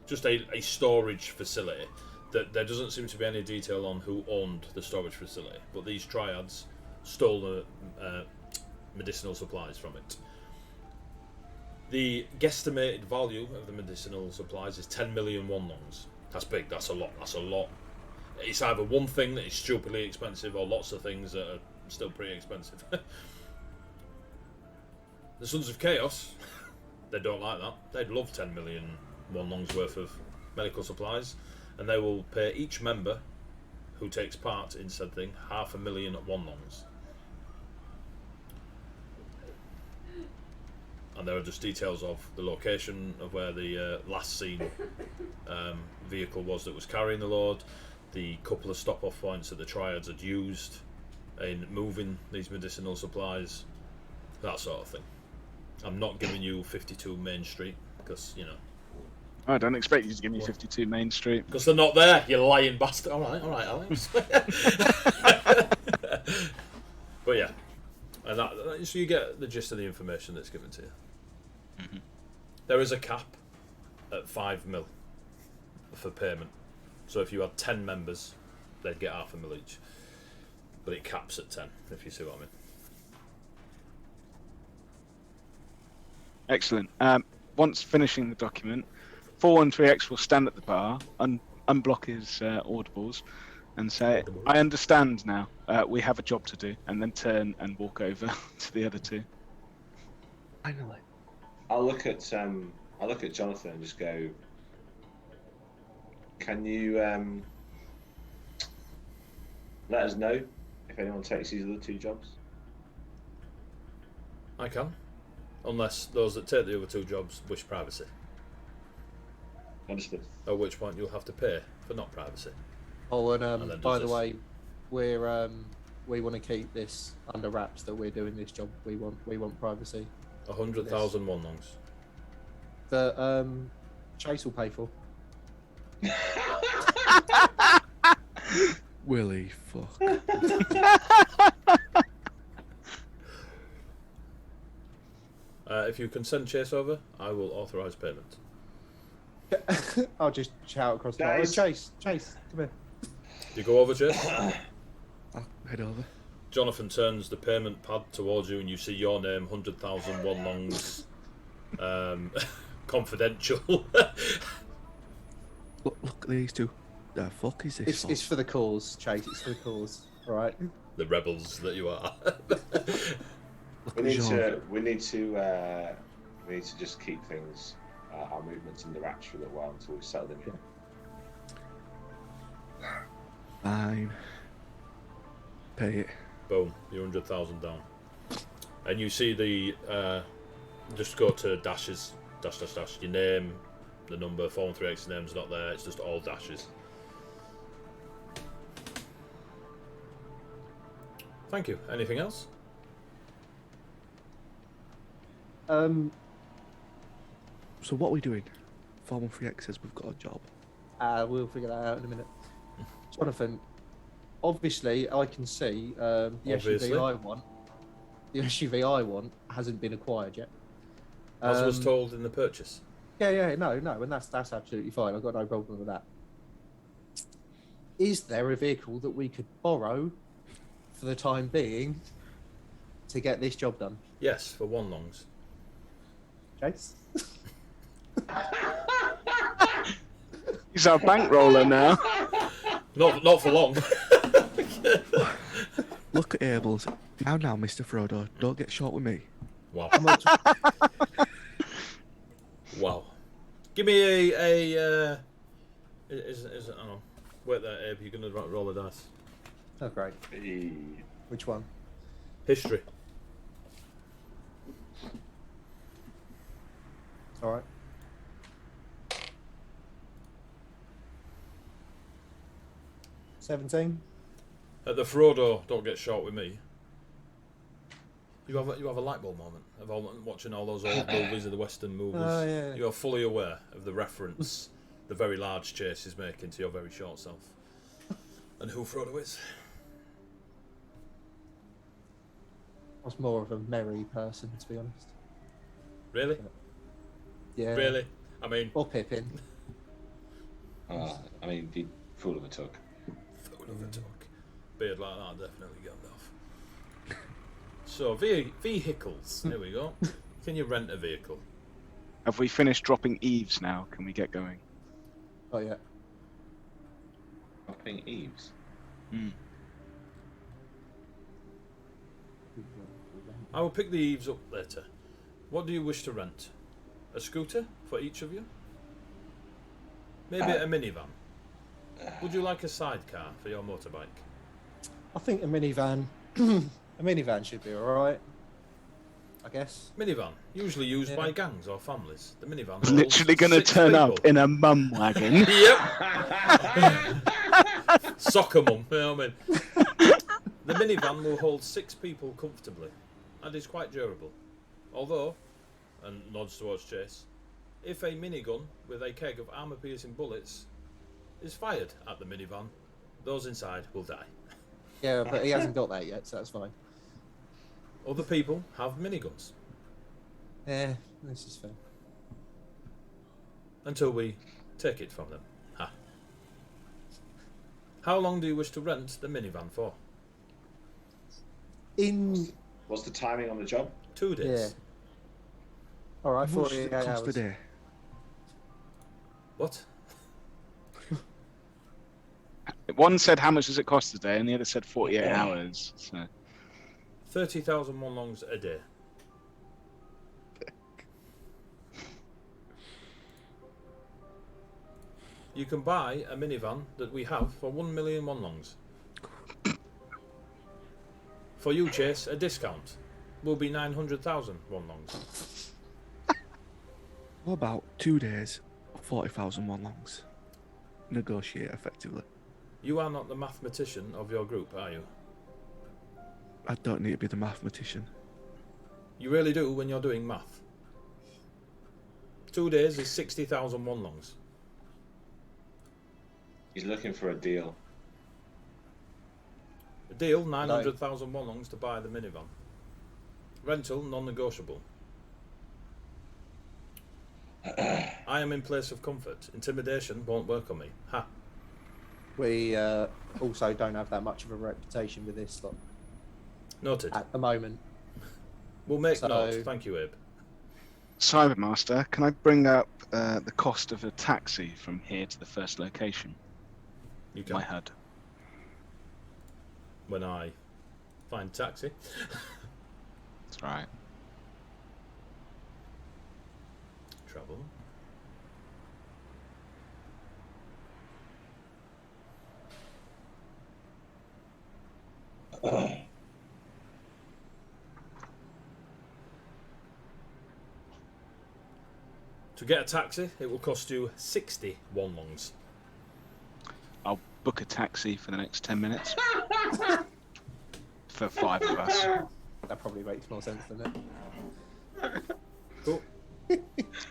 just a storage facility. That there doesn't seem to be any detail on who owned the storage facility, but these Triads stole the medicinal supplies from it. The guesstimated value of the medicinal supplies is 10 million wonlongs. That's big, that's a lot, It's either one thing that is stupidly expensive or lots of things that are still pretty expensive. The Sons of Chaos, they don't like that. They'd love 10 million wonlongs worth of medical supplies, and they will pay each member who takes part in said thing 500,000 wonlongs. And there are just details of the location of where the last seen vehicle was that was carrying the load, the couple of stop-off points that the Triads had used in moving these medicinal supplies, that sort of thing. I'm not giving you 52 Main Street, because, you know... I don't expect you to give me 52 Main Street. Because they're not there, you lying bastard. Alright, Alex. But yeah. And so you get the gist of the information that's given to you. Mm-hmm. There is a cap at 5 mil for payment. So if you had 10 members, they'd get 500,000 each. But it caps at 10, if you see what I mean. Excellent. Once finishing the document, 413X will stand at the bar, unblock his audibles, and say, "I understand now. We have a job to do," and then turn and walk over to the other two. Finally. I'll look at Jonathan and just go, "Can you let us know if anyone takes these other 2 jobs?" I can. Unless those that take the other 2 jobs wish privacy. Understood. At which point you'll have to pay for not privacy. Oh, and by the this. way, we want to keep this under wraps that we're doing this job. We want privacy. 100,000 wonlongs. That Chase will pay for. Willie, fuck. If you can send Chase over, I will authorise payment. I'll just shout across the Guys. Chase, come here. You go over, Chase? I'll head over. Jonathan turns the payment pad towards you, and you see your name, 100,000 one longs, confidential. Look at these two. The fuck is this? It's for the cause, Chase. It's for the cause. All right. The rebels that you are. We need to just keep things, our movements under wraps for a little while until we've settled in here. Fine. Pay it. Boom, you're 100,000 down. And you see the, just go to dashes, dash, your name, the number, 413X name's not there, it's just all dashes. Thank you. Anything else? So what are we doing? 413X says we've got a job. We'll figure that out in a minute. Jonathan, obviously I can see the SUV I want hasn't been acquired yet. As was told in the purchase. Yeah, no, and that's absolutely fine. I've got no problem with that. Is there a vehicle that we could borrow for the time being to get this job done? Yes, for one longs. Chase? He's our bankroller now. Not for long. Look at Abel's. Now, Mr. Frodo, don't get short with me. Wow. Wow. Give me a is it, I don't know. Wait there, Abe, you're gonna roll the dice. Oh, great. Which one? History. All right. $17. At the Frodo, don't get short with me. You have a light bulb moment of watching all those old movies of the Western movies. Oh, yeah. You are fully aware of the reference the very large Chase is making to your very short self, and who Frodo is. I was more of a merry person, to be honest. Really? Yeah. Really? I mean, Or Pippin. I mean, the fool of a tug. Fool of a talk. Beard like that, definitely Gandalf. So, vehicles. There we go. Can you rent a vehicle? Have we finished dropping eaves now? Can we get going? Oh, yeah. Dropping eaves. I will pick the eaves up later. What do you wish to rent? A scooter for each of you? Maybe a minivan? Would you like a sidecar for your motorbike? I think a minivan... a minivan should be alright. I guess. Minivan, usually used by gangs or families. The minivan holds Literally going to 6 turn people. up in a mum wagon. Yep. Soccer mum, you know what I mean? The minivan will hold 6 people comfortably and is quite durable. Although, and nods towards Chase, if a minigun with a keg of armour-piercing bullets is fired at the minivan, those inside will die. Yeah, but he hasn't got that yet, so that's fine. Other people have miniguns. Yeah, this is fair. Until we take it from them. Ha. How long do you wish to rent the minivan for? What's the timing on the job? 2 days. Yeah. Alright, How much 48 does it cost hours. a day? What? One said how much does it cost today, and the other said 48 hours. So 30,000 one longs a day. You can buy a minivan that we have for 1 million one longs. For you, Chase, a discount will be 900,000 one longs. What about 2 days, 40,000 one longs? Negotiate effectively. You are not the mathematician of your group, are you? I don't need to be the mathematician. You really do when you're doing math. 2 days is 60,000 one longs. He's looking for a deal. A deal, 900,000 one longs to buy the minivan. Rental, non-negotiable. I am in place of comfort. Intimidation won't work on me. Ha. We also don't have that much of a reputation with this lot. Noted. at the moment. We'll make So- notes. Thank you, Abe. Cybermaster, can I bring up the cost of a taxi from here to the first location? You can. My HUD. When I find taxi. That's right. Travel. To get a taxi, it will cost you 60 wonlongs. I'll book a taxi for the next 10 minutes. For 5 of us. That probably makes more sense, doesn't it? Cool.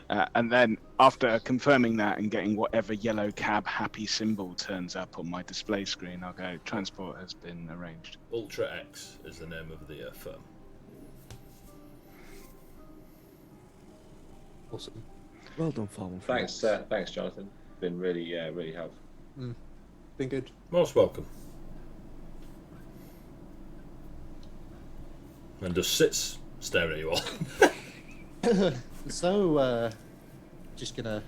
And then after confirming that and getting whatever yellow cab happy symbol turns up on my display screen, I'll go, transport has been arranged. Ultra X is the name of the firm. Awesome. Well done, Foreman. Thanks, Jonathan. Been really helpful. Been good. Most welcome. And just sits, staring at you all. So, just gonna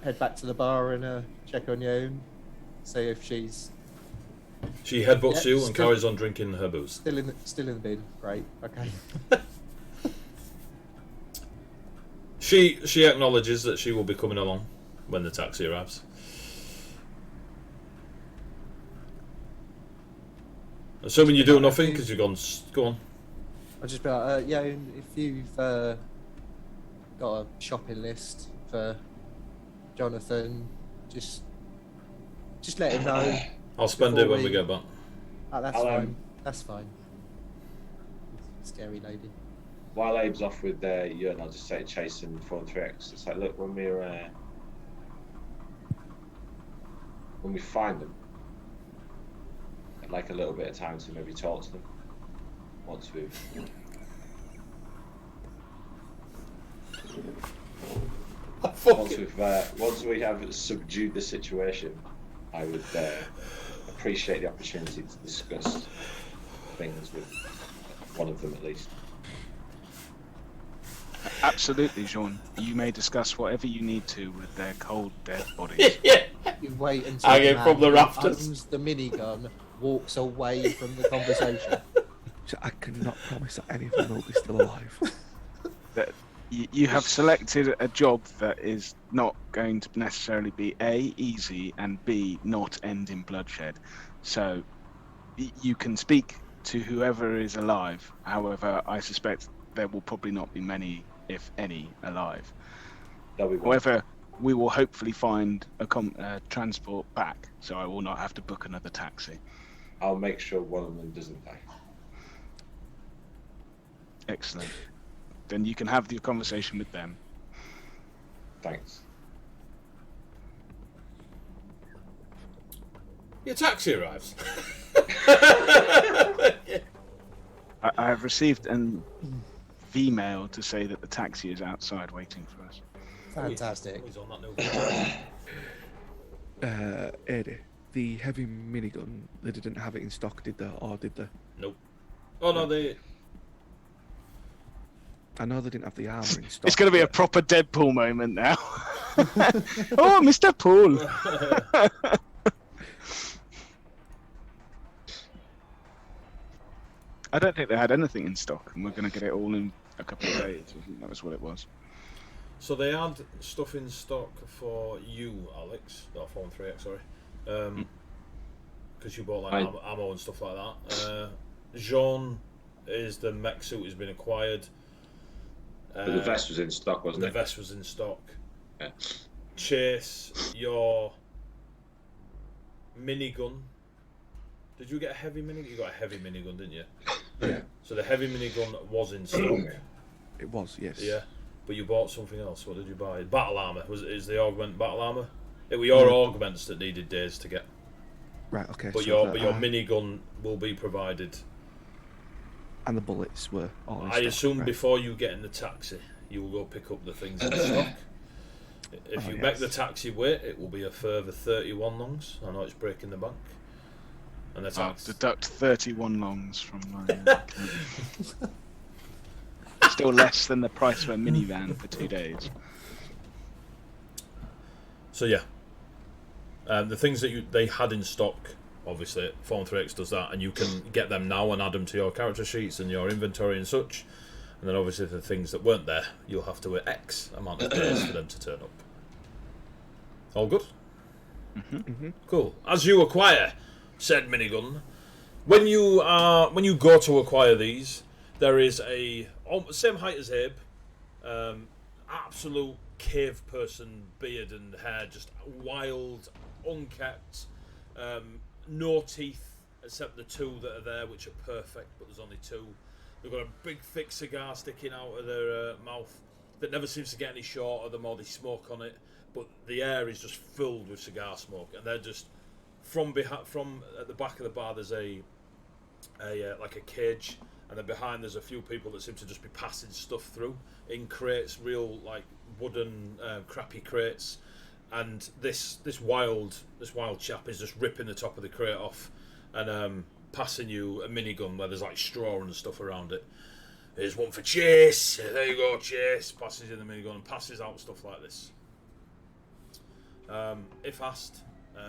head back to the bar and check on you, see if she's She headbutts Yeah, you and still- carries on drinking her booze. still in the bin. Great. Okay. She acknowledges that she will be coming along when the taxi arrives. Assuming you do nothing because you've gone. Go on. I'll just be like, yeah, if you've got a shopping list for Jonathan, just let him know. I'll spend it Before when we we- get back. Oh, that's I'll, fine. That's fine. Scary lady. While Abe's off with you, and I'll just say Chase and 4-3X. It's like, look, when we find them, I'd like a little bit of time to maybe talk to them. Once we have subdued the situation, I would appreciate the opportunity to discuss things with one of them at least. Absolutely, Jean. You may discuss whatever you need to with their cold, dead bodies. Yeah. You wait until Hanging man from the who rafters. owns the minigun walks away from the conversation. So I cannot promise that any of them will be still alive. That you have selected a job that is not going to necessarily be A, easy, and B, not end in bloodshed. So you can speak to whoever is alive. However, I suspect there will probably not be many, if any, alive. That'll be one. However, we will hopefully find a transport back, so I will not have to book another taxi. I'll make sure one of them doesn't die. Excellent. Then you can have the conversation with them. Thanks. Your taxi arrives. I have received an email to say that the taxi is outside waiting for us. Fantastic. He's on that new. Eddie, the heavy minigun, they didn't have it in stock, did they? Or did they? Nope. Oh no, they. I know they didn't have the armour in stock. It's going to be a but- proper Deadpool moment now. Oh, Mr. Pool. I don't think they had anything in stock, and we're going to get it all in a couple of days. I think that was what it was. So they had stuff in stock for you, Alex. Not 4-3X, sorry. Because you bought like ammo and stuff like that. Jean is the mech suit has been acquired. But the vest was in stock, wasn't The it? vest was in stock. Yeah. Chase, your minigun. Did you get a heavy minigun? You got a heavy minigun, didn't you? Yeah. So the heavy minigun was in stock. It was, yes. Yeah. But you bought something else. What did you buy? Battle armor. Is the augment battle armor? It were your augments that needed days to get. Right, okay. But so your the, minigun will be provided. And the bullets were all in I stock, assume right? before you get in the taxi, you will go pick up the things in stock. If Oh, you yes. make the taxi wait, it will be a further 31 longs. I know it's breaking the bank. And that's I'll deduct 31 longs from my. Still less than the price of a minivan for 2 days. So yeah, the things that they had in stock, obviously, Form 3X does that, and you can get them now and add them to your character sheets and your inventory and such. And then obviously the things that weren't there, you'll have to wait X amount of days for them to turn up. All good? Cool. As you acquire said minigun, when you go to acquire these, there is a same height as Abe, absolute cave person, beard and hair, just wild, unkept, no teeth except the two that are there, which are perfect, but there's only two. They've got a big thick cigar sticking out of their mouth that never seems to get any shorter the more they smoke on it, but the air is just filled with cigar smoke, and they're just from at the back of the bar there's a like a cage, and then behind there's a few people that seem to just be passing stuff through in crates, real like wooden crappy crates, and this wild chap is just ripping the top of the crate off and passing you a minigun where there's like straw and stuff around it. Here's one for Chase. There you go, Chase. Passes in the minigun and passes out stuff like this. If asked,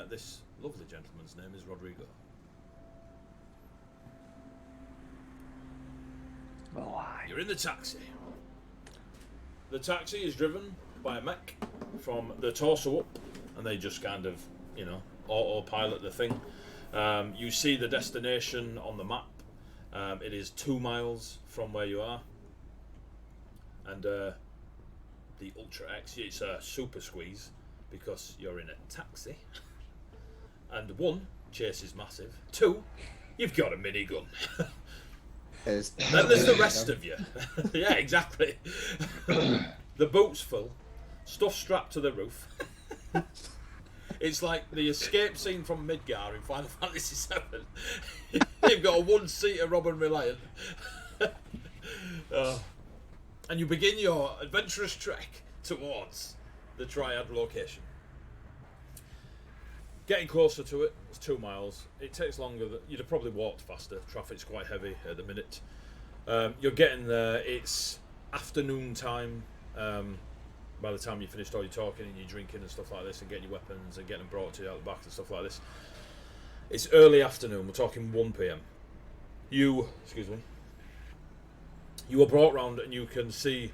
this lovely gentleman's name is Rodrigo. You're in the taxi. The taxi is driven by a mech from the torso up, and they just kind of, autopilot the thing. You see the destination on the map. It is 2 miles from where you are, and the Ultra X, it's a super squeeze because you're in a taxi. And 1, Chase is massive. 2, you've got a minigun. Then there's the rest of you. Yeah, exactly. The boot's full, stuff strapped to the roof. It's like the escape scene from Midgar in Final Fantasy VII. You've got a 1-seater Robin Reliant. And you begin your adventurous trek towards the Triad location. Getting closer to it, it's 2 miles. It takes longer. You'd have probably walked faster. Traffic's quite heavy at the minute. You're getting there. It's afternoon time. By the time you finished all your talking and your drinking and stuff like this, and getting your weapons and getting them brought to you out the back and stuff like this, it's early afternoon. We're talking 1 p.m. You are brought round, and you can see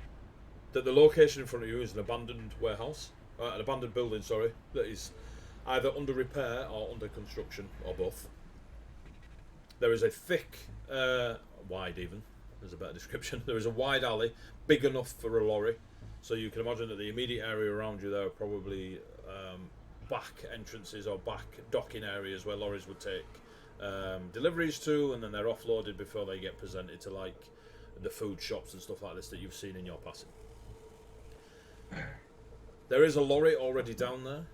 that the location in front of you is an abandoned warehouse, an abandoned building. Sorry, that is either under repair or under construction, or both. There is a thick, wide even. There's a better description. There is a wide alley, big enough for a lorry. So you can imagine that the immediate area around you there are probably back entrances or back docking areas where lorries would take deliveries to, and then they're offloaded before they get presented to like the food shops and stuff like this that you've seen in your passing. There is a lorry already down there.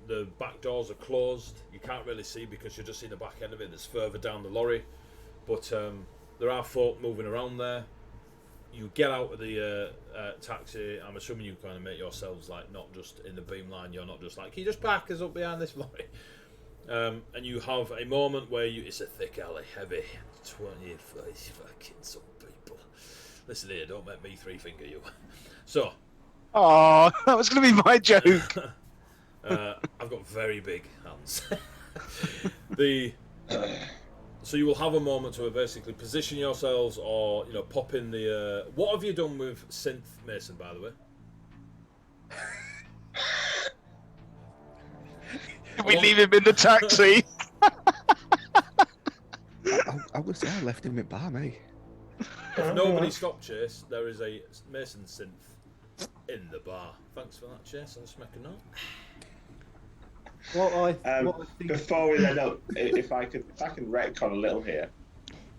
The back doors are closed. You can't really see because you're just seeing the back end of it that's further down the lorry. But there are folk moving around there. You get out of the taxi. I'm assuming you kind of make yourselves like not just in the beam line. You're not just like, can you just park us up behind this lorry? And you have a moment where it's a thick alley, heavy, 20 fucking some people. Listen here, don't make me 3-finger you. So. Oh, that was going to be my joke. I've got very big hands. So you will have a moment to basically position yourselves, or pop in the. What have you done with Synth Mason, by the way? We leave him in the taxi. I would say I left him at bar, mate. If nobody stopped Chase, there is a Mason synth in the bar. Thanks for that, Chase. I'll just make a note. What I think... Before we end up, if I can retcon a little here,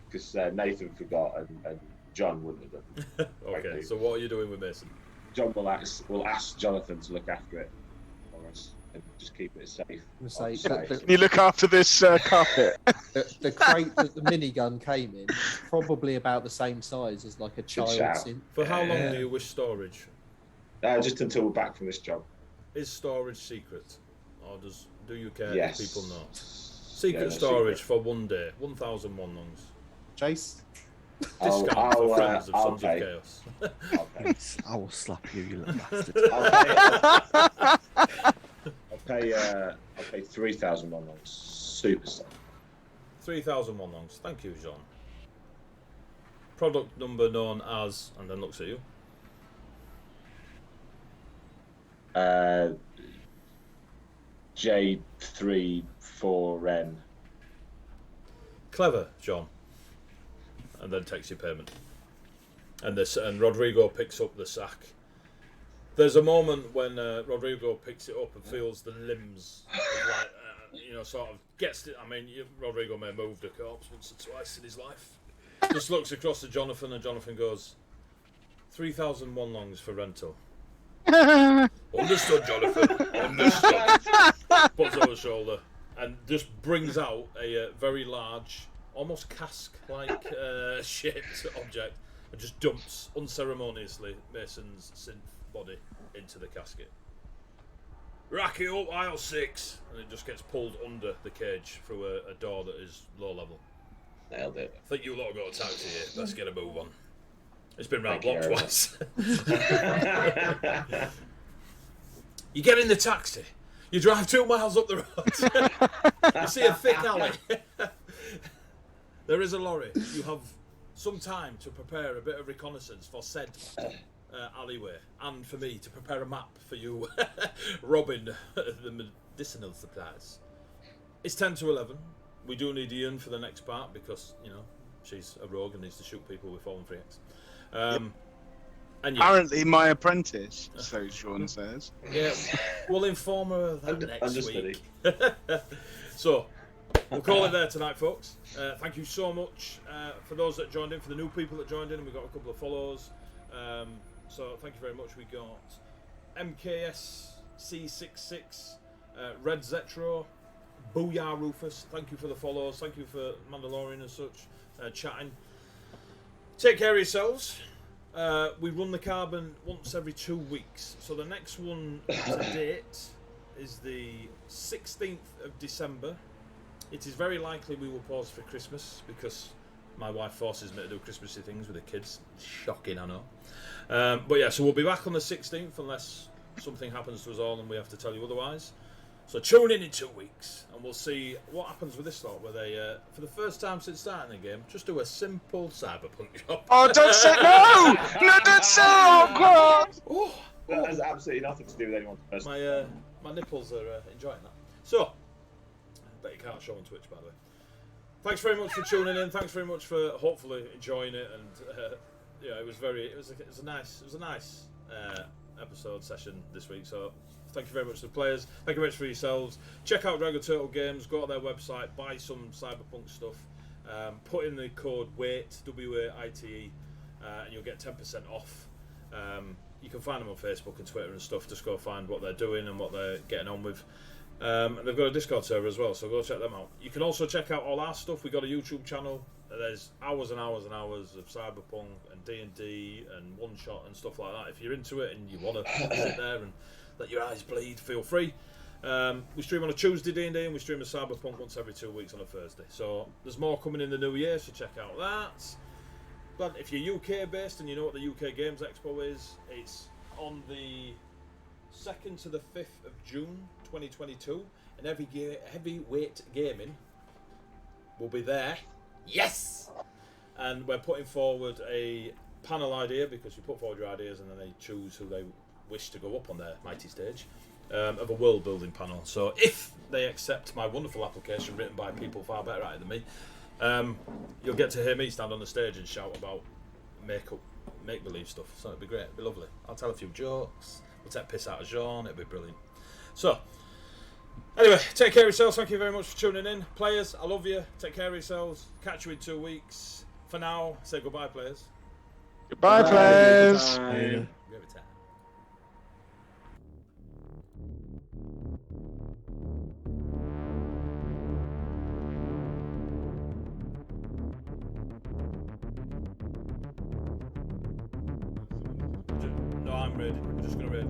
because Nathan forgot and John wouldn't have done. Okay, so what are you doing with Mason? John will ask Jonathan to look after it for us and just keep it safe. Can you look after this carpet? The crate that the minigun came in is probably about the same size as like a child synth. For how long do you wish storage? Just until we're back from this job. Is storage secret? Or do you care Yes. if people know? Secret storage for 1 day. 1,000 one longs. Chase. Discount for friends of I'll Sons of pay. Chaos. I'll pay. I will slap you, you little bastard. I'll pay 3,000 one longs. Super stuff. 3,000 one longs. Thank you, Jean. Product number known as, and then looks at you. J34N. Clever, John. And then takes your payment. And Rodrigo picks up the sack. There's a moment when Rodrigo picks it up and feels the limbs, of like, sort of gets it. I mean, Rodrigo may have moved a corpse once or twice in his life. Just looks across to Jonathan, and Jonathan goes, 3,000 one longs for rental. Understood, Jonathan. Understood. Puts over his shoulder and just brings out a very large, almost cask-like shaped object and just dumps unceremoniously Mason's synth body into the casket. Rack it up, aisle 6, and it just gets pulled under the cage through a door that is low level. Nailed it. I think you lot got a taxi here. Let's get a move on. It's been round Thank block you twice. You get in the taxi. You drive 2 miles up the road. You see a thick alley. There is a lorry. You have some time to prepare a bit of reconnaissance for said alleyway, and for me to prepare a map for you robbing the medicinal supplies. It's 10 to 11. We do need Ian for the next part because, she's a rogue and needs to shoot people with 413X. And Apparently my apprentice, so Sean says. Yeah, we'll inform her of that next Understudy. week. So, we'll call it there tonight, folks. Thank you so much for those that joined in, for the new people that joined in, and we got a couple of follows. So, thank you very much. We got MKSC66, Red Zetro, Booyah Rufus. Thank you for the follows. Thank you for Mandalorian and such chatting. Take care of yourselves. We run the carbon once every 2 weeks. So the next one to date is the 16th of December. It is very likely we will pause for Christmas because my wife forces me to do Christmassy things with the kids. Shocking, I know. But yeah, so we'll be back on the 16th unless something happens to us all and we have to tell you otherwise. So tune in 2 weeks and we'll see what happens with this lot where they, for the first time since starting the game, just do a simple cyberpunk job. Oh, don't say no! No, don't say oh, God! Oh, That has absolutely nothing to do with anyone's personal. my nipples are enjoying that. So, I bet you can't show on Twitch, by the way. Thanks very much for tuning in. Thanks very much for hopefully enjoying it. And it was a nice episode session this week. So. Thank you very much to the players. Thank you very much for yourselves. Check out Dragon Turtle Games. Go to their website. Buy some Cyberpunk stuff. Put in the code WAITE, W-A-I-T-E, and you'll get 10% off. You can find them on Facebook and Twitter and stuff. Just go find what they're doing and what they're getting on with. And they've got a Discord server as well, so go check them out. You can also check out all our stuff. We've got a YouTube channel. There's hours and hours and hours of Cyberpunk and D&D and One Shot and stuff like that. If you're into it and you want to sit there and let your eyes bleed, feel free. We stream on a Tuesday D&D and we stream a Cyberpunk once every 2 weeks on a Thursday. So there's more coming in the new year, so check out that. But if you're UK based and you know what the UK Games Expo is, it's on the 2nd to the 5th of June 2022, and heavyweight gaming will be there. Yes! And we're putting forward a panel idea because you put forward your ideas and then they choose who they wish to go up on their mighty stage of a world building panel. So if they accept my wonderful application written by people far better at it than me, you'll get to hear me stand on the stage and shout about make believe stuff. So it'd be great, it'd be lovely. I'll tell a few jokes, we'll take piss out of Jean, it'd be brilliant. So anyway, take care of yourselves. Thank you very much for tuning in. Players, I love you. Take care of yourselves. Catch you in 2 weeks. For now, say goodbye, players. Goodbye, players. Bye. Give it time. No, I'm ready. We're just gonna raid.